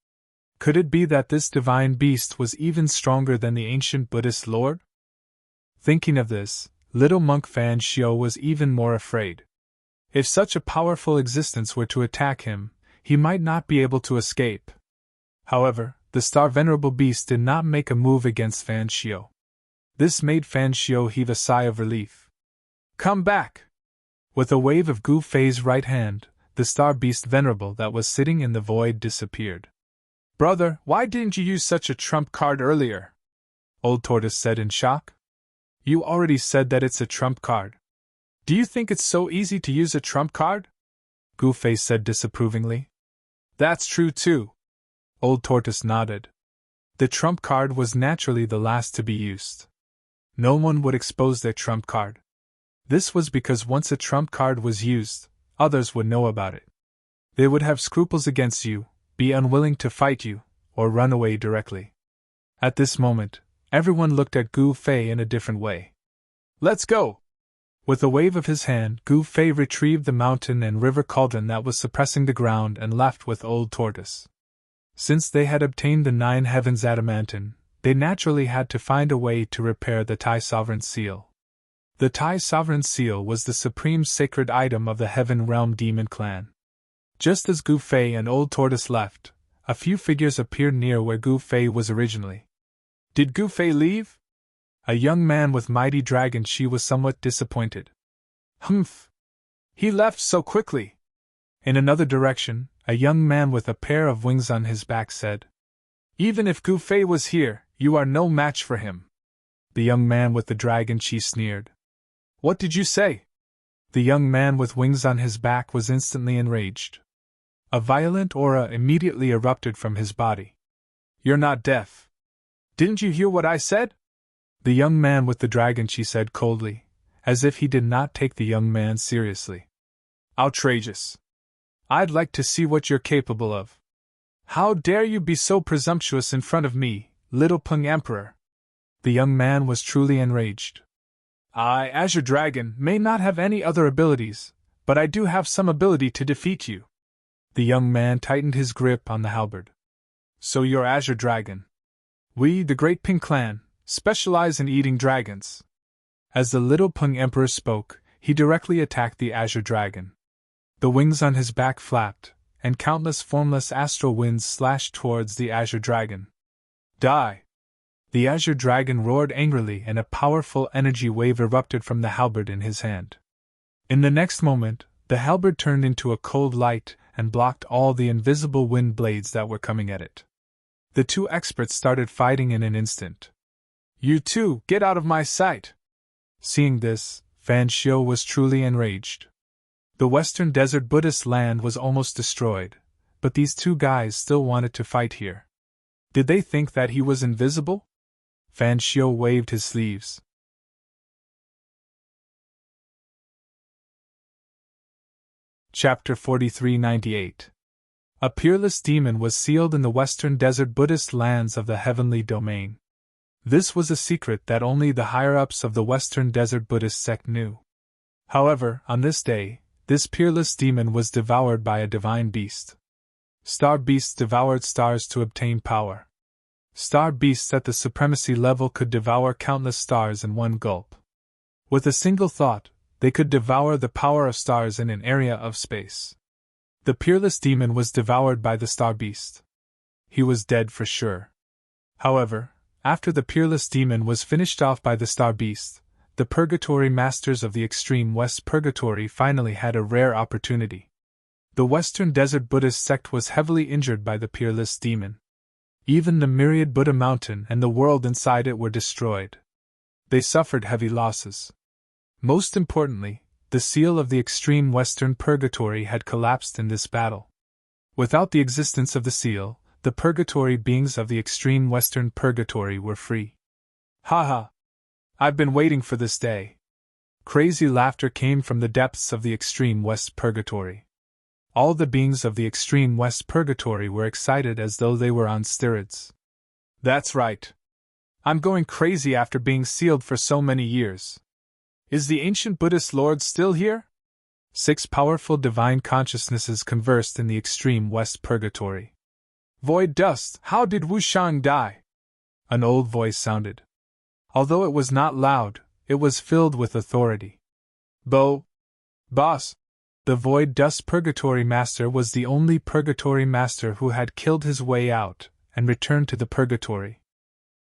Could it be that this divine beast was even stronger than the ancient Buddhist lord? Thinking of this, little monk Fan Shio was even more afraid. If such a powerful existence were to attack him, he might not be able to escape. However, the star venerable beast did not make a move against Fan Shio. This made Fan Shio heave a sigh of relief. Come back! With a wave of Gu Fei's right hand, the star beast Venerable that was sitting in the void disappeared. Brother, why didn't you use such a trump card earlier? Old Tortoise said in shock. You already said that it's a trump card. Do you think it's so easy to use a trump card? Gu Fei said disapprovingly. That's true too. Old Tortoise nodded. The trump card was naturally the last to be used. No one would expose their trump card. This was because once a trump card was used, others would know about it. They would have scruples against you, be unwilling to fight you, or run away directly. At this moment, everyone looked at Gu Fei in a different way. Let's go! With a wave of his hand, Gu Fei retrieved the mountain and river cauldron that was suppressing the ground and left with Old Tortoise. Since they had obtained the 9 heavens adamantine, they naturally had to find a way to repair the Tai Sovereign Seal. The Tai Sovereign Seal was the supreme sacred item of the Heaven Realm Demon Clan. Just as Gu Fei and Old Tortoise left, a few figures appeared near where Gu Fei was originally. Did Gu Fei leave? A young man with mighty dragon she was somewhat disappointed. Humph! He left so quickly! In another direction, a young man with a pair of wings on his back said. Even if Gu Fei was here, you are no match for him. The young man with the dragon she sneered. What did you say? The young man with wings on his back was instantly enraged. A violent aura immediately erupted from his body. You're not deaf. Didn't you hear what I said? The young man with the dragon she said coldly, as if he did not take the young man seriously. Outrageous. I'd like to see what you're capable of. How dare you be so presumptuous in front of me, little Peng Emperor? The young man was truly enraged. I, Azure Dragon, may not have any other abilities, but I do have some ability to defeat you. The young man tightened his grip on the halberd. So you're Azure Dragon. We, the Great Ping Clan, specialize in eating dragons. As the little Peng Emperor spoke, he directly attacked the azure dragon. The wings on his back flapped, and countless formless astral winds slashed towards the azure dragon. Die! The azure dragon roared angrily, and a powerful energy wave erupted from the halberd in his hand. In the next moment, the halberd turned into a cold light and blocked all the invisible wind blades that were coming at it. The two experts started fighting in an instant. "You two, get out of my sight!" Seeing this, Fan Xiu was truly enraged. The Western Desert Buddhist land was almost destroyed, but these two guys still wanted to fight here. Did they think that he was invisible? Fan Xiu waved his sleeves. Chapter 4398. A peerless demon was sealed in the Western Desert Buddhist lands of the Heavenly Domain. This was a secret that only the higher-ups of the Western Desert Buddhist sect knew. However, on this day, this peerless demon was devoured by a divine beast. Star beasts devoured stars to obtain power. Star beasts at the supremacy level could devour countless stars in one gulp. With a single thought, they could devour the power of stars in an area of space. The peerless demon was devoured by the star beast. He was dead for sure. However, after the peerless demon was finished off by the star beast, the purgatory masters of the extreme West Purgatory finally had a rare opportunity. The Western Desert Buddhist sect was heavily injured by the peerless demon. Even the myriad Buddha mountain and the world inside it were destroyed. They suffered heavy losses. Most importantly, the seal of the extreme Western Purgatory had collapsed in this battle. Without the existence of the seal, the purgatory beings of the extreme Western Purgatory were free. "Ha! I've been waiting for this day." Crazy laughter came from the depths of the extreme West Purgatory. All the beings of the extreme West Purgatory were excited as though they were on steroids. "That's right. I'm going crazy after being sealed for so many years. Is the ancient Buddhist Lord still here?" 6 powerful divine consciousnesses conversed in the extreme West Purgatory. "Void dust, how did Wu Shang die?" An old voice sounded. Although it was not loud, it was filled with authority. Boss. The Void Dust Purgatory Master was the only Purgatory Master who had killed his way out and returned to the Purgatory.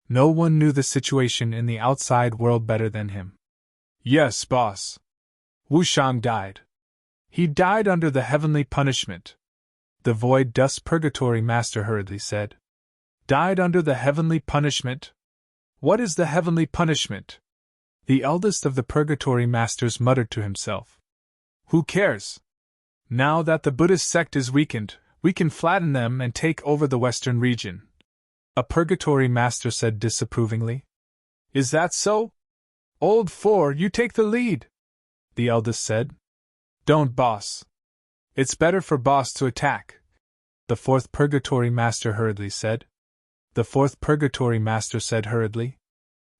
No one knew the situation in the outside world better than him. "Yes, boss. Wu Shang died. He died under the heavenly punishment," the Void Dust Purgatory Master hurriedly said. "Died under the heavenly punishment? What is the heavenly punishment?" The eldest of the Purgatory Masters muttered to himself. "Who cares? Now that the Buddhist sect is weakened, we can flatten them and take over the western region," a Purgatory Master said disapprovingly. "Is that so? Old Four, you take the lead," the eldest said. "Don't, boss. It's better for boss to attack," the 4th Purgatory Master hurriedly said. The 4th Purgatory Master said hurriedly.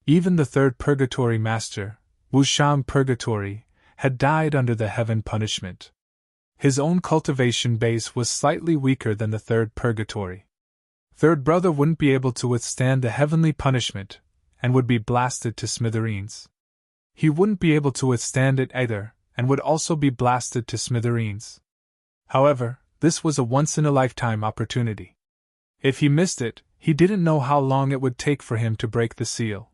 Even the 3rd Purgatory Master, Wu Shang Purgatory, had died under the heaven punishment. His own cultivation base was slightly weaker than the 3rd Purgatory. Third brother wouldn't be able to withstand the heavenly punishment, and would be blasted to smithereens. He wouldn't be able to withstand it either, and would also be blasted to smithereens. However, this was a once-in-a-lifetime opportunity. If he missed it, he didn't know how long it would take for him to break the seal.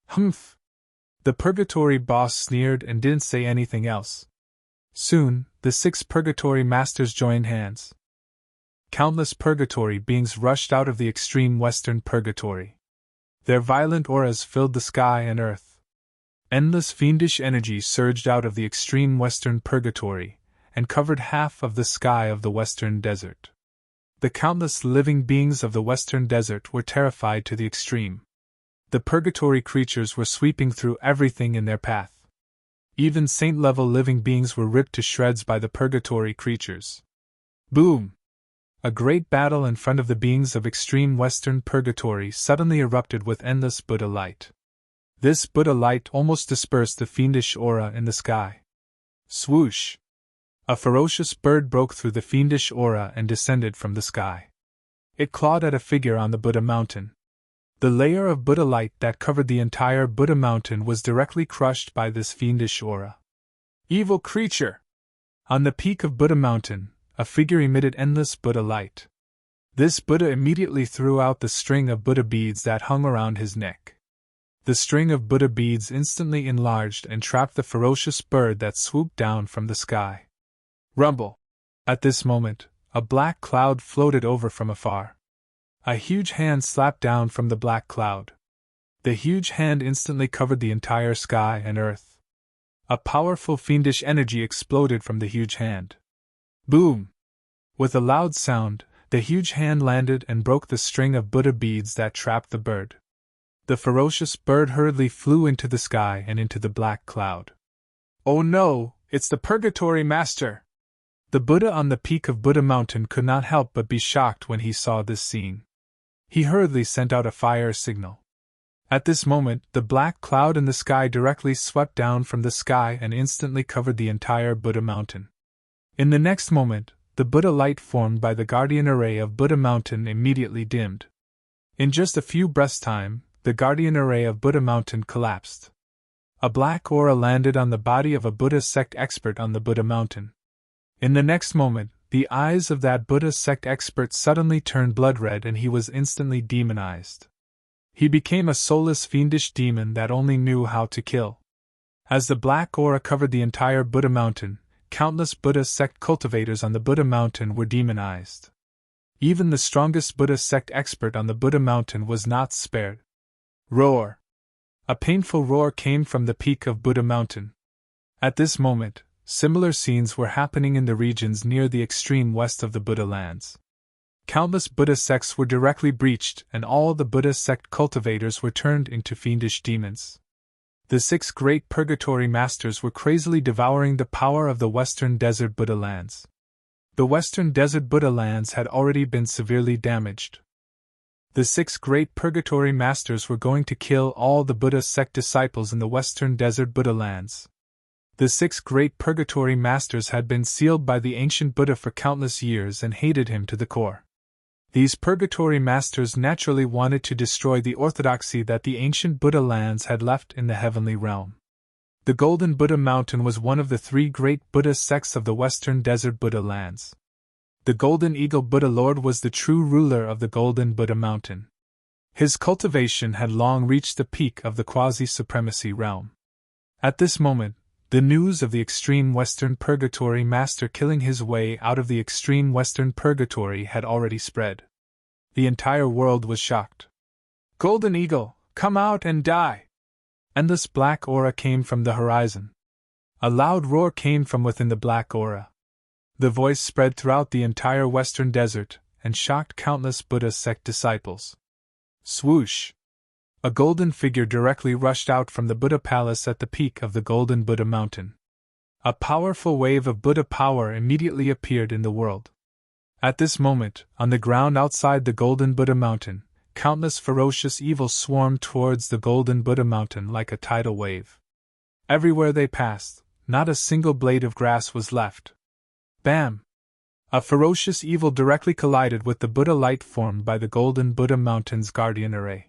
"Humph!" The Purgatory boss sneered and didn't say anything else. Soon, the 6 Purgatory Masters joined hands. Countless Purgatory beings rushed out of the extreme Western Purgatory. Their violent auras filled the sky and earth. Endless fiendish energy surged out of the extreme Western Purgatory, and covered half of the sky of the Western Desert. The countless living beings of the Western Desert were terrified to the extreme. The Purgatory creatures were sweeping through everything in their path. Even saint-level living beings were ripped to shreds by the Purgatory creatures. Boom! A great battle in front of the beings of extreme Western Purgatory suddenly erupted with endless Buddha light. This Buddha light almost dispersed the fiendish aura in the sky. Swoosh! A ferocious bird broke through the fiendish aura and descended from the sky. It clawed at a figure on the Buddha mountain. The layer of Buddha light that covered the entire Buddha mountain was directly crushed by this fiendish aura. Evil creature! On the peak of Buddha Mountain, a figure emitted endless Buddha light. This Buddha immediately threw out the string of Buddha beads that hung around his neck. The string of Buddha beads instantly enlarged and trapped the ferocious bird that swooped down from the sky. Rumble! At this moment, a black cloud floated over from afar. A huge hand slapped down from the black cloud. The huge hand instantly covered the entire sky and earth. A powerful fiendish energy exploded from the huge hand. Boom! With a loud sound, the huge hand landed and broke the string of Buddha beads that trapped the bird. The ferocious bird hurriedly flew into the sky and into the black cloud. Oh no, it's the Purgatory Master! The Buddha on the peak of Buddha Mountain could not help but be shocked when he saw this scene. He hurriedly sent out a fire signal. At this moment, the black cloud in the sky directly swept down from the sky and instantly covered the entire Buddha Mountain. In the next moment, the Buddha light formed by the guardian array of Buddha Mountain immediately dimmed. In just a few breaths' time, the guardian array of Buddha Mountain collapsed. A black aura landed on the body of a Buddha sect expert on the Buddha Mountain. In the next moment, the eyes of that Buddha sect expert suddenly turned blood red and he was instantly demonized. He became a soulless fiendish demon that only knew how to kill. As the black aura covered the entire Buddha Mountain, countless Buddha sect cultivators on the Buddha Mountain were demonized. Even the strongest Buddha sect expert on the Buddha Mountain was not spared. Roar! A painful roar came from the peak of Buddha Mountain. At this moment, similar scenes were happening in the regions near the extreme west of the Buddha lands. Countless Buddha sects were directly breached and all the Buddha sect cultivators were turned into fiendish demons. The 6 great purgatory masters were crazily devouring the power of the Western Desert Buddha lands. The Western Desert Buddha lands had already been severely damaged. The 6 great purgatory masters were going to kill all the Buddha sect disciples in the Western Desert Buddha lands. The 6 great purgatory masters had been sealed by the ancient Buddha for countless years and hated him to the core. These purgatory masters naturally wanted to destroy the orthodoxy that the ancient Buddha lands had left in the heavenly realm. The Golden Buddha Mountain was one of the 3 great Buddha sects of the Western Desert Buddha lands. The Golden Eagle Buddha Lord was the true ruler of the Golden Buddha Mountain. His cultivation had long reached the peak of the quasi-supremacy realm. At this moment, the news of the extreme Western Purgatory Master killing his way out of the extreme Western Purgatory had already spread. The entire world was shocked. Golden Eagle, come out and die! Endless black aura came from the horizon. A loud roar came from within the black aura. The voice spread throughout the entire Western Desert and shocked countless Buddha sect disciples. Swoosh! A golden figure directly rushed out from the Buddha Palace at the peak of the Golden Buddha Mountain. A powerful wave of Buddha power immediately appeared in the world. At this moment, on the ground outside the Golden Buddha Mountain, countless ferocious evils swarmed towards the Golden Buddha Mountain like a tidal wave. Everywhere they passed, not a single blade of grass was left. Bam! A ferocious evil directly collided with the Buddha light formed by the Golden Buddha Mountain's guardian array.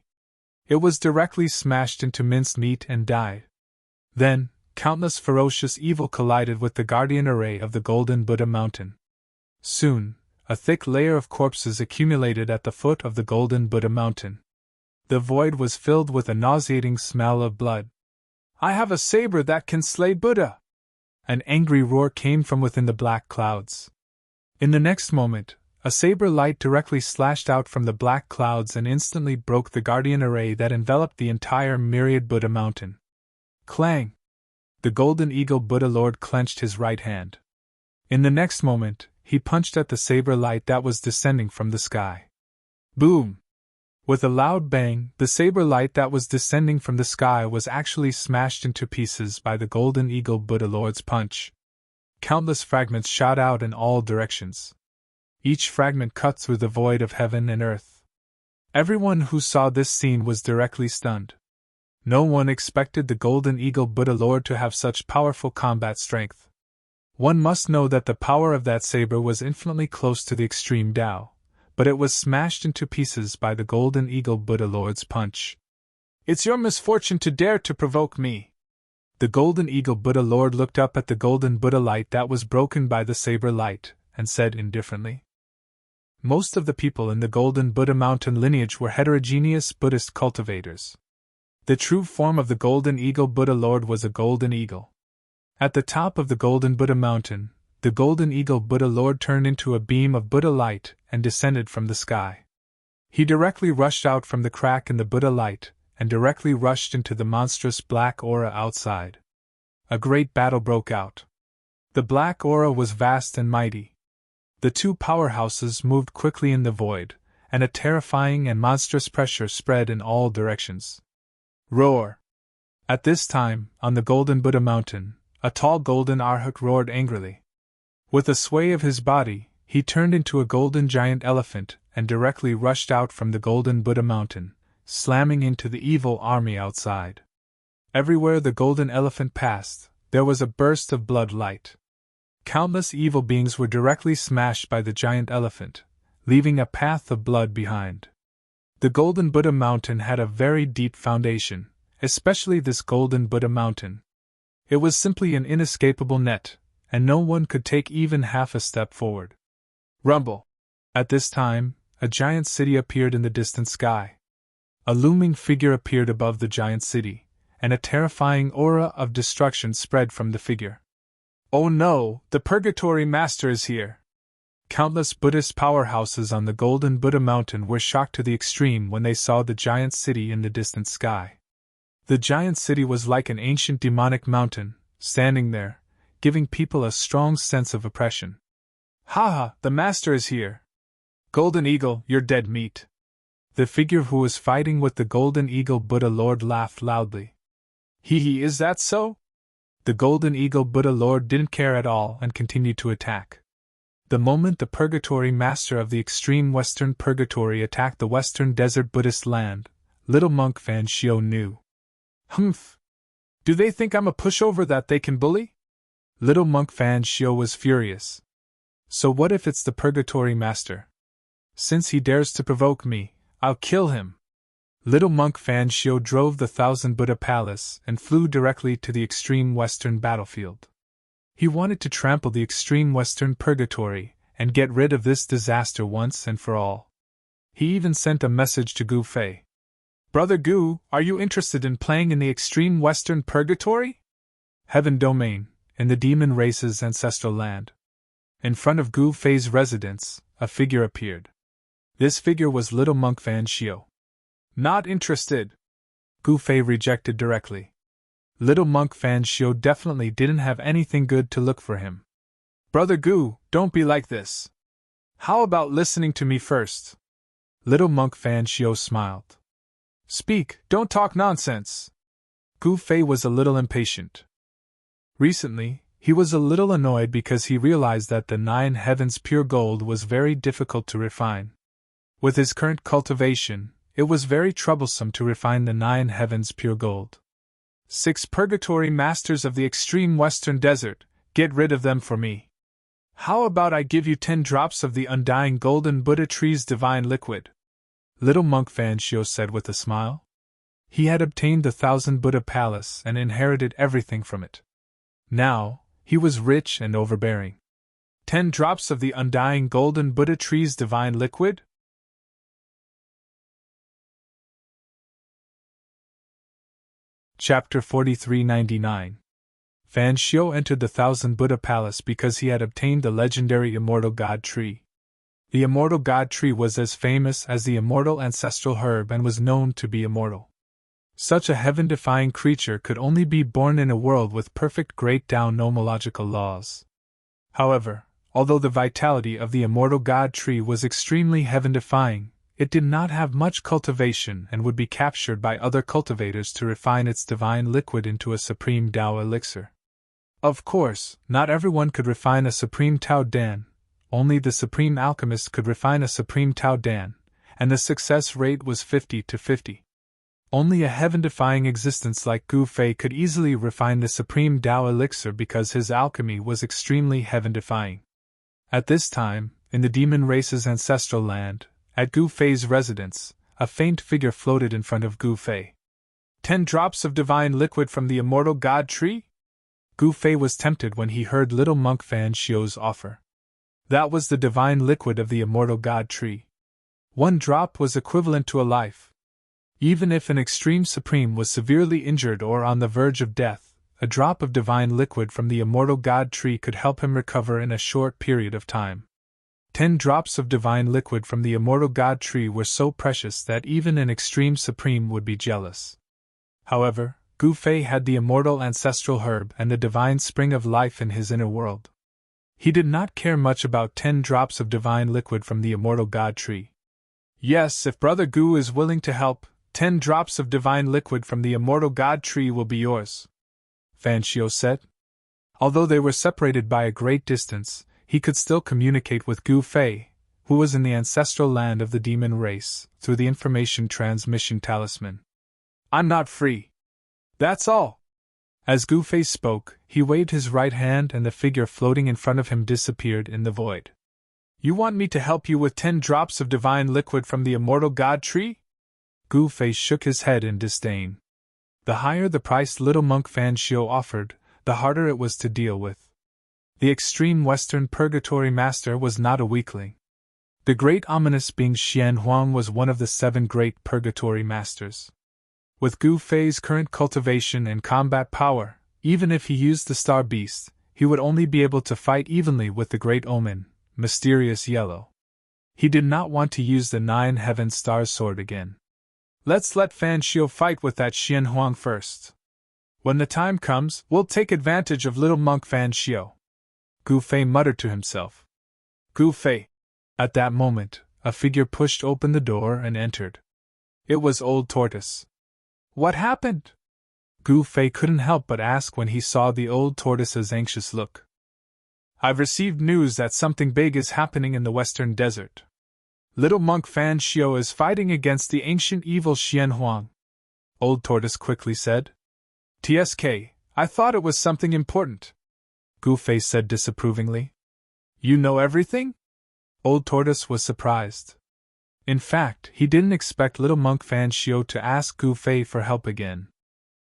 It was directly smashed into mincemeat and died. Then, countless ferocious evil collided with the guardian array of the Golden Buddha Mountain. Soon, a thick layer of corpses accumulated at the foot of the Golden Buddha Mountain. The void was filled with a nauseating smell of blood. I have a saber that can slay Buddha! An angry roar came from within the black clouds. In the next moment, a saber light directly slashed out from the black clouds and instantly broke the guardian array that enveloped the entire myriad Buddha Mountain. Clang! The Golden Eagle Buddha Lord clenched his right hand. In the next moment, he punched at the saber light that was descending from the sky. Boom! With a loud bang, the saber light that was descending from the sky was actually smashed into pieces by the Golden Eagle Buddha Lord's punch. Countless fragments shot out in all directions. Each fragment cut through the void of heaven and earth. Everyone who saw this scene was directly stunned. No one expected the Golden Eagle Buddha Lord to have such powerful combat strength. One must know that the power of that saber was infinitely close to the extreme Tao, but it was smashed into pieces by the Golden Eagle Buddha Lord's punch. It's your misfortune to dare to provoke me! The golden eagle Buddha Lord looked up at the golden Buddha light that was broken by the saber light, and said indifferently, "Most of the people in the golden Buddha mountain lineage were heterogeneous Buddhist cultivators. The true form of the golden eagle Buddha Lord was a golden eagle. At the top of the golden Buddha mountain, the golden eagle Buddha Lord turned into a beam of Buddha light and descended from the sky. He directly rushed out from the crack in the Buddha light, and directly rushed into the monstrous black aura outside. A great battle broke out. The black aura was vast and mighty. The two powerhouses moved quickly in the void, and a terrifying and monstrous pressure spread in all directions. Roar! At this time, on the golden Buddha mountain, a tall golden arhat roared angrily. With a sway of his body, he turned into a golden giant elephant and directly rushed out from the golden Buddha mountain, slamming into the evil army outside. Everywhere the golden elephant passed, there was a burst of blood light. Countless evil beings were directly smashed by the giant elephant, leaving a path of blood behind. The golden Buddha mountain had a very deep foundation, especially this golden Buddha mountain. It was simply an inescapable net, and no one could take even half a step forward. Rumble! At this time, a giant city appeared in the distant sky. A looming figure appeared above the giant city, and a terrifying aura of destruction spread from the figure. "Oh no, the Purgatory Master is here!" Countless Buddhist powerhouses on the golden Buddha mountain were shocked to the extreme when they saw the giant city in the distant sky. The giant city was like an ancient demonic mountain, standing there, giving people a strong sense of oppression. "Ha ha, the Master is here! Golden Eagle, you're dead meat!" The figure who was fighting with the golden eagle Buddha Lord laughed loudly. Hee, is that so?" The golden eagle Buddha Lord didn't care at all and continued to attack. The moment the Purgatory Master of the extreme Western Purgatory attacked the Western Desert Buddhist land, little monk Fan Shio knew. "Humph! Do they think I'm a pushover that they can bully?" Little monk Fan Shio was furious. "So what if it's the Purgatory Master? Since he dares to provoke me, I'll kill him." Little monk Fan Shio drove the Thousand Buddha Palace and flew directly to the extreme Western battlefield. He wanted to trample the extreme Western Purgatory and get rid of this disaster once and for all. He even sent a message to Gu Fei. "Brother Gu, are you interested in playing in the extreme Western Purgatory?" Heaven Domain, in the demon race's ancestral land. In front of Gu Fei's residence, a figure appeared. This figure was little monk Fan Shio. "Not interested," Gu Fei rejected directly. Little monk Fan Shio definitely didn't have anything good to look for him. "Brother Gu, don't be like this. How about listening to me first?" Little monk Fan Shio smiled. "Speak, don't talk nonsense." Gu Fei was a little impatient. Recently, he was a little annoyed because he realized that the 9 heavens pure gold was very difficult to refine. With his current cultivation, it was very troublesome to refine the 9 heavens pure gold. 6 Purgatory Masters of the extreme Western Desert, get rid of them for me. How about I give you 10 drops of the undying golden Buddha tree's divine liquid?" Little monk Fan Shio said with a smile. He had obtained the Thousand Buddha Palace and inherited everything from it. Now, he was rich and overbearing. 10 drops of the undying golden Buddha tree's divine liquid? Chapter 4399. Fan Shio entered the Thousand Buddha Palace because he had obtained the legendary Immortal God Tree. The Immortal God Tree was as famous as the immortal ancestral herb and was known to be immortal. Such a heaven-defying creature could only be born in a world with perfect Great Tao nomological laws. However, although the vitality of the Immortal God Tree was extremely heaven-defying, it did not have much cultivation and would be captured by other cultivators to refine its divine liquid into a supreme Tao elixir. Of course, not everyone could refine a supreme Tao Dan, only the supreme alchemist could refine a supreme Tao Dan, and the success rate was 50 to 50. Only a heaven-defying existence like Gu Fei could easily refine the supreme Tao elixir because his alchemy was extremely heaven-defying. At this time, in the demon race's ancestral land, at Gu Fei's residence, a faint figure floated in front of Gu Fei. 10 drops of divine liquid from the immortal God tree? Gu Fei was tempted when he heard little monk Fan Xiu's offer. That was the divine liquid of the immortal God tree. 1 drop was equivalent to a life. Even if an extreme supreme was severely injured or on the verge of death, a drop of divine liquid from the immortal God tree could help him recover in a short period of time. 10 drops of divine liquid from the immortal God tree were so precious that even an extreme supreme would be jealous. However, Gu Fei had the immortal ancestral herb and the divine spring of life in his inner world. He did not care much about 10 drops of divine liquid from the immortal God tree. Yes, if Brother Gu is willing to help, 10 drops of divine liquid from the immortal God tree will be yours, Fan Xiu said. Although they were separated by a great distance, he could still communicate with Gu Fei, who was in the ancestral land of the demon race, through the information transmission talisman. I'm not free. That's all. As Gu Fei spoke, he waved his right hand and the figure floating in front of him disappeared in the void. You want me to help you with 10 drops of divine liquid from the immortal God tree? Gu Fei shook his head in disdain. The higher the price little monk Fan Xiu offered, the harder it was to deal with. The extreme Western Purgatory Master was not a weakling. The great ominous being Xian Huang was one of the 7 great Purgatory Masters. With Gu Fei's current cultivation and combat power, even if he used the Star Beast, he would only be able to fight evenly with the Great Omen, Mysterious Yellow. He did not want to use the 9 Heaven Star Sword again. Let's let Fan Xiu fight with that Xian Huang first. When the time comes, we'll take advantage of little monk Fan Xiu. Gu Fei muttered to himself. Gu Fei. At that moment, a figure pushed open the door and entered. It was Old Tortoise. What happened? Gu Fei couldn't help but ask when he saw the old tortoise's anxious look. I've received news that something big is happening in the western desert. Little monk Fan Xiu is fighting against the ancient evil Xian Huang. Old Tortoise quickly said. TSK, I thought it was something important. Gu Fei said disapprovingly. You know everything? Old Tortoise was surprised. In fact, he didn't expect little monk Fan Xiu to ask Gu Fei for help again.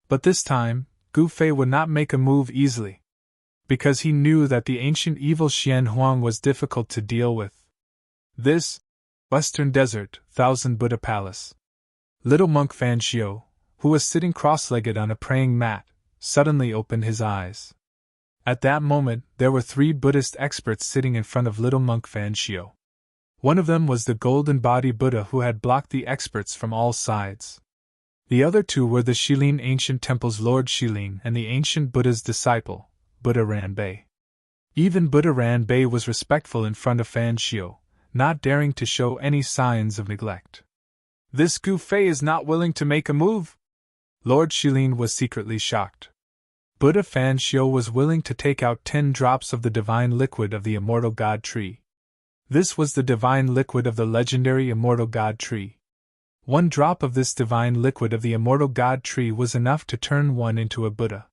But this time, Gu Fei would not make a move easily. Because he knew that the ancient evil Xian Huang was difficult to deal with. This Western Desert, Thousand Buddha Palace. Little monk Fan Xiu, who was sitting cross-legged on a praying mat, suddenly opened his eyes. At that moment, there were 3 Buddhist experts sitting in front of little monk Fan Xiu. One of them was the golden body Buddha who had blocked the experts from all sides. The other 2 were the Shilin Ancient Temple's Lord Shilin and the ancient Buddha's disciple, Buddha Ranbei. Even Buddha Ranbei was respectful in front of Fan Xiu, not daring to show any signs of neglect. This Gu Fei is not willing to make a move? Lord Shilin was secretly shocked. Buddha Fan Xiu was willing to take out 10 drops of the divine liquid of the immortal God tree. This was the divine liquid of the legendary immortal God tree. 1 drop of this divine liquid of the immortal God tree was enough to turn one into a Buddha.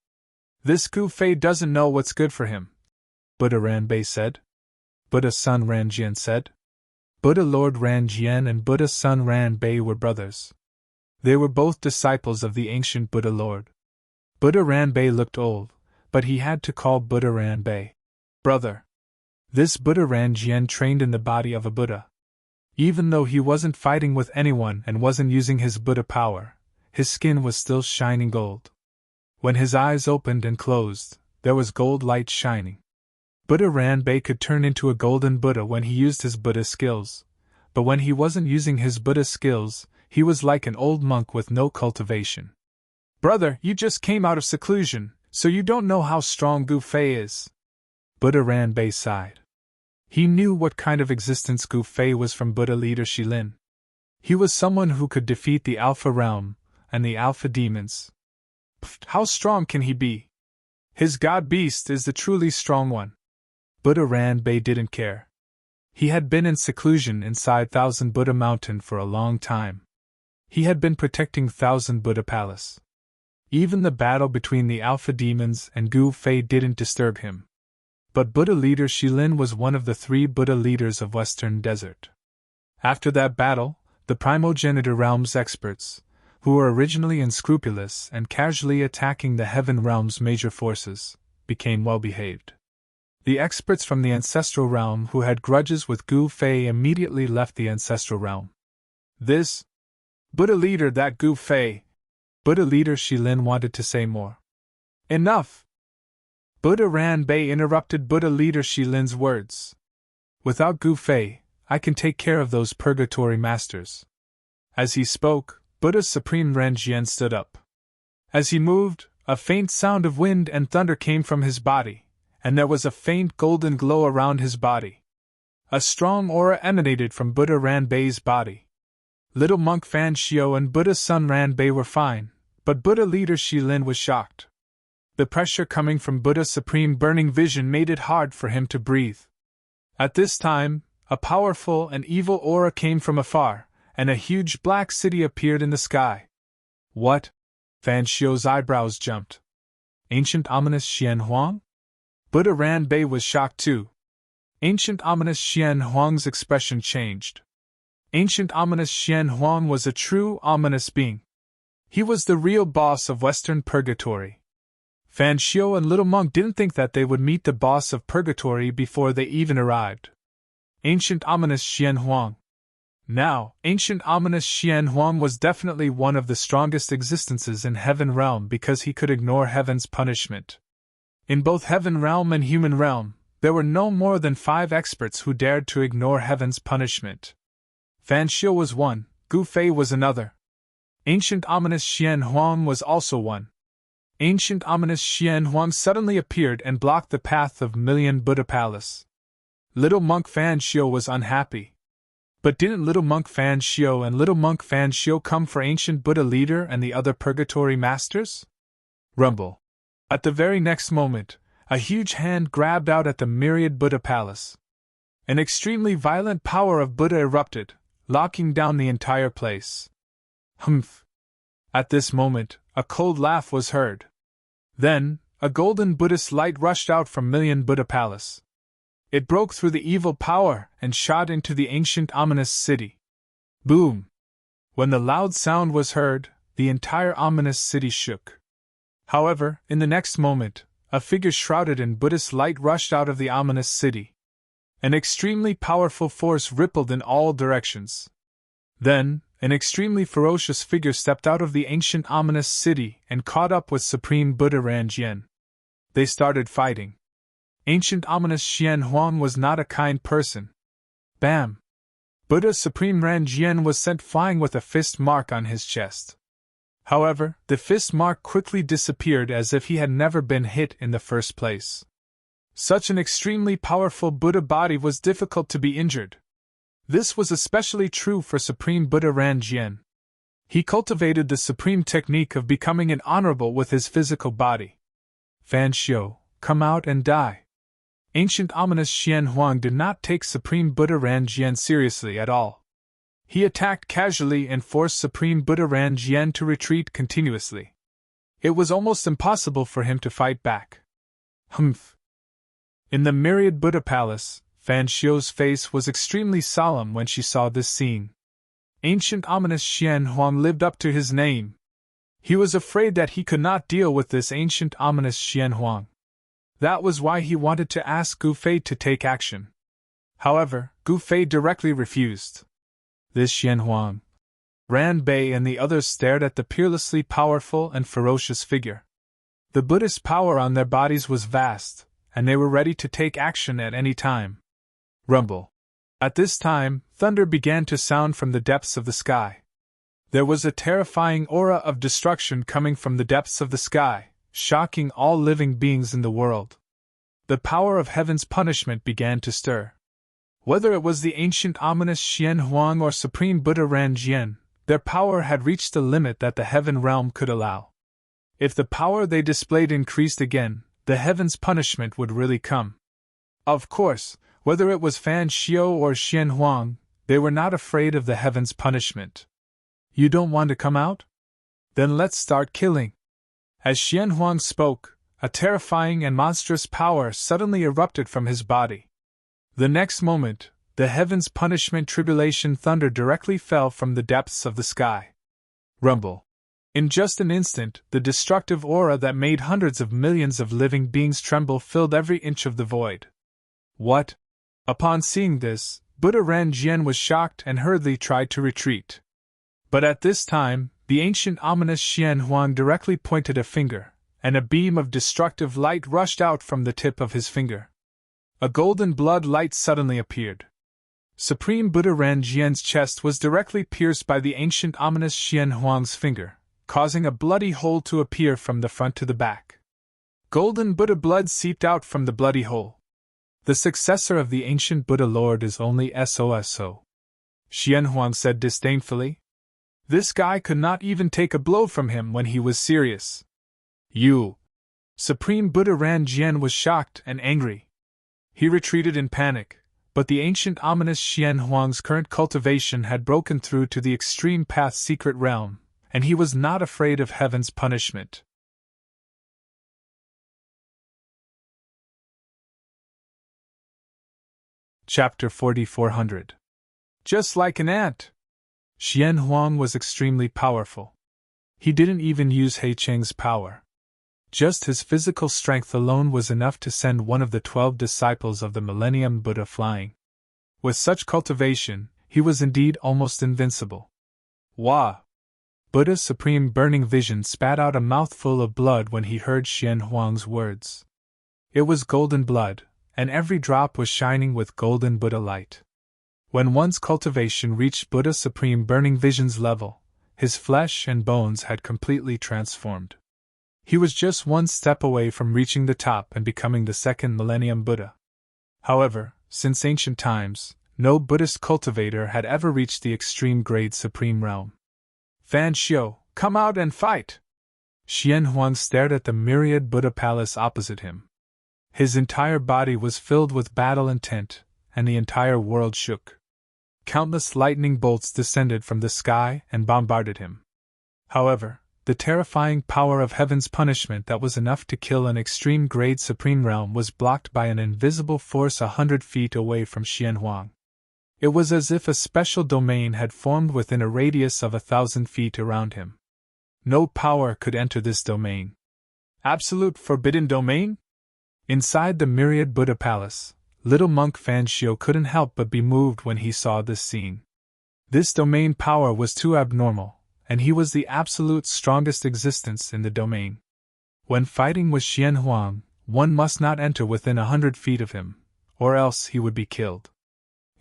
This Gu Fei doesn't know what's good for him, Buddha Ranbei said. Buddha son Ranjian said. Buddha Lord Ranjian and Buddha son Ranbei were brothers. They were both disciples of the ancient Buddha Lord. Buddha Ranbei looked old, but he had to call Buddha Ranbei brother. This Buddha Ranjian trained in the body of a Buddha. Even though he wasn't fighting with anyone and wasn't using his Buddha power, his skin was still shining gold. When his eyes opened and closed, there was gold light shining. Buddha Ranbei could turn into a golden Buddha when he used his Buddha skills, but when he wasn't using his Buddha skills, he was like an old monk with no cultivation. Brother, you just came out of seclusion, so you don't know how strong Gu Fei is. Buddha Ranbei sighed. He knew what kind of existence Gu Fei was from Buddha leader Shilin. He was someone who could defeat the Alpha Realm and the Alpha Demons. How strong can he be? His God Beast is the truly strong one. Buddha Ranbei didn't care. He had been in seclusion inside Thousand Buddha Mountain for a long time. He had been protecting Thousand Buddha Palace. Even the battle between the Alpha Demons and Gu Fei didn't disturb him. But Buddha leader Shilin was one of the 3 Buddha leaders of Western Desert. After that battle, the primogenitor realm's experts, who were originally unscrupulous and casually attacking the heaven realm's major forces, became well behaved. The experts from the ancestral realm who had grudges with Gu Fei immediately left the ancestral realm. This Buddha leader, that Gu Fei. Buddha leader Shilin wanted to say more. Enough! Buddha Ranbei interrupted Buddha leader Shilin's words. Without Gu Fei, I can take care of those purgatory masters. As he spoke, Buddha's Supreme Renjian stood up. As he moved, a faint sound of wind and thunder came from his body, and there was a faint golden glow around his body. A strong aura emanated from Buddha Ranbei's body. Little monk Fan Xiao and Buddha's son Ranbei were fine, but Buddha leader Shilin was shocked. The pressure coming from Buddha's supreme burning vision made it hard for him to breathe. At this time, a powerful and evil aura came from afar, and a huge black city appeared in the sky. What? Fan Xiao's eyebrows jumped. Ancient ominous Xian Huang? Buddha Ranbei was shocked too. Ancient ominous Xian Huang's expression changed. Ancient ominous Xian Huang was a true ominous being. He was the real boss of Western Purgatory. Fan Xiao and Little Monk didn't think that they would meet the boss of Purgatory before they even arrived. Ancient ominous Xian Huang. Now, ancient ominous Xian Huang was definitely one of the strongest existences in Heaven Realm because he could ignore Heaven's punishment. In both Heaven Realm and Human Realm, there were no more than 5 experts who dared to ignore Heaven's punishment. Fan Xiao was one, Gu Fei was another. Ancient ominous Xian Huang was also one. Ancient ominous Xian Huang suddenly appeared and blocked the path of Million Buddha Palace. Little monk Fan Xiao was unhappy. But didn't Little monk Fan Xiao and Little monk Fan Xiao come for ancient Buddha leader and the other purgatory masters? Rumble. At the very next moment, a huge hand grabbed out at the myriad Buddha Palace. An extremely violent power of Buddha erupted, locking down the entire place. Humph! At this moment, a cold laugh was heard. Then, a golden Buddhist light rushed out from Million Buddha Palace. It broke through the evil power and shot into the ancient ominous city. Boom! When the loud sound was heard, the entire ominous city shook. However, in the next moment, a figure shrouded in Buddhist light rushed out of the ominous city. An extremely powerful force rippled in all directions. Then, an extremely ferocious figure stepped out of the ancient ominous city and caught up with Supreme Buddha Ranjian. They started fighting. Ancient ominous Xian Huang was not a kind person. Bam! Buddha Supreme Ranjian was sent flying with a fist mark on his chest. However, the fist mark quickly disappeared as if he had never been hit in the first place. Such an extremely powerful Buddha body was difficult to be injured. This was especially true for Supreme Buddha Ranjian. He cultivated the supreme technique of becoming honorable with his physical body. Fan Xiao, come out and die. Ancient ominous Xian Huang did not take Supreme Buddha Ranjian seriously at all. He attacked casually and forced Supreme Buddha Ranjian to retreat continuously. It was almost impossible for him to fight back. Humph! In the myriad Buddha Palace, Fan Xiao's face was extremely solemn when she saw this scene. Ancient ominous Xian Huang lived up to his name. He was afraid that he could not deal with this ancient ominous Xian Huang. That was why he wanted to ask Gu Fei to take action. However, Gu Fei directly refused. This Xian Huang. Ranbei and the others stared at the peerlessly powerful and ferocious figure. The Buddhist power on their bodies was vast, and they were ready to take action at any time. Rumble. At this time, thunder began to sound from the depths of the sky. There was a terrifying aura of destruction coming from the depths of the sky, shocking all living beings in the world. The power of heaven's punishment began to stir. Whether it was the ancient ominous Xian Huang or Supreme Buddha Ranjian, their power had reached the limit that the heaven realm could allow. If the power they displayed increased again, the heaven's punishment would really come. Of course, whether it was Fan Xiao or Xian Huang, they were not afraid of the heaven's punishment. You don't want to come out? Then let's start killing. As Xian Huang spoke, a terrifying and monstrous power suddenly erupted from his body. The next moment, the heaven's punishment tribulation thunder directly fell from the depths of the sky. Rumble. In just an instant, the destructive aura that made hundreds of millions of living beings tremble filled every inch of the void. What? Upon seeing this, Buddha Ren Jian was shocked and hurriedly tried to retreat. But at this time, the ancient ominous Xian Huang directly pointed a finger, and a beam of destructive light rushed out from the tip of his finger. A golden blood light suddenly appeared. Supreme Buddha Ren Jian's chest was directly pierced by the ancient ominous Xian Huang's finger, causing a bloody hole to appear from the front to the back. Golden Buddha blood seeped out from the bloody hole. The successor of the ancient Buddha Lord is only SOSO. Xian Huang said disdainfully. This guy could not even take a blow from him when he was serious. You! Supreme Buddha Ren Jian was shocked and angry. He retreated in panic, but the ancient ominous Xian Huang's current cultivation had broken through to the extreme path's secret realm, and he was not afraid of heaven's punishment. Chapter 4400. Just like an ant. Xian Huang was extremely powerful. He didn't even use He Cheng's power. Just his physical strength alone was enough to send one of the 12 disciples of the Millennium Buddha flying. With such cultivation, he was indeed almost invincible. Wah! Buddha's supreme burning vision spat out a mouthful of blood when he heard Xian Huang's words. It was golden blood, and every drop was shining with golden Buddha light. When one's cultivation reached Buddha's supreme burning vision's level, his flesh and bones had completely transformed. He was just one step away from reaching the top and becoming the second Millennium Buddha. However, since ancient times, no Buddhist cultivator had ever reached the extreme grade supreme realm. Fan Xiu, come out and fight! Xian Huang stared at the myriad Buddha palace opposite him. His entire body was filled with battle intent, and the entire world shook. Countless lightning bolts descended from the sky and bombarded him. However, the terrifying power of heaven's punishment that was enough to kill an extreme-grade supreme realm was blocked by an invisible force 100 feet away from Xian Huang. It was as if a special domain had formed within a radius of 1,000 feet around him. No power could enter this domain. Absolute forbidden domain? Inside the myriad Buddha palace, little monk Fan Xiu couldn't help but be moved when he saw this scene. This domain power was too abnormal, and he was the absolute strongest existence in the domain. When fighting with Xian Huang, one must not enter within 100 feet of him, or else he would be killed.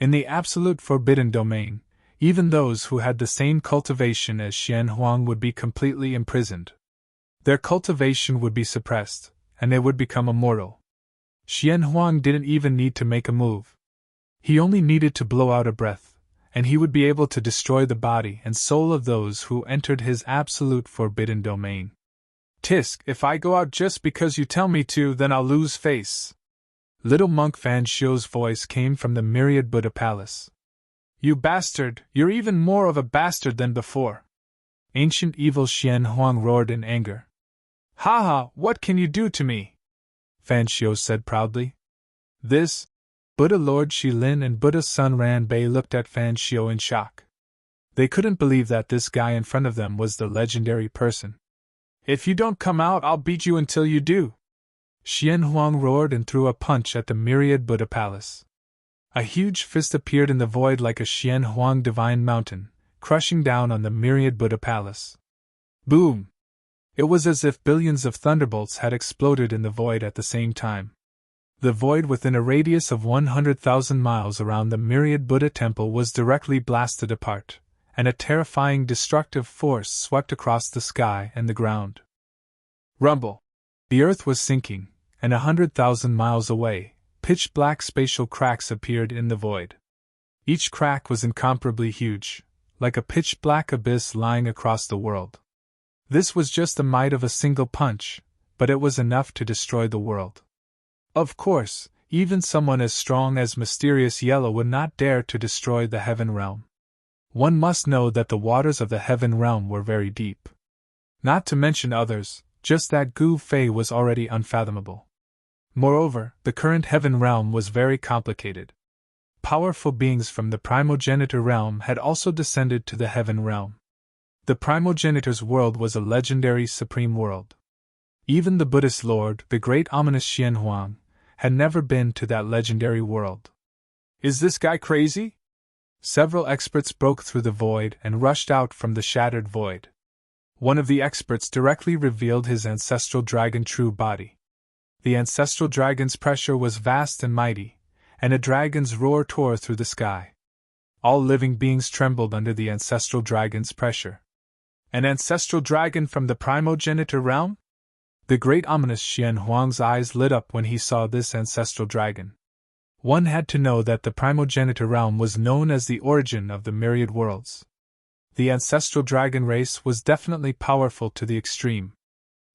In the absolute forbidden domain, even those who had the same cultivation as Xian Huang would be completely imprisoned. Their cultivation would be suppressed, and they would become immortal. Xian Huang didn't even need to make a move. He only needed to blow out a breath, and he would be able to destroy the body and soul of those who entered his absolute forbidden domain. Tisk, if I go out just because you tell me to, then I'll lose face. Little monk Fan Xiu's voice came from the myriad Buddha palace. You bastard, you're even more of a bastard than before. Ancient evil Xian Huang roared in anger. Ha, what can you do to me? Fan Xiu said proudly. This? Buddha Lord Shilin and Buddha's son Ranbei looked at Fan Xiu in shock. They couldn't believe that this guy in front of them was the legendary person. If you don't come out, I'll beat you until you do. Xian Huang roared and threw a punch at the myriad Buddha palace. A huge fist appeared in the void like a Xian Huang divine mountain, crushing down on the myriad Buddha palace. Boom! It was as if billions of thunderbolts had exploded in the void at the same time. The void within a radius of 100,000 miles around the myriad Buddha temple was directly blasted apart, and a terrifying destructive force swept across the sky and the ground. Rumble! The earth was sinking, and 100,000 miles away, pitch-black spatial cracks appeared in the void. Each crack was incomparably huge, like a pitch-black abyss lying across the world. This was just the might of a single punch, but it was enough to destroy the world. Of course, even someone as strong as Mysterious Yellow would not dare to destroy the Heaven Realm. One must know that the waters of the Heaven Realm were very deep. Not to mention others, just that Gu Fei was already unfathomable. Moreover, the current Heaven Realm was very complicated. Powerful beings from the Primogenitor Realm had also descended to the Heaven Realm. The primogenitor's world was a legendary supreme world. Even the Buddhist lord, the great ominous Xian Huang, had never been to that legendary world. Is this guy crazy? Several experts broke through the void and rushed out from the shattered void. One of the experts directly revealed his ancestral dragon true body. The ancestral dragon's pressure was vast and mighty, and a dragon's roar tore through the sky. All living beings trembled under the ancestral dragon's pressure. An ancestral dragon from the primogenitor realm? The great ominous Xian Huang's eyes lit up when he saw this ancestral dragon. One had to know that the primogenitor realm was known as the origin of the myriad worlds. The ancestral dragon race was definitely powerful to the extreme.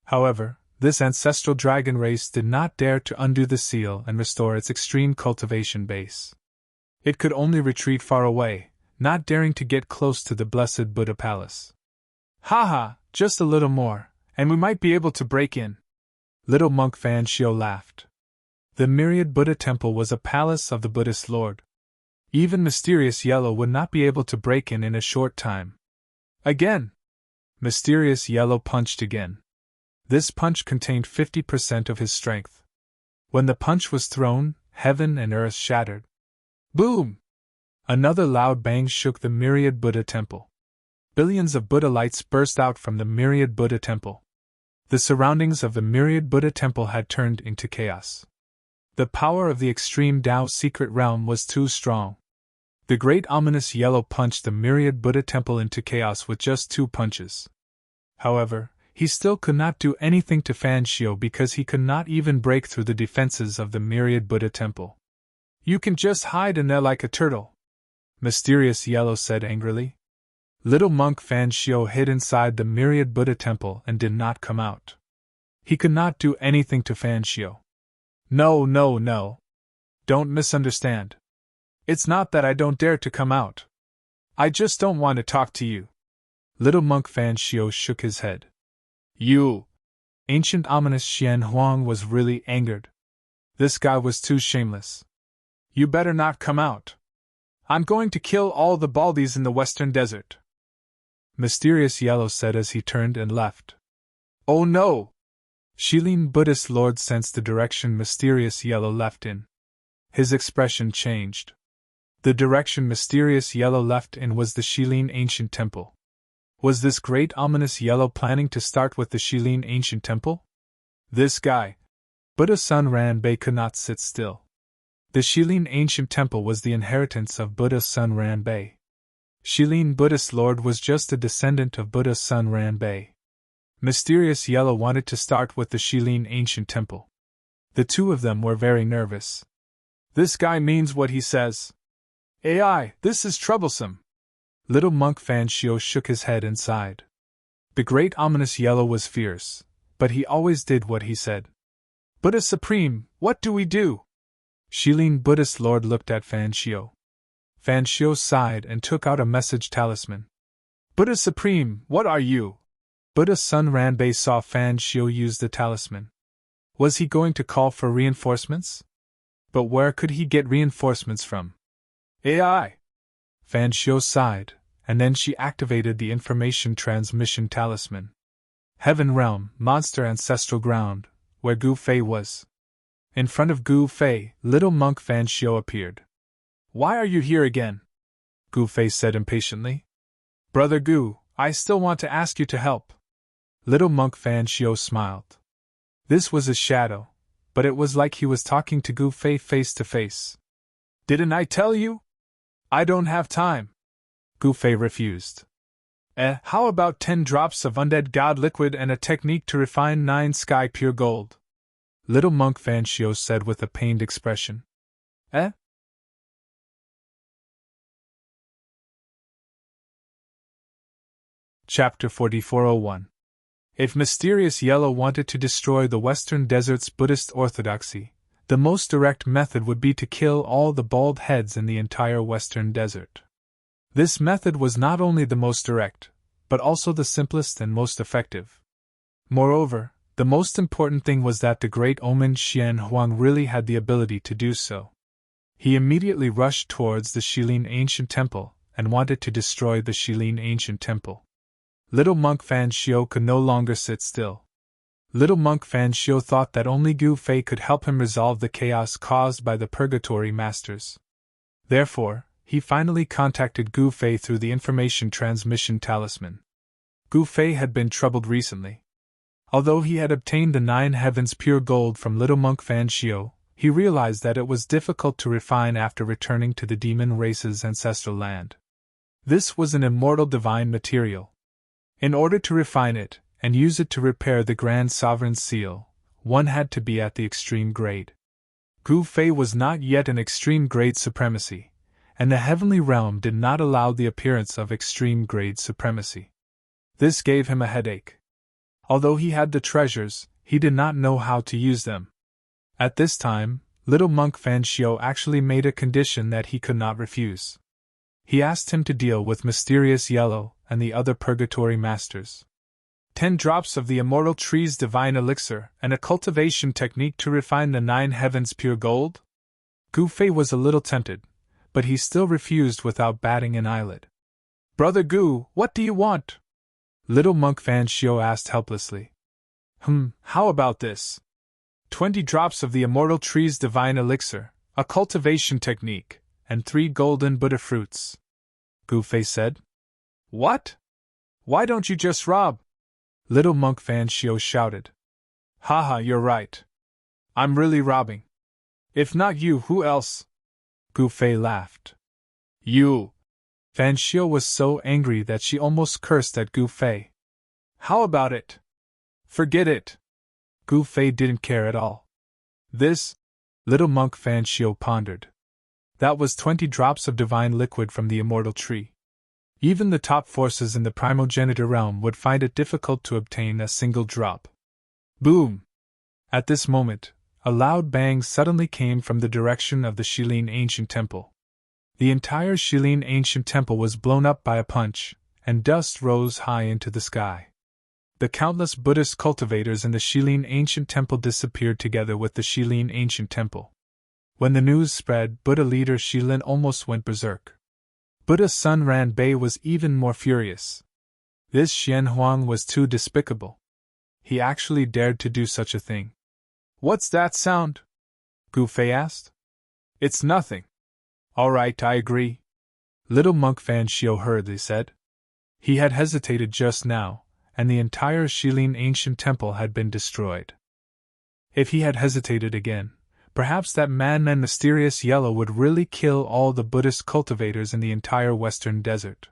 However, this ancestral dragon race did not dare to undo the seal and restore its extreme cultivation base. It could only retreat far away, not daring to get close to the blessed Buddha palace. Haha, just a little more, and we might be able to break in. Little monk Fan Xiu laughed. The myriad Buddha temple was a palace of the Buddhist lord. Even Mysterious Yellow would not be able to break in a short time. Again! Mysterious Yellow punched again. This punch contained 50% of his strength. When the punch was thrown, heaven and earth shattered. Boom! Another loud bang shook the myriad Buddha temple. Billions of Buddha lights burst out from the myriad Buddha temple. The surroundings of the myriad Buddha temple had turned into chaos. The power of the extreme Tao secret realm was too strong. The great ominous Yellow punched the myriad Buddha temple into chaos with just 2 punches. However, he still could not do anything to Fan Xiu because he could not even break through the defenses of the myriad Buddha temple. You can just hide in there like a turtle, Mysterious Yellow said angrily. Little monk Fan Xiu hid inside the myriad Buddha temple and did not come out. He could not do anything to Fan Xiu. No. Don't misunderstand. It's not that I don't dare to come out. I just don't want to talk to you. Little monk Fan Xiu shook his head. You! Ancient ominous Xian Huang was really angered. This guy was too shameless. You better not come out. I'm going to kill all the Baldies in the western desert. Mysterious Yellow said as he turned and left. Oh no! Shilin Buddhist Lord sensed the direction Mysterious Yellow left in. His expression changed. The direction Mysterious Yellow left in was the Shilin Ancient Temple. Was this great ominous Yellow planning to start with the Shilin Ancient Temple? This guy, Buddha Sun Ranbei, could not sit still. The Shilin Ancient Temple was the inheritance of Buddha Sun Ranbei. Shilin Buddhist Lord was just a descendant of Buddha Sun Ranbei. Mysterious Yellow wanted to start with the Shilin Ancient Temple. The two of them were very nervous. This guy means what he says. AI, this is troublesome. Little monk Fan Xiu shook his head and sighed. The great ominous Yellow was fierce, but he always did what he said. Buddha Supreme, what do we do? Shilin Buddhist Lord looked at Fan Xiu. Fan Xiu sighed and took out a message talisman. Buddha Supreme, what are you? Buddha Sun Ranbei saw Fan Xiu use the talisman. Was he going to call for reinforcements? But where could he get reinforcements from? AI! Fan Xiu sighed, and then she activated the information transmission talisman. Heaven Realm, Monster Ancestral Ground, where Gu Fei was. In front of Gu Fei, little monk Fan Xiu appeared. Why are you here again? Gu Fei said impatiently. Brother Gu, I still want to ask you to help. Little monk Fan Xiu smiled. This was a shadow, but it was like he was talking to Gu Fei face to face. Didn't I tell you? I don't have time. Gu Fei refused. How about 10 drops of undead god liquid and a technique to refine 9 sky pure gold? Little monk Fan Xiu said with a pained expression. Chapter 4401. If Mysterious Yellow wanted to destroy the Western Desert's Buddhist orthodoxy, the most direct method would be to kill all the bald heads in the entire Western Desert. This method was not only the most direct, but also the simplest and most effective. Moreover, the most important thing was that the great omen Xian Huang really had the ability to do so. He immediately rushed towards the Shilin Ancient Temple and wanted to destroy the Shilin Ancient Temple. Little monk Fan Xiu could no longer sit still. Little monk Fan Xiu thought that only Gu Fei could help him resolve the chaos caused by the purgatory masters. Therefore, he finally contacted Gu Fei through the information transmission talisman. Gu Fei had been troubled recently. Although he had obtained the 9 heavens pure gold from little monk Fan Xiu, he realized that it was difficult to refine after returning to the demon race's ancestral land. This was an immortal divine material. In order to refine it, and use it to repair the Grand Sovereign's seal, one had to be at the extreme grade. Gu Fei was not yet in extreme grade supremacy, and the heavenly realm did not allow the appearance of extreme grade supremacy. This gave him a headache. Although he had the treasures, he did not know how to use them. At this time, little monk Fan Xiu actually made a condition that he could not refuse. He asked him to deal with Mysterious Yellow and the other purgatory masters. 10 drops of the immortal tree's divine elixir and a cultivation technique to refine the 9 heavens pure gold? Gu Fei was a little tempted, but he still refused without batting an eyelid. Brother Gu, what do you want? Little monk Fan Xiu asked helplessly. How about this? 20 drops of the immortal tree's divine elixir, a cultivation technique, and 3 golden Buddha fruits. Gu Fei said. What? Why don't you just rob? Little monk Fan Xiu shouted. Haha, you're right. I'm really robbing. If not you, who else? Gu Fei laughed. You! Fan Xiu was so angry that she almost cursed at Gu Fei. How about it? Forget it. Gu Fei didn't care at all. This? Little monk Fan Xiu pondered. That was 20 drops of divine liquid from the immortal tree. Even the top forces in the primogenitor realm would find it difficult to obtain a single drop. Boom! At this moment, a loud bang suddenly came from the direction of the Shilin Ancient Temple. The entire Shilin Ancient Temple was blown up by a punch, and dust rose high into the sky. The countless Buddhist cultivators in the Shilin Ancient Temple disappeared together with the Shilin Ancient Temple. When the news spread, Buddha leader Shilin almost went berserk. Buddha's son Ranbei was even more furious. This Xian Huang was too despicable. He actually dared to do such a thing. What's that sound? Gu Fei asked. It's nothing. All right, I agree. Little monk Fan Xiu hurriedly said. He had hesitated just now, and the entire Shilin Ancient Temple had been destroyed. If he had hesitated again, perhaps that man Mysterious Yellow would really kill all the Buddhist cultivators in the entire western desert.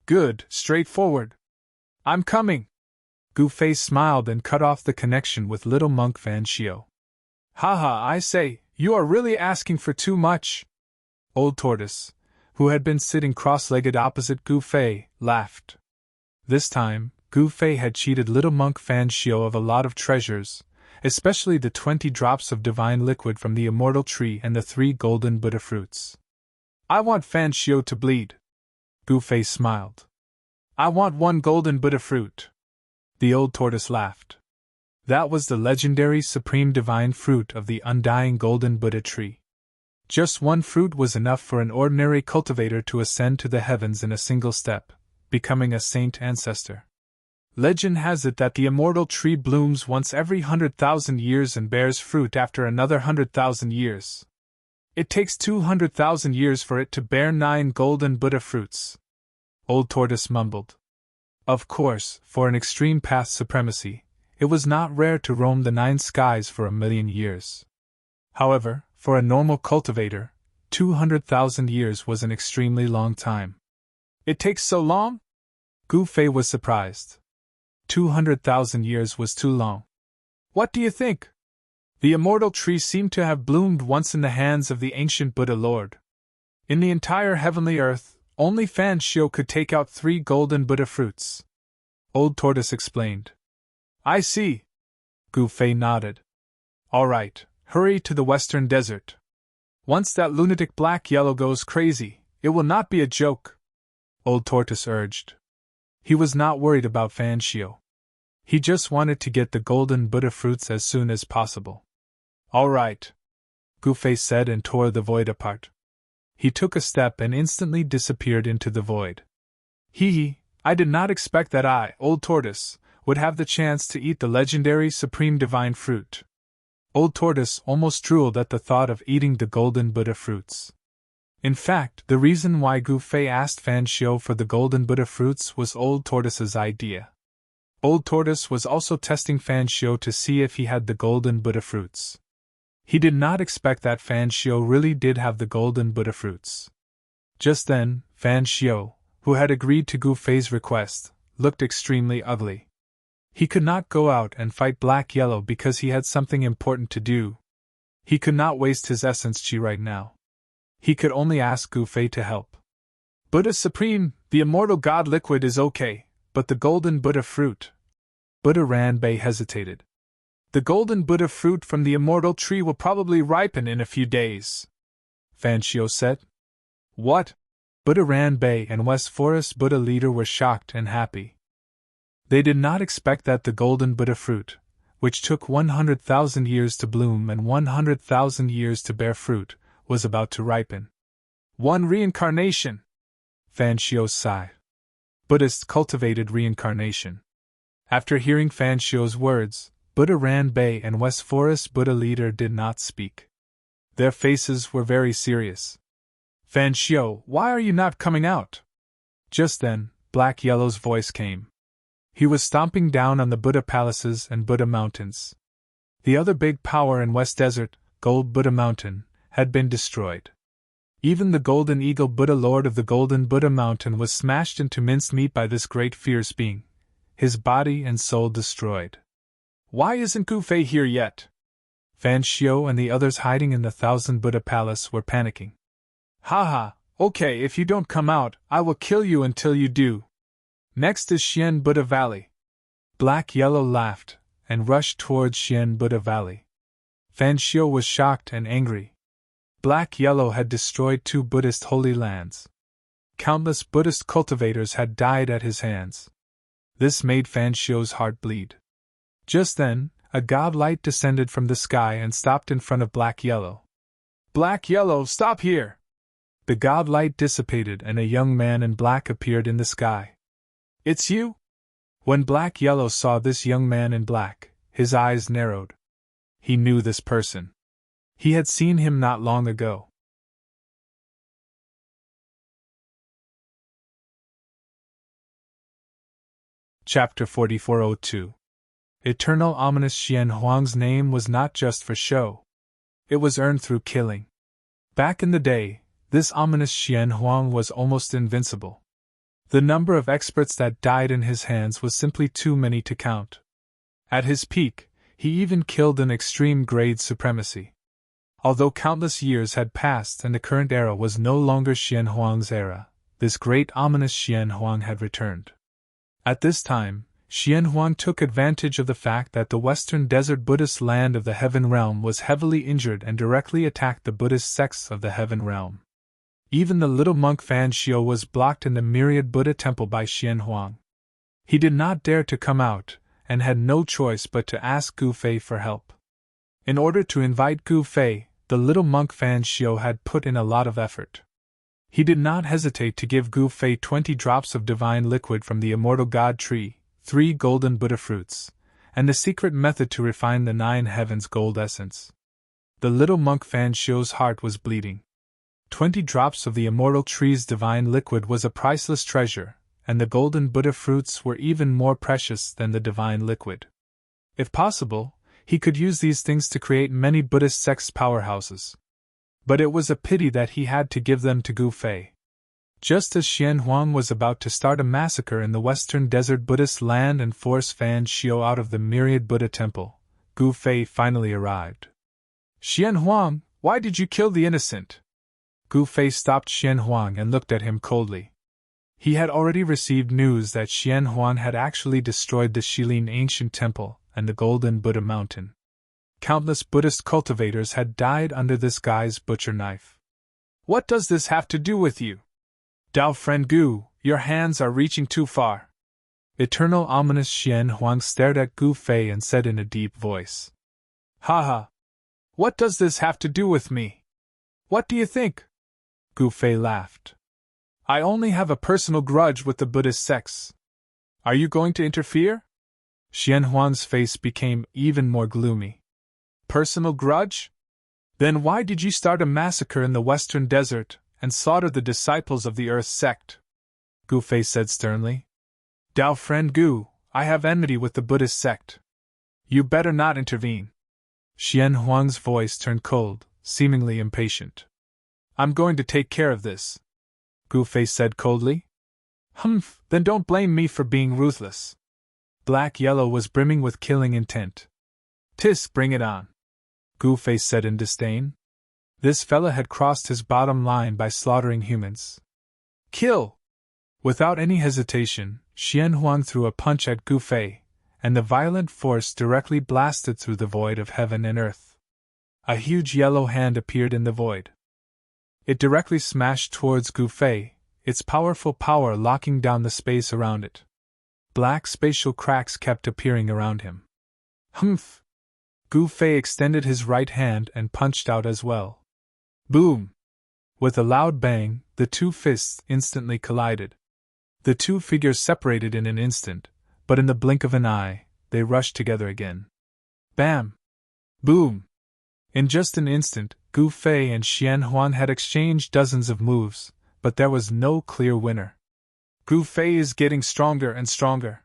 Good, straightforward. I'm coming. Gu Fei smiled and cut off the connection with little monk Fan Xiu. Haha, I say, you are really asking for too much. Old Tortoise, who had been sitting cross-legged opposite Gu Fei, laughed. This time, Gu Fei had cheated little monk Fan Xiu of a lot of treasures, especially the 20 drops of divine liquid from the immortal tree and the 3 golden Buddha fruits. I want Fan Xiu to bleed. Gu Fei smiled. I want 1 golden Buddha fruit. The old tortoise laughed. That was the legendary supreme divine fruit of the undying golden Buddha tree. Just 1 fruit was enough for an ordinary cultivator to ascend to the heavens in a single step, becoming a saint ancestor. Legend has it that the immortal tree blooms once every 100,000 years and bears fruit after another 100,000 years. It takes 200,000 years for it to bear 9 golden Buddha fruits. Old Tortoise mumbled. Of course, for an extreme path supremacy, it was not rare to roam the 9 skies for 1,000,000 years. However, for a normal cultivator, 200,000 years was an extremely long time. It takes so long? Gu Fei was surprised. 200,000 years was too long. What do you think? The immortal tree seemed to have bloomed once in the hands of the ancient Buddha Lord. In the entire heavenly earth, only Fan Xiu could take out 3 golden Buddha fruits. Old Tortoise explained. I see. Gu Fei nodded. All right, hurry to the western desert. Once that lunatic Black Yellow goes crazy, it will not be a joke. Old Tortoise urged. He was not worried about Fan Xiu. He just wanted to get the golden Buddha fruits as soon as possible. All right, Gu Fei said and tore the void apart. He took a step and instantly disappeared into the void. Hee hee, I did not expect that I, Old Tortoise, would have the chance to eat the legendary supreme divine fruit. Old Tortoise almost drooled at the thought of eating the golden Buddha fruits. In fact, the reason why Gu Fei asked Fan Xiu for the golden Buddha fruits was Old Tortoise's idea. Old Tortoise was also testing Fan Xiu to see if he had the golden Buddha fruits. He did not expect that Fan Xiu really did have the golden Buddha fruits. Just then, Fan Xiu, who had agreed to Gu Fei's request, looked extremely ugly. He could not go out and fight Black Yellow because he had something important to do. He could not waste his essence chi right now. He could only ask Gu Fei to help. Buddha Supreme, the immortal God liquid is okay, but the golden Buddha fruit. Buddha Ranbei hesitated. The golden Buddha fruit from the immortal tree will probably ripen in a few days, Fan Xiu said. What? Buddha Ranbei and West Forest Buddha leader were shocked and happy. They did not expect that the golden Buddha fruit, which took 100,000 years to bloom and 100,000 years to bear fruit, was about to ripen. One reincarnation! Fan Xiu sighed. Buddhists cultivated reincarnation. After hearing Fan Xiu's words, Buddha Ranbei and West Forest Buddha leader did not speak. Their faces were very serious. Fan Xiu, why are you not coming out? Just then, Black Yellow's voice came. He was stomping down on the Buddha palaces and Buddha mountains. The other big power in West Desert, Gold Buddha Mountain, had been destroyed. Even the Golden Eagle Buddha Lord of the Golden Buddha Mountain was smashed into mincemeat by this great fierce being, his body and soul destroyed. Why isn't Gu Fei here yet? Fan Xiu and the others hiding in the Thousand Buddha Palace were panicking. Haha, okay, if you don't come out, I will kill you until you do. Next is Xian Buddha Valley. Black Yellow laughed and rushed towards Xian Buddha Valley. Fan Xiu was shocked and angry. Black Yellow had destroyed 2 Buddhist holy lands. Countless Buddhist cultivators had died at his hands. This made Fan Xiu's heart bleed. Just then, a god light descended from the sky and stopped in front of Black Yellow. Black Yellow, stop here! The god light dissipated and a young man in black appeared in the sky. It's you? When Black Yellow saw this young man in black, his eyes narrowed. He knew this person. He had seen him not long ago. Chapter 4402. Eternal ominous Xian Huang's name was not just for show. It was earned through killing. Back in the day, this ominous Xian Huang was almost invincible. The number of experts that died in his hands was simply too many to count. At his peak, he even killed an extreme grade supremacy. Although countless years had passed and the current era was no longer Xian Huang's era, this great ominous Xian Huang had returned. At this time, Xian Huang took advantage of the fact that the western desert Buddhist land of the Heaven Realm was heavily injured and directly attacked the Buddhist sects of the Heaven Realm. Even the little monk Fan Xiu was blocked in the myriad Buddha temple by Xian Huang. He did not dare to come out, and had no choice but to ask Gu Fei for help. In order to invite Gu Fei, the little monk Fan Xiu had put in a lot of effort. He did not hesitate to give Gu Fei 20 drops of divine liquid from the immortal God tree, 3 golden Buddha fruits, and the secret method to refine the 9 heavens gold essence. The little monk Fan Xiu's heart was bleeding. 20 drops of the immortal tree's divine liquid was a priceless treasure, and the golden Buddha fruits were even more precious than the divine liquid. If possible, he could use these things to create many Buddhist sects powerhouses. But it was a pity that he had to give them to Gu Fei. Just as Xian Huang was about to start a massacre in the western desert Buddhist land and force Fan Xiu out of the myriad Buddha temple, Gu Fei finally arrived. Xian Huang, why did you kill the innocent? Gu Fei stopped Xian Huang and looked at him coldly. He had already received news that Xian Huang had actually destroyed the Shilin ancient temple and the golden Buddha mountain. Countless Buddhist cultivators had died under this guy's butcher knife. What does this have to do with you? Dao friend Gu, your hands are reaching too far. Eternal ominous Xian Huang stared at Gu Fei and said in a deep voice. Haha. What does this have to do with me? What do you think? Gu Fei laughed. I only have a personal grudge with the Buddhist sects. Are you going to interfere? Xian Huang's face became even more gloomy. Personal grudge? Then why did you start a massacre in the western desert and slaughter the disciples of the Earth sect? Gu Fei said sternly. Dao friend Gu, I have enmity with the Buddhist sect. You better not intervene. Xian Huang's voice turned cold, seemingly impatient. I'm going to take care of this, Gu Fei said coldly. Humph, then don't blame me for being ruthless. Black Yellow was brimming with killing intent. Tisk, bring it on, Gu Fei said in disdain. This fella had crossed his bottom line by slaughtering humans. Kill! Without any hesitation, Xian Huang threw a punch at Gu Fei, and the violent force directly blasted through the void of heaven and earth. A huge yellow hand appeared in the void. It directly smashed towards Gu Fei, its powerful power locking down the space around it. Black spatial cracks kept appearing around him. Humph! Gu Fei extended his right hand and punched out as well. Boom! With a loud bang, the two fists instantly collided. The two figures separated in an instant, but in the blink of an eye, they rushed together again. Bam! Boom! In just an instant, Gu Fei and Xian Huang had exchanged dozens of moves, but there was no clear winner. Gu Fei is getting stronger and stronger.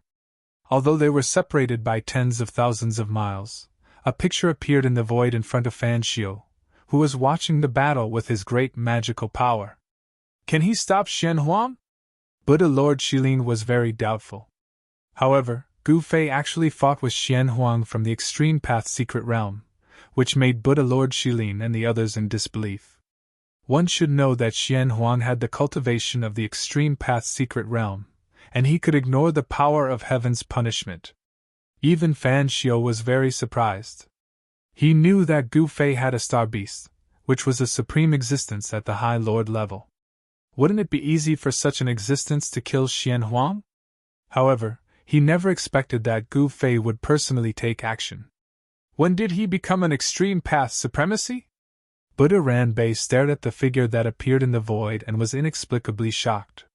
Although they were separated by tens of thousands of miles, a picture appeared in the void in front of Fan Xiu, who was watching the battle with his great magical power. Can he stop Xian Huang? Buddha Lord Shilin was very doubtful. However, Gu Fei actually fought with Xian Huang from the Extreme Path Secret Realm, which made Buddha Lord Shilin and the others in disbelief. One should know that Xian Huang had the cultivation of the Extreme Path Secret Realm, and he could ignore the power of heaven's punishment. Even Fan Xiu was very surprised. He knew that Gu Fei had a star beast, which was a supreme existence at the High Lord level. Wouldn't it be easy for such an existence to kill Xian Huang? However, he never expected that Gu Fei would personally take action. When did he become an extreme path supremacy? Buddha Ranbei stared at the figure that appeared in the void and was inexplicably shocked.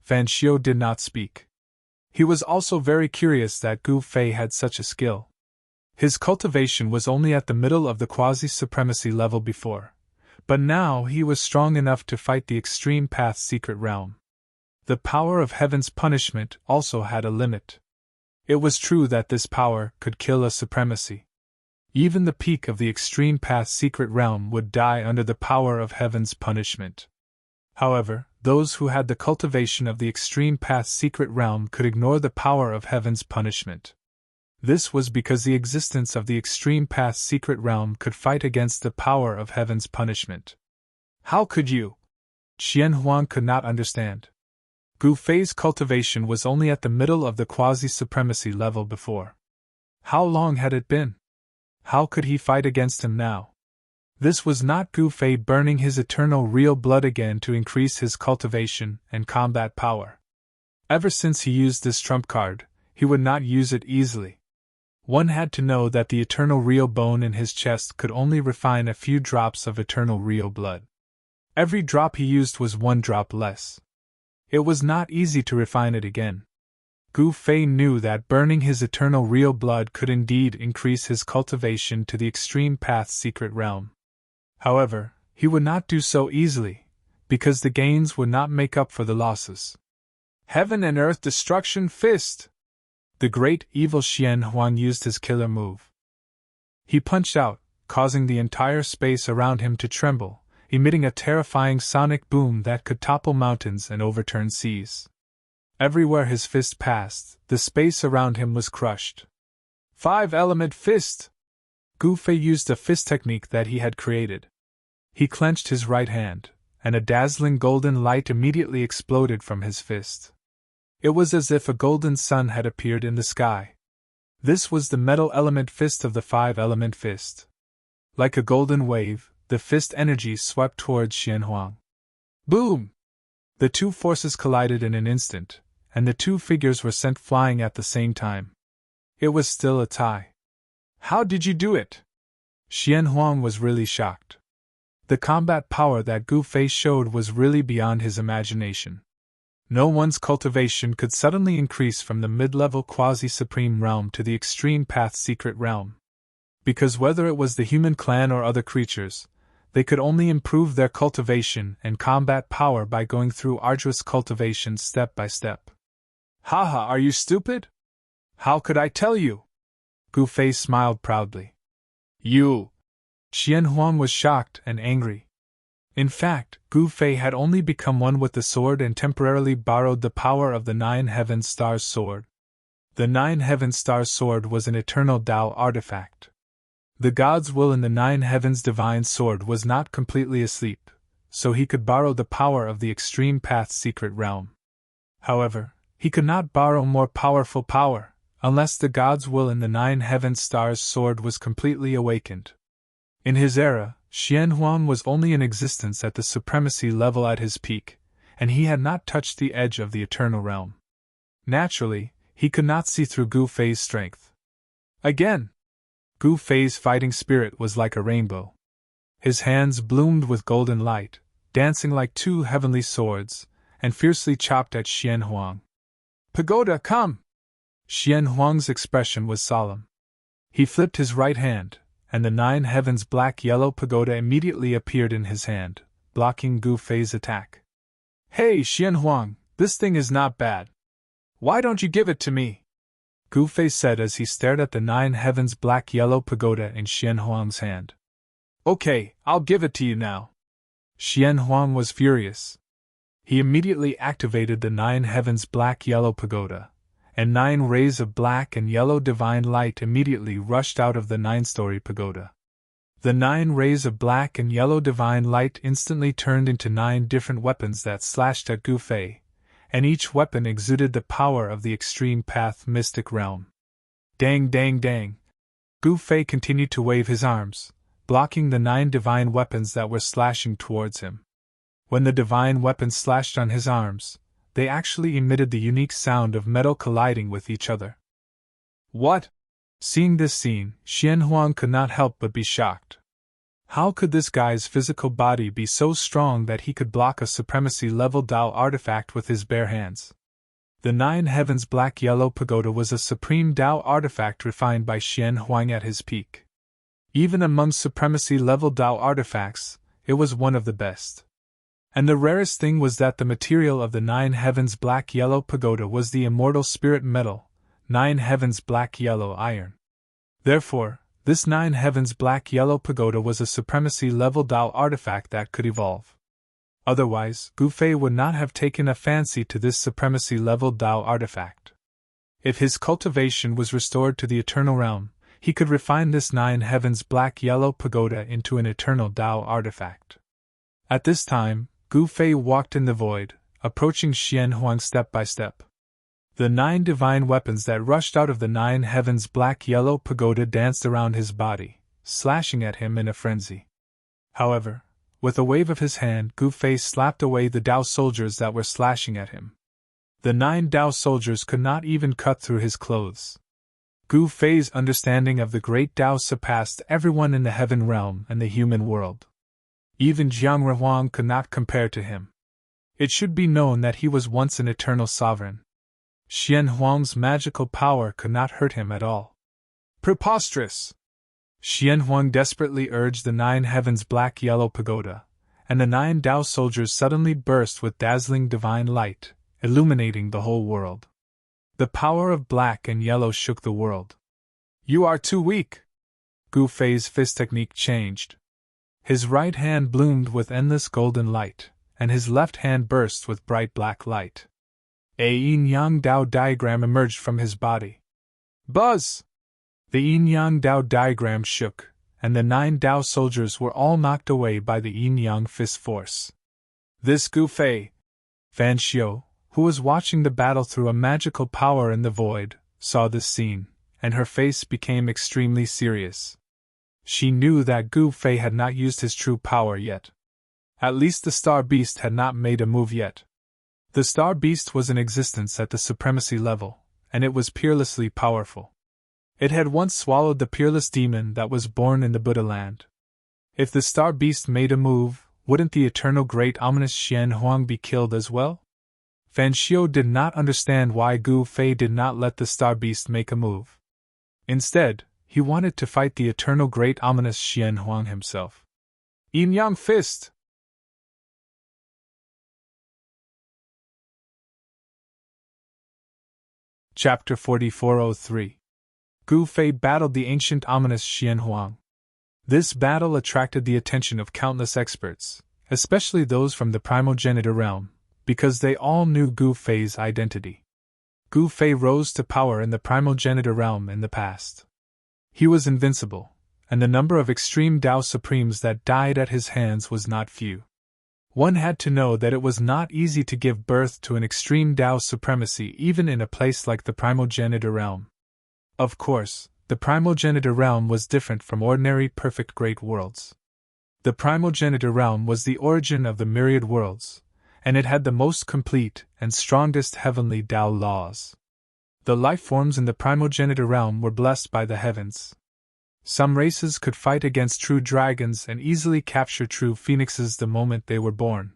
Fan Xiu did not speak. He was also very curious that Gu Fei had such a skill. His cultivation was only at the middle of the quasi-supremacy level before, but now he was strong enough to fight the Extreme Path Secret Realm. The power of heaven's punishment also had a limit. It was true that this power could kill a supremacy. Even the peak of the Extreme Path Secret Realm would die under the power of heaven's punishment. However, those who had the cultivation of the Extreme Path Secret Realm could ignore the power of heaven's punishment. This was because the existence of the Extreme Path Secret Realm could fight against the power of heaven's punishment. How could you? Xian Huang could not understand. Gu Fei's cultivation was only at the middle of the quasi-supremacy level before. How long had it been? How could he fight against him now? This was not Gu Fei burning his eternal real blood again to increase his cultivation and combat power. Ever since he used this trump card, he would not use it easily. One had to know that the eternal real bone in his chest could only refine a few drops of eternal real blood. Every drop he used was one drop less. It was not easy to refine it again. Gu Fei knew that burning his eternal real blood could indeed increase his cultivation to the Extreme Path Secret Realm. However, he would not do so easily, because the gains would not make up for the losses. Heaven and Earth Destruction Fist! The great evil Xian Huang used his killer move. He punched out, causing the entire space around him to tremble, emitting a terrifying sonic boom that could topple mountains and overturn seas. Everywhere his fist passed, the space around him was crushed. 5-element fist! Gu Fei used a fist technique that he had created. He clenched his right hand, and a dazzling golden light immediately exploded from his fist. It was as if a golden sun had appeared in the sky. This was the metal element fist of the 5-element fist. Like a golden wave, the fist energy swept towards Xian Huang. Boom! The two forces collided in an instant, and the two figures were sent flying at the same time. It was still a tie. How did you do it? Xian Huang was really shocked. The combat power that Gu Fei showed was really beyond his imagination. No one's cultivation could suddenly increase from the mid-level quasi-supreme realm to the extreme path secret realm. Because whether it was the human clan or other creatures, they could only improve their cultivation and combat power by going through arduous cultivation step by step. Haha, are you stupid? How could I tell you? Gu Fei smiled proudly. You! Qian Huang was shocked and angry. In fact, Gu Fei had only become one with the sword and temporarily borrowed the power of the Nine Heaven Stars sword. The Nine Heaven Stars sword was an eternal Tao artifact. The God's will in the Nine Heavens divine sword was not completely asleep, so he could borrow the power of the extreme path secret realm. However, he could not borrow more powerful power, unless the God's will in the Nine Heaven Stars sword was completely awakened. In his era, Qian Huang was only in existence at the supremacy level at his peak, and he had not touched the edge of the eternal realm. Naturally, he could not see through Gu Fei's strength. Again! Gu Fei's fighting spirit was like a rainbow. His hands bloomed with golden light, dancing like two heavenly swords, and fiercely chopped at Qian Huang. Pagoda, come! Qian Huang's expression was solemn. He flipped his right hand, and the Nine Heavens black-yellow pagoda immediately appeared in his hand, blocking Gu Fei's attack. Hey, Qian Huang, this thing is not bad. Why don't you give it to me? Gu Fei said as he stared at the Nine Heavens black-yellow pagoda in Qian Huang's hand. Okay, I'll give it to you now. Qian Huang was furious. He immediately activated the Nine Heavens black-yellow pagoda, and 9 rays of black and yellow divine light immediately rushed out of the 9-story pagoda. The 9 rays of black and yellow divine light instantly turned into 9 different weapons that slashed at Gu Fei, and each weapon exuded the power of the extreme path mystic realm. Dang, dang, dang! Gu Fei continued to wave his arms, blocking the 9 divine weapons that were slashing towards him. When the divine weapons slashed on his arms, they actually emitted the unique sound of metal colliding with each other. What? Seeing this scene, Qian Huang could not help but be shocked. How could this guy's physical body be so strong that he could block a supremacy-level Tao artifact with his bare hands? The Nine Heavens black-yellow pagoda was a supreme Tao artifact refined by Qian Huang at his peak. Even among supremacy-level Tao artifacts, it was one of the best. And the rarest thing was that the material of the Nine Heavens black-yellow pagoda was the immortal spirit metal, Nine Heavens black-yellow iron. Therefore, this Nine Heavens black-yellow pagoda was a supremacy-level Tao artifact that could evolve. Otherwise, Gu Fei would not have taken a fancy to this supremacy-level Tao artifact. If his cultivation was restored to the eternal realm, he could refine this Nine Heavens black-yellow pagoda into an eternal Tao artifact. At this time, Gu Fei walked in the void, approaching Qian Huang step by step. The 9 divine weapons that rushed out of the Nine Heavens black-yellow pagoda danced around his body, slashing at him in a frenzy. However, with a wave of his hand, Gu Fei slapped away the Tao soldiers that were slashing at him. The 9 Tao soldiers could not even cut through his clothes. Gu Fei's understanding of the great Tao surpassed everyone in the heaven realm and the human world. Even Jiang Huang could not compare to him. It should be known that he was once an eternal sovereign. Qian Huang's magical power could not hurt him at all. Preposterous! Qian Huang desperately urged the 9 Heavens black-yellow pagoda, and the 9 Tao soldiers suddenly burst with dazzling divine light, illuminating the whole world. The power of black and yellow shook the world. You are too weak! Gu Fei's fist technique changed. His right hand bloomed with endless golden light, and his left hand burst with bright black light. A yin-yang Tao diagram emerged from his body. Buzz! The yin-yang Tao diagram shook, and the 9 Tao soldiers were all knocked away by the yin-yang fist force. This Gu Fei, Fan Xiu, who was watching the battle through a magical power in the void, saw this scene, and her face became extremely serious. She knew that Gu Fei had not used his true power yet. At least the Star Beast had not made a move yet. The Star Beast was in existence at the supremacy level, and it was peerlessly powerful. It had once swallowed the peerless demon that was born in the Buddha land. If the star beast made a move, wouldn't the eternal great ominous Xian Huang be killed as well? Fan Xiu did not understand why Gu Fei did not let the star beast make a move. Instead, he wanted to fight the eternal great ominous Xian Huang himself. Yin Yang Fist! Chapter 4403. Gu Fei battled the ancient ominous Xian Huang. This battle attracted the attention of countless experts, especially those from the primogenitor realm, because they all knew Gu Fei's identity. Gu Fei rose to power in the primogenitor realm in the past. He was invincible, and the number of extreme Tao Supremes that died at his hands was not few. One had to know that it was not easy to give birth to an extreme Tao supremacy even in a place like the primogenitor realm. Of course, the primogenitor realm was different from ordinary perfect great worlds. The primogenitor realm was the origin of the myriad worlds, and it had the most complete and strongest heavenly Tao laws. The life forms in the primogenitor realm were blessed by the heavens. Some races could fight against true dragons and easily capture true phoenixes the moment they were born.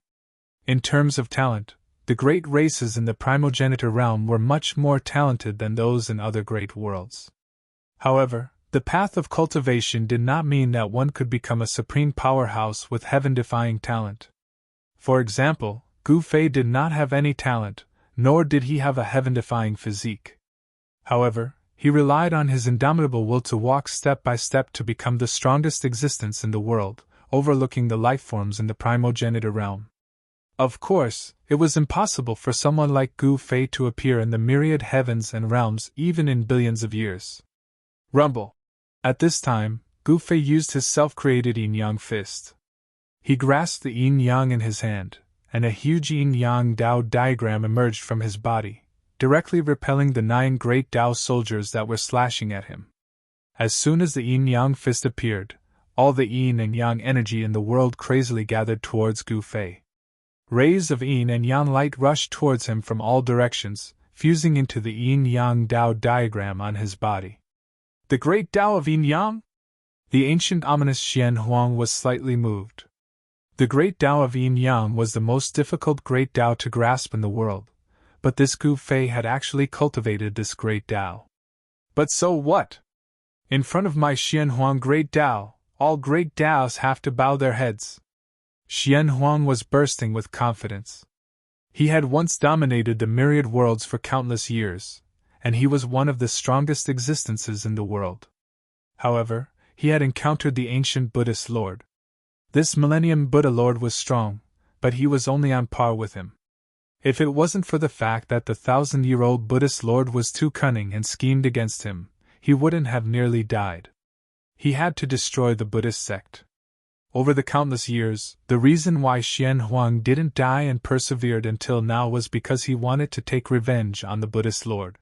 In terms of talent, the great races in the primogenitor realm were much more talented than those in other great worlds. However, the path of cultivation did not mean that one could become a supreme powerhouse with heaven-defying talent. For example, Gu Fei did not have any talent, nor did he have a heaven-defying physique. However, he relied on his indomitable will to walk step by step to become the strongest existence in the world, overlooking the life forms in the primogenitor realm. Of course, it was impossible for someone like Gu Fei to appear in the myriad heavens and realms even in billions of years. Rumble. At this time, Gu Fei used his self-created yin-yang fist. He grasped the yin-yang in his hand, and a huge yin-yang Tao diagram emerged from his body, directly repelling the 9 great Tao soldiers that were slashing at him. As soon as the yin-yang fist appeared, all the yin and yang energy in the world crazily gathered towards Gu Fei. Rays of yin and yang light rushed towards him from all directions, fusing into the yin-yang Tao diagram on his body. The great Tao of yin-yang? The ancient ominous Xian Huang was slightly moved. The great Tao of yin-yang was the most difficult great Tao to grasp in the world, but this Gu Fei had actually cultivated this great Tao. But so what? In front of my Xian Huang great Tao, all great Taos have to bow their heads. Xian Huang was bursting with confidence. He had once dominated the myriad worlds for countless years, and he was one of the strongest existences in the world. However, he had encountered the ancient Buddhist Lord. This Millennium Buddha Lord was strong, but he was only on par with him. If it wasn't for the fact that the 1,000-year-old Buddhist Lord was too cunning and schemed against him, he wouldn't have nearly died. He had to destroy the Buddhist sect. Over the countless years, the reason why Xian Huang didn't die and persevered until now was because he wanted to take revenge on the Buddhist Lord.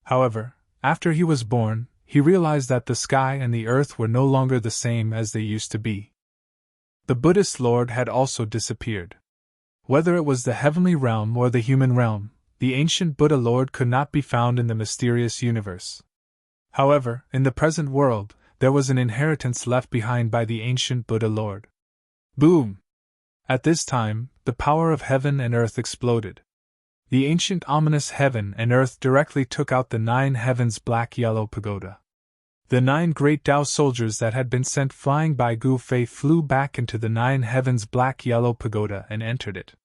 However, after he was born, he realized that the sky and the earth were no longer the same as they used to be. The Buddhist Lord had also disappeared. Whether it was the heavenly realm or the human realm, the ancient Buddha Lord could not be found in the mysterious universe. However, in the present world, there was an inheritance left behind by the ancient Buddha Lord. Boom! At this time, the power of heaven and earth exploded. The ancient ominous heaven and earth directly took out the 9 heavens black-yellow pagoda. The 9 great Tao soldiers that had been sent flying by Gu Fei flew back into the 9 heavens black-yellow pagoda and entered it.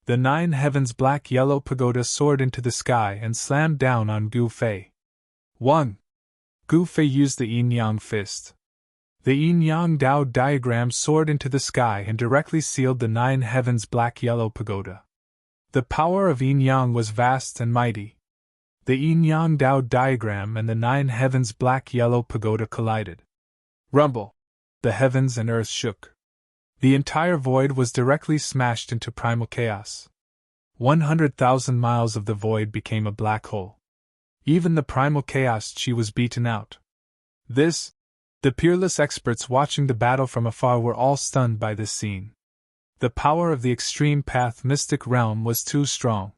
The 9 heavens black-yellow pagoda soared into the sky and slammed down on Gu Fei. 1. Gu Fei used the yin-yang fist. The yin-yang Tao diagram soared into the sky and directly sealed the 9 heavens black-yellow pagoda. The power of yin-yang was vast and mighty. The yin-yang Tao diagram and the 9 heavens black-yellow pagoda collided. Rumble! The heavens and earth shook. The entire void was directly smashed into primal chaos. 100,000 miles of the void became a black hole. Even the primal chaos chi was beaten out. The peerless experts watching the battle from afar were all stunned by this scene. The power of the extreme path mystic realm was too strong.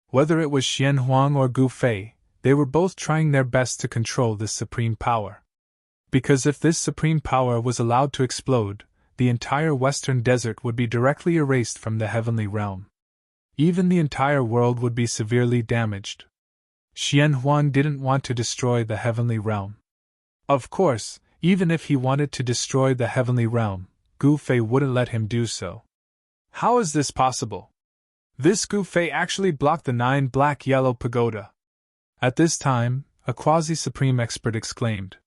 Whether it was Xian Huang or Gu Fei, they were both trying their best to control this supreme power. Because if this supreme power was allowed to explode, the entire western desert would be directly erased from the heavenly realm. Even the entire world would be severely damaged. Xian Huang didn't want to destroy the heavenly realm. Of course, even if he wanted to destroy the heavenly realm, Gu Fei wouldn't let him do so. How is this possible? This Gu Fei actually blocked the 9 black-yellow pagoda. At this time, a quasi-supreme expert exclaimed.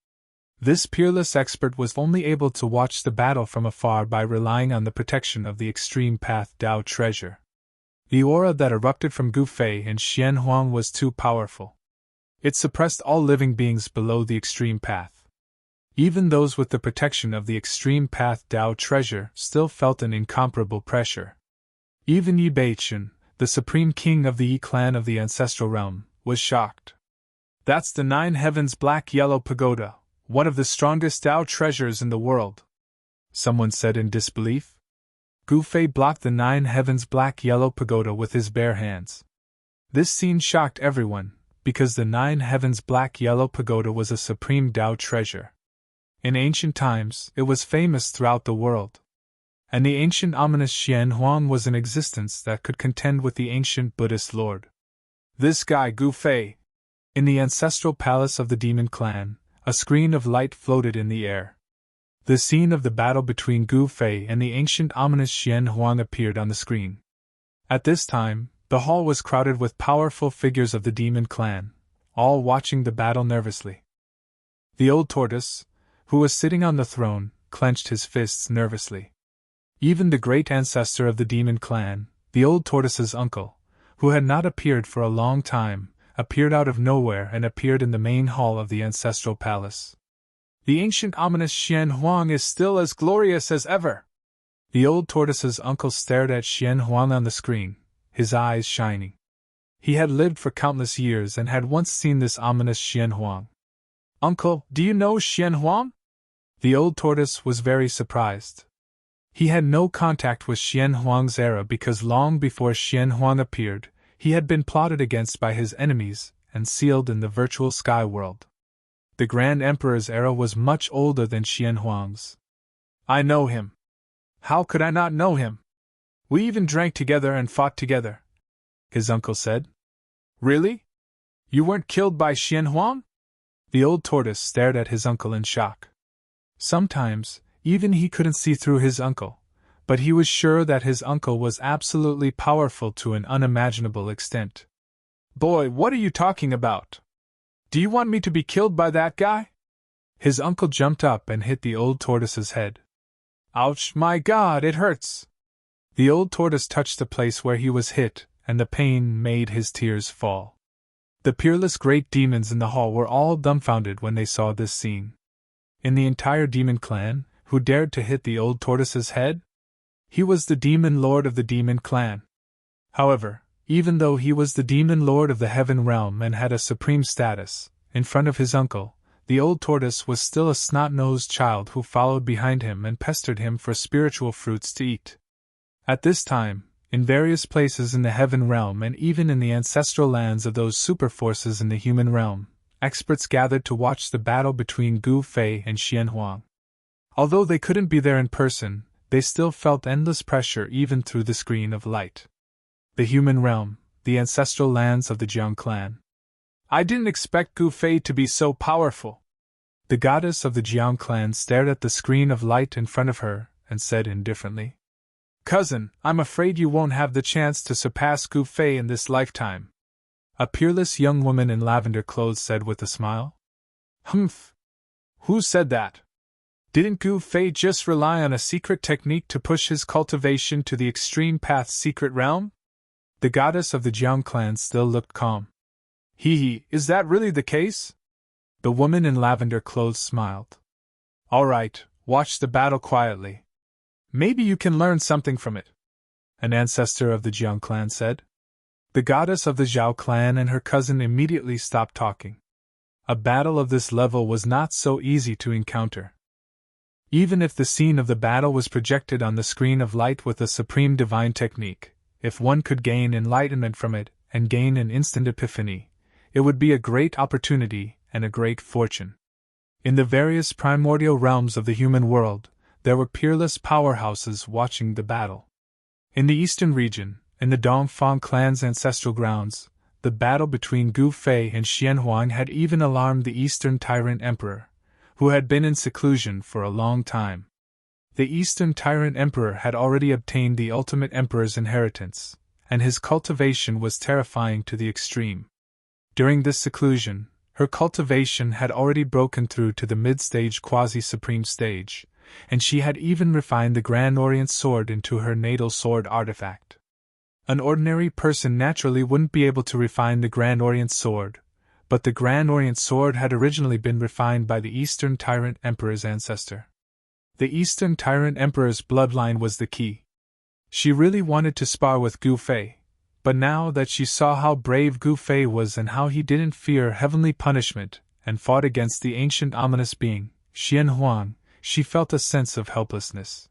This peerless expert was only able to watch the battle from afar by relying on the protection of the Extreme Path Dao treasure. The aura that erupted from Gu Fei and Xian Huang was too powerful. It suppressed all living beings below the Extreme Path. Even those with the protection of the Extreme Path Dao treasure still felt an incomparable pressure. Even Yi Beichen, the supreme king of the Yi clan of the ancestral realm, was shocked. That's the 9 heavens black-yellow pagoda, one of the strongest Dao treasures in the world, someone said in disbelief. Gu Fei blocked the 9 heavens black-yellow pagoda with his bare hands. This scene shocked everyone, because the 9 heavens black-yellow pagoda was a supreme Dao treasure. In ancient times, it was famous throughout the world. And the ancient ominous Xian Huang was in existence that could contend with the ancient Buddhist lord. This guy Gu Fei. In the ancestral palace of the demon clan, a screen of light floated in the air. The scene of the battle between Gu Fei and the ancient ominous Xian Huang appeared on the screen. At this time, the hall was crowded with powerful figures of the demon clan, all watching the battle nervously. The old tortoise, who was sitting on the throne, clenched his fists nervously. Even the great ancestor of the demon clan, the old tortoise's uncle, who had not appeared for a long time, appeared out of nowhere and appeared in the main hall of the ancestral palace. The ancient ominous Xian Huang is still as glorious as ever. The old tortoise's uncle stared at Xian Huang on the screen, his eyes shining. He had lived for countless years and had once seen this ominous Xian Huang. Uncle, do you know Xian Huang? The old tortoise was very surprised. He had no contact with Xian Huang's era because long before Xian Huang appeared, he had been plotted against by his enemies and sealed in the virtual sky world. The Grand Emperor's era was much older than Xian Huang's. I know him. How could I not know him? We even drank together and fought together, his uncle said. Really? You weren't killed by Xian Huang? The old tortoise stared at his uncle in shock. Sometimes, even he couldn't see through his uncle, but he was sure that his uncle was absolutely powerful to an unimaginable extent. Boy, what are you talking about? Do you want me to be killed by that guy? His uncle jumped up and hit the old tortoise's head. Ouch, my God, it hurts! The old tortoise touched the place where he was hit, and the pain made his tears fall. The peerless great demons in the hall were all dumbfounded when they saw this scene. In the entire demon clan, who dared to hit the old tortoise's head? He was the demon lord of the demon clan. However, even though he was the demon lord of the heaven realm and had a supreme status, in front of his uncle, the old tortoise was still a snot-nosed child who followed behind him and pestered him for spiritual fruits to eat. At this time, in various places in the heaven realm and even in the ancestral lands of those superforces in the human realm, experts gathered to watch the battle between Gu Fei and Xian Huang. Although they couldn't be there in person, they still felt endless pressure even through the screen of light. The human realm, the ancestral lands of the Jiang clan. I didn't expect Gu Fei to be so powerful. The goddess of the Jiang clan stared at the screen of light in front of her and said indifferently, Cousin, I'm afraid you won't have the chance to surpass Gu Fei in this lifetime. A peerless young woman in lavender clothes said with a smile. Humph! Who said that? Didn't Gu Fei just rely on a secret technique to push his cultivation to the extreme path's secret realm? The goddess of the Jiang clan still looked calm. Is that really the case? The woman in lavender clothes smiled. All right, watch the battle quietly. Maybe you can learn something from it, an ancestor of the Jiang clan said. The goddess of the Zhao clan and her cousin immediately stopped talking. A battle of this level was not so easy to encounter. Even if the scene of the battle was projected on the screen of light with a supreme divine technique, if one could gain enlightenment from it and gain an instant epiphany, it would be a great opportunity and a great fortune. In the various primordial realms of the human world, there were peerless powerhouses watching the battle. In the eastern region, in the Dongfang clan's ancestral grounds, the battle between Gu Fei and Xian Huang had even alarmed the Eastern Tyrant Emperor, who had been in seclusion for a long time. The Eastern Tyrant Emperor had already obtained the ultimate emperor's inheritance, and his cultivation was terrifying to the extreme. During this seclusion, her cultivation had already broken through to the mid-stage quasi-supreme stage, and she had even refined the Grand Orient Sword into her natal sword artifact. An ordinary person naturally wouldn't be able to refine the Grand Orient Sword, but the Grand Orient Sword had originally been refined by the Eastern Tyrant Emperor's ancestor. The Eastern Tyrant Emperor's bloodline was the key. She really wanted to spar with Gu Fei, but now that she saw how brave Gu Fei was and how he didn't fear heavenly punishment and fought against the ancient ominous being, Xian Huang, she felt a sense of helplessness.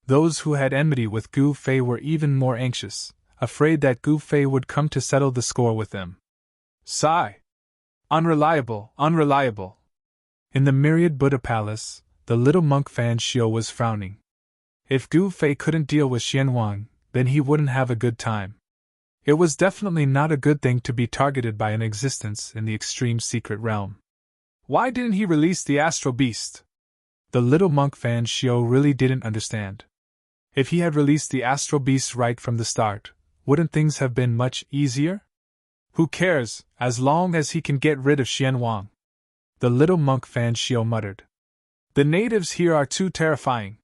Those who had enmity with Gu Fei were even more anxious, afraid that Gu Fei would come to settle the score with them. Sigh. Unreliable, unreliable. In the myriad Buddha palace, the little monk Fan Xiu was frowning. If Gu Fei couldn't deal with Xian Huang, then he wouldn't have a good time. It was definitely not a good thing to be targeted by an existence in the extreme secret realm. Why didn't he release the astral beast? The little monk Fan Xiu really didn't understand. If he had released the astral beast right from the start, wouldn't things have been much easier? Who cares, as long as he can get rid of Xian Huang? The little monk Fan Xiu muttered. The natives here are too terrifying.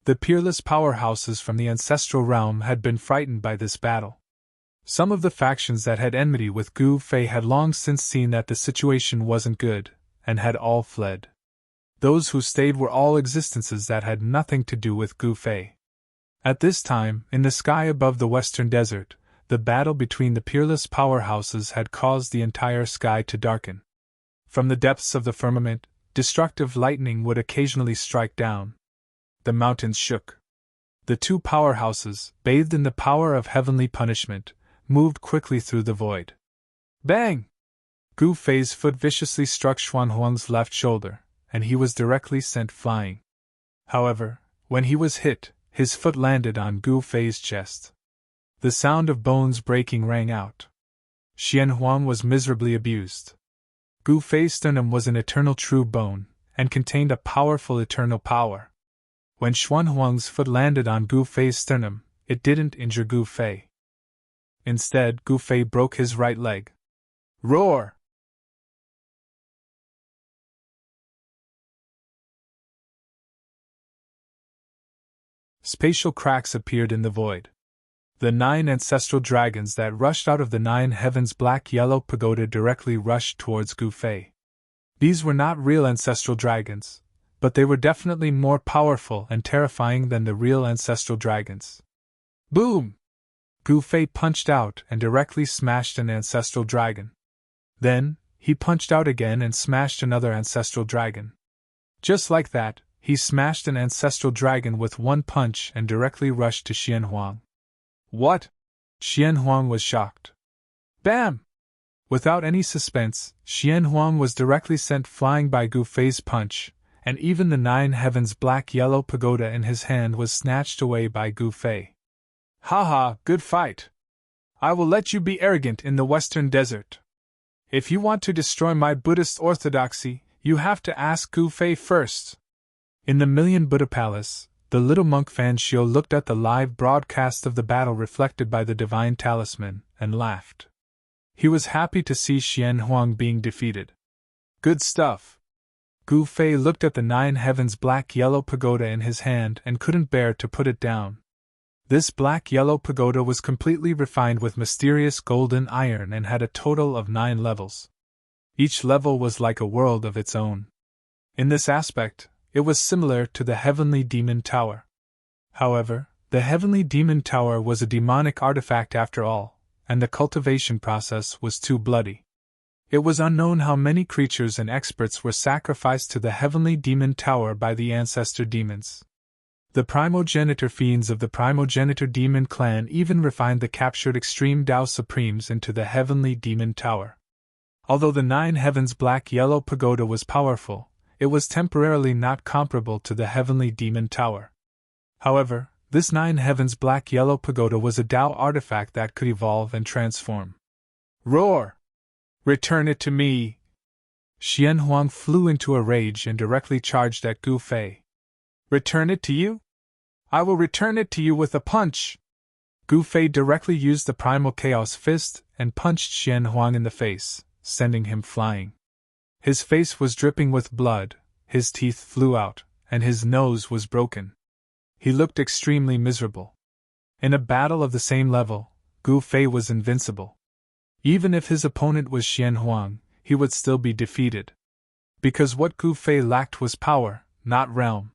The peerless powerhouses from the ancestral realm had been frightened by this battle. Some of the factions that had enmity with Gu Fei had long since seen that the situation wasn't good, and had all fled. Those who stayed were all existences that had nothing to do with Gu Fei. At this time, in the sky above the western desert, the battle between the peerless powerhouses had caused the entire sky to darken. From the depths of the firmament, destructive lightning would occasionally strike down. The mountains shook. The two powerhouses, bathed in the power of heavenly punishment, moved quickly through the void. Bang! Gu Fei's foot viciously struck Xuan Huang's left shoulder, and he was directly sent flying. However, when he was hit, his foot landed on Gu Fei's chest. The sound of bones breaking rang out. Xian Huang was miserably abused. Gu Fei's sternum was an eternal true bone, and contained a powerful eternal power. When Xuan Huang's foot landed on Gu Fei's sternum, it didn't injure Gu Fei. Instead, Gu Fei broke his right leg. Roar! Spatial cracks appeared in the void. The 9 ancestral dragons that rushed out of the 9 heavens' black-yellow pagoda directly rushed towards Gu Fei. These were not real ancestral dragons, but they were definitely more powerful and terrifying than the real ancestral dragons. Boom! Gu Fei punched out and directly smashed an ancestral dragon. Then, he punched out again and smashed another ancestral dragon. Just like that, he smashed an ancestral dragon with one punch and directly rushed to Xian Huang. What? Xian Huang was shocked. Bam! Without any suspense, Xian Huang was directly sent flying by Gu Fei's punch, and even the 9 heavens black-yellow pagoda in his hand was snatched away by Gu Fei. Haha, good fight. I will let you be arrogant in the western desert. If you want to destroy my Buddhist orthodoxy, you have to ask Gu Fei first. In the Million Buddha Palace, the little monk Fan Xiu looked at the live broadcast of the battle reflected by the divine talisman, and laughed. He was happy to see Xian Huang being defeated. Good stuff. Gu Fei looked at the 9 heavens black-yellow pagoda in his hand and couldn't bear to put it down. This black-yellow pagoda was completely refined with mysterious golden iron and had a total of 9 levels. Each level was like a world of its own. In this aspect, it was similar to the Heavenly Demon Tower. However, the Heavenly Demon Tower was a demonic artifact after all, and the cultivation process was too bloody. It was unknown how many creatures and experts were sacrificed to the Heavenly Demon Tower by the ancestor demons. The primogenitor fiends of the primogenitor demon clan even refined the captured extreme Tao Supremes into the Heavenly Demon Tower. Although the 9 heavens black-yellow pagoda was powerful, it was temporarily not comparable to the heavenly demon tower. However, this 9 heavens black-yellow pagoda was a Tao artifact that could evolve and transform. Roar! Return it to me! Xian Huang flew into a rage and directly charged at Gu Fei. Return it to you? I will return it to you with a punch! Gu Fei directly used the primal chaos fist and punched Xian Huang in the face, sending him flying. His face was dripping with blood, his teeth flew out, and his nose was broken. He looked extremely miserable. In a battle of the same level, Gu Fei was invincible. Even if his opponent was Xian Huang, he would still be defeated. Because what Gu Fei lacked was power, not realm.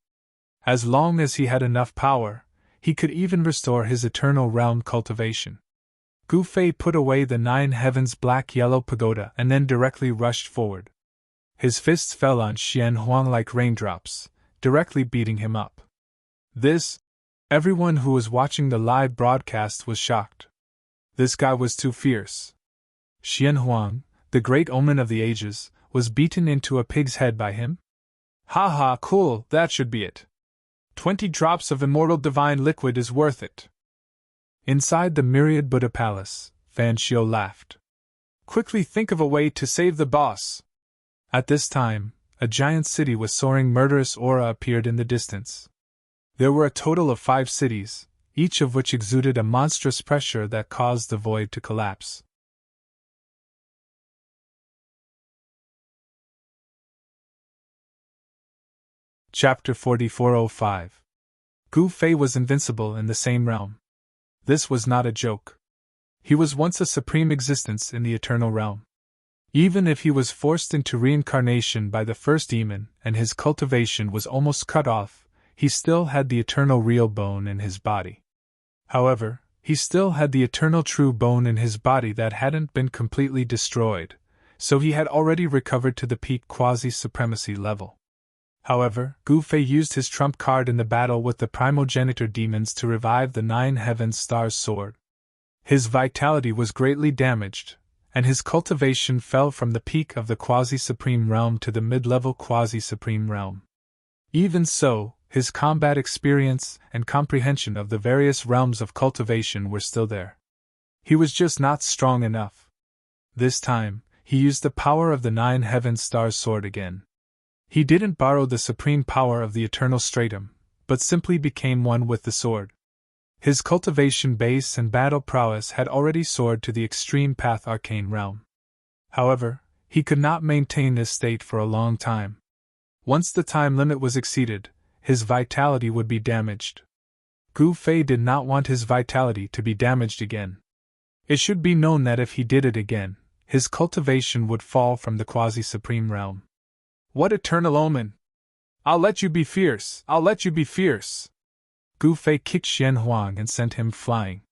As long as he had enough power, he could even restore his eternal realm cultivation. Gu Fei put away the 9 heavens black-yellow pagoda and then directly rushed forward. His fists fell on Xian Huang like raindrops, directly beating him up. Everyone who was watching the live broadcast was shocked. This guy was too fierce. Xian Huang, the great omen of the ages, was beaten into a pig's head by him? Ha ha, cool, that should be it. 20 drops of immortal divine liquid is worth it. Inside the myriad Buddha palace, Fan Xiu laughed. Quickly think of a way to save the boss. At this time, a giant city with soaring murderous aura appeared in the distance. There were a total of 5 cities, each of which exuded a monstrous pressure that caused the void to collapse. Chapter 4405. Gu Fei was invincible in the same realm. This was not a joke. He was once a supreme existence in the eternal realm. Even if he was forced into reincarnation by the first demon and his cultivation was almost cut off, he still had the eternal real bone in his body. However, he still had the eternal true bone in his body that hadn't been completely destroyed, so he had already recovered to the peak quasi-supremacy level. However, Gu Fei used his trump card in the battle with the primogenitor demons to revive the 9 heavens stars sword. His vitality was greatly damaged, and his cultivation fell from the peak of the quasi-supreme realm to the mid-level quasi-supreme realm. Even so, his combat experience and comprehension of the various realms of cultivation were still there. He was just not strong enough. This time, he used the power of the 9 heavens stars sword again. He didn't borrow the supreme power of the eternal stratum, but simply became one with the sword. His cultivation base and battle prowess had already soared to the extreme path arcane realm. However, he could not maintain this state for a long time. Once the time limit was exceeded, his vitality would be damaged. Gu Fei did not want his vitality to be damaged again. It should be known that if he did it again, his cultivation would fall from the quasi-supreme realm. What eternal omen! I'll let you be fierce, I'll let you be fierce! Gu Fei kicked Xian Huang and sent him flying.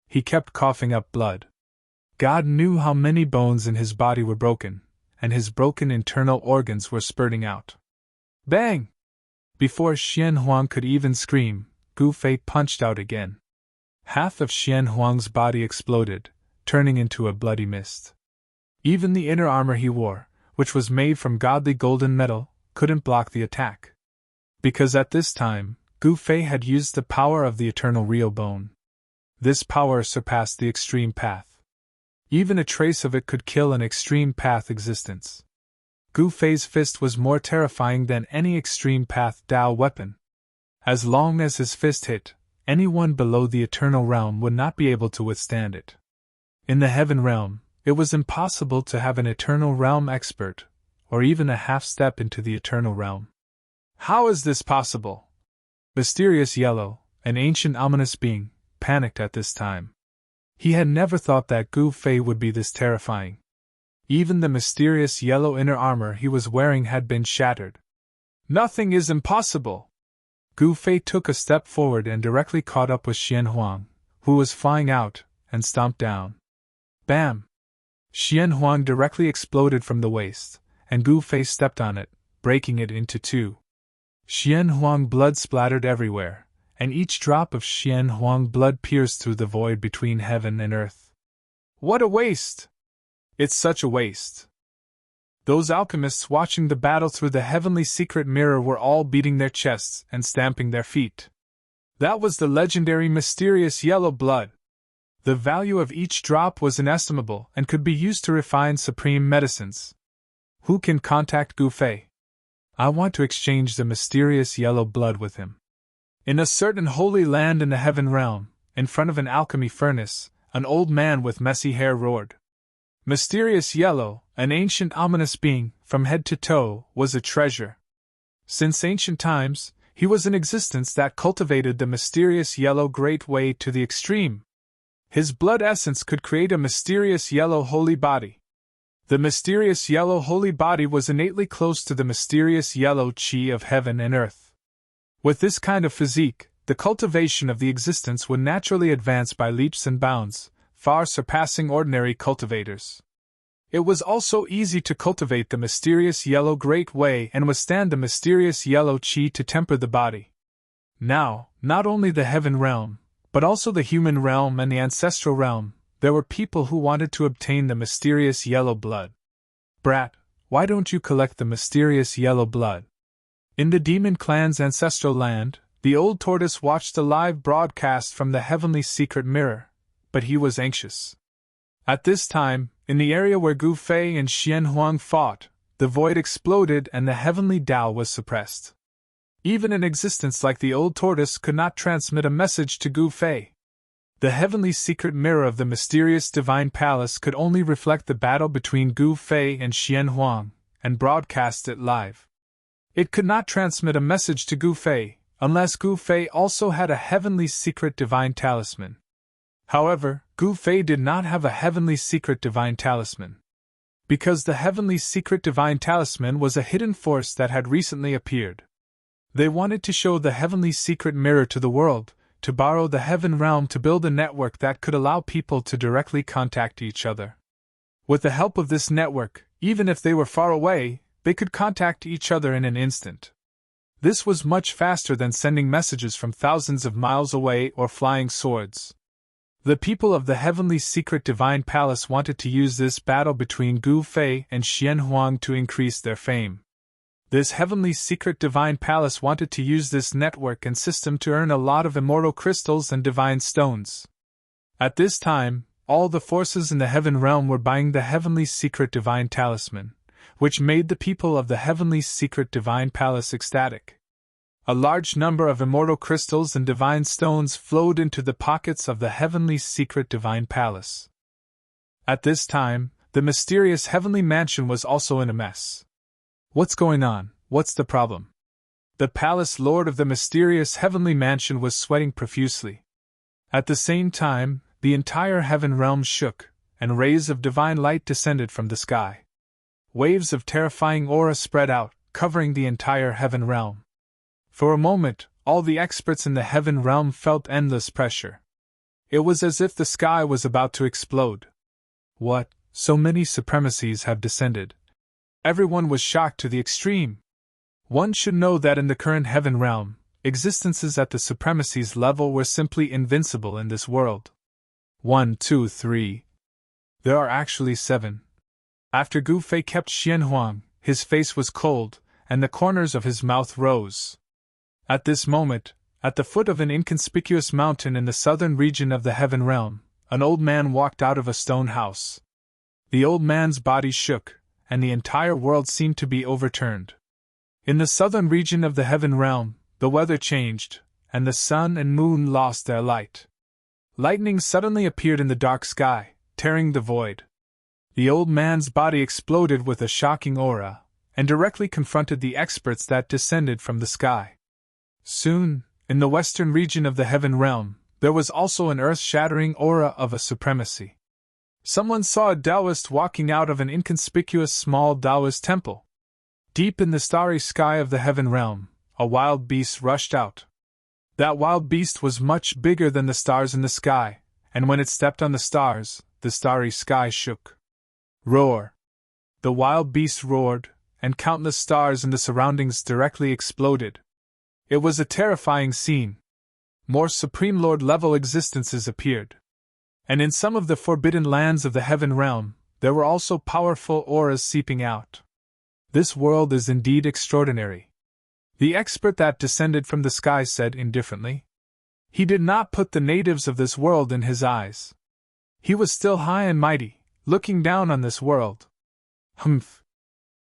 He kept coughing up blood. God knew how many bones in his body were broken, and his broken internal organs were spurting out. Bang! Before Xian Huang could even scream, Gu Fei punched out again. Half of Xian Huang's body exploded, turning into a bloody mist. Even the inner armor he wore, which was made from godly golden metal, couldn't block the attack. Because at this time, Gu Fei had used the power of the eternal real bone. This power surpassed the extreme path. Even a trace of it could kill an extreme path existence. Gu Fei's fist was more terrifying than any extreme path Tao weapon. As long as his fist hit, anyone below the eternal realm would not be able to withstand it. In the heaven realm, it was impossible to have an eternal realm expert, or even a half step into the eternal realm. How is this possible? Mysterious Yellow, an ancient ominous being, panicked at this time. He had never thought that Gu Fei would be this terrifying. Even the mysterious yellow inner armor he was wearing had been shattered. Nothing is impossible! Gu Fei took a step forward and directly caught up with Xian Huang, who was flying out, and stomped down. Bam! Xian Huang directly exploded from the waist, and Gu Fei stepped on it, breaking it into 2. Xian Huang blood splattered everywhere, and each drop of Xian Huang blood pierced through the void between heaven and earth. What a waste! It's such a waste! Those alchemists watching the battle through the heavenly secret mirror were all beating their chests and stamping their feet. That was the legendary mysterious yellow blood. The value of each drop was inestimable and could be used to refine supreme medicines. Who can contact Gu Fei? I want to exchange the mysterious yellow blood with him. In a certain holy land in the heaven realm, in front of an alchemy furnace, an old man with messy hair roared. Mysterious yellow, an ancient ominous being, from head to toe, was a treasure. Since ancient times, he was an existence that cultivated the mysterious yellow great way to the extreme. His blood essence could create a mysterious yellow holy body. The mysterious yellow holy body was innately close to the mysterious yellow chi of heaven and earth. With this kind of physique, the cultivation of the existence would naturally advance by leaps and bounds, far surpassing ordinary cultivators. It was also easy to cultivate the mysterious yellow great way and withstand the mysterious yellow chi to temper the body. Now, not only the heaven realm, but also the human realm and the ancestral realm, there were people who wanted to obtain the mysterious yellow blood. Brat, why don't you collect the mysterious yellow blood? In the demon clan's ancestral land, the old tortoise watched the live broadcast from the heavenly secret mirror, but he was anxious. At this time, in the area where Gu Fei and Xian Huang fought, the void exploded and the heavenly Tao was suppressed. Even an existence like the old tortoise could not transmit a message to Gu Fei. The heavenly secret mirror of the mysterious divine palace could only reflect the battle between Gu Fei and Xian Huang, and broadcast it live. It could not transmit a message to Gu Fei, unless Gu Fei also had a heavenly secret divine talisman. However, Gu Fei did not have a heavenly secret divine talisman. Because the heavenly secret divine talisman was a hidden force that had recently appeared. They wanted to show the heavenly secret mirror to the world, to borrow the heaven realm to build a network that could allow people to directly contact each other. With the help of this network, even if they were far away, they could contact each other in an instant. This was much faster than sending messages from thousands of miles away or flying swords. The people of the heavenly secret divine palace wanted to use this battle between Gu Fei and Xian Huang to increase their fame. This heavenly secret divine palace wanted to use this network and system to earn a lot of immortal crystals and divine stones. At this time, all the forces in the heaven realm were buying the heavenly secret divine talisman, which made the people of the heavenly secret divine palace ecstatic. A large number of immortal crystals and divine stones flowed into the pockets of the heavenly secret divine palace. At this time, the mysterious heavenly mansion was also in a mess. What's going on? What's the problem? The palace lord of the mysterious heavenly mansion was sweating profusely. At the same time, the entire heaven realm shook, and rays of divine light descended from the sky. Waves of terrifying aura spread out, covering the entire heaven realm. For a moment, all the experts in the heaven realm felt endless pressure. It was as if the sky was about to explode. What? So many supremacies have descended. Everyone was shocked to the extreme. One should know that in the current heaven realm, existences at the supremacies level were simply invincible in this world. 1, 2, 3. There are actually 7. After Gu Fei kept Xian Huang, his face was cold, and the corners of his mouth rose. At this moment, at the foot of an inconspicuous mountain in the southern region of the heaven realm, an old man walked out of a stone house. The old man's body shook, and the entire world seemed to be overturned. In the southern region of the heaven realm, the weather changed, and the sun and moon lost their light. Lightning suddenly appeared in the dark sky, tearing the void. The old man's body exploded with a shocking aura, and directly confronted the experts that descended from the sky. Soon, in the western region of the heaven realm, there was also an earth-shattering aura of a supremacy. Someone saw a Taoist walking out of an inconspicuous small Taoist temple. Deep in the starry sky of the heaven realm, a wild beast rushed out. That wild beast was much bigger than the stars in the sky, and when it stepped on the stars, the starry sky shook. Roar! The wild beast roared, and countless stars in the surroundings directly exploded. It was a terrifying scene. More Supreme Lord-level existences appeared. And in some of the forbidden lands of the heaven realm, there were also powerful auras seeping out. This world is indeed extraordinary. The expert that descended from the sky said indifferently. He did not put the natives of this world in his eyes. He was still high and mighty, looking down on this world. Humph!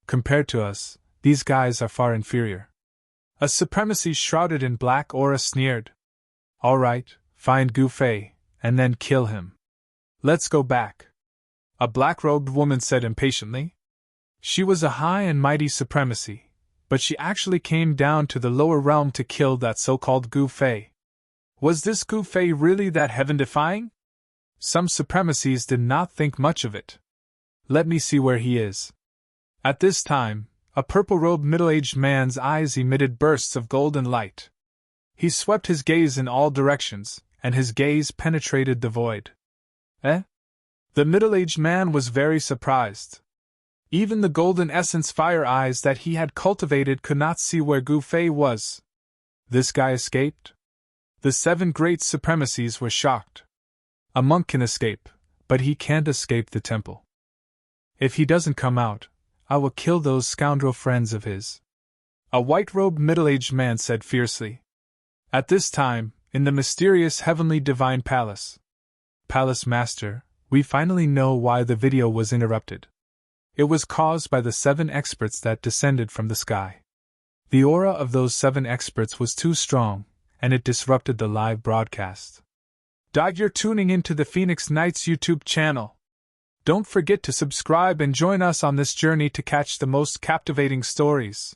Compared to us, these guys are far inferior. A supremacy shrouded in black aura sneered. All right, find Gu Fei, and then kill him. Let's go back. A black-robed woman said impatiently. She was a high and mighty supremacy, but she actually came down to the lower realm to kill that so-called Gu Fei. Was this Gu Fei really that heaven-defying? Some supremacies did not think much of it. Let me see where he is. At this time, a purple-robed middle-aged man's eyes emitted bursts of golden light. He swept his gaze in all directions, and his gaze penetrated the void. Eh? The middle-aged man was very surprised. Even the golden essence fire eyes that he had cultivated could not see where Gu Fei was. This guy escaped? The 7 great supremacies were shocked. A monk can escape, but he can't escape the temple. If he doesn't come out, I will kill those scoundrel friends of his. A white-robed middle-aged man said fiercely. At this time, in the mysterious heavenly divine palace. Palace Master, we finally know why the video was interrupted. It was caused by the 7 experts that descended from the sky. The aura of those 7 experts was too strong, and it disrupted the live broadcast. You're tuning into the Phoenix Knights YouTube channel. Don't forget to subscribe and join us on this journey to catch the most captivating stories.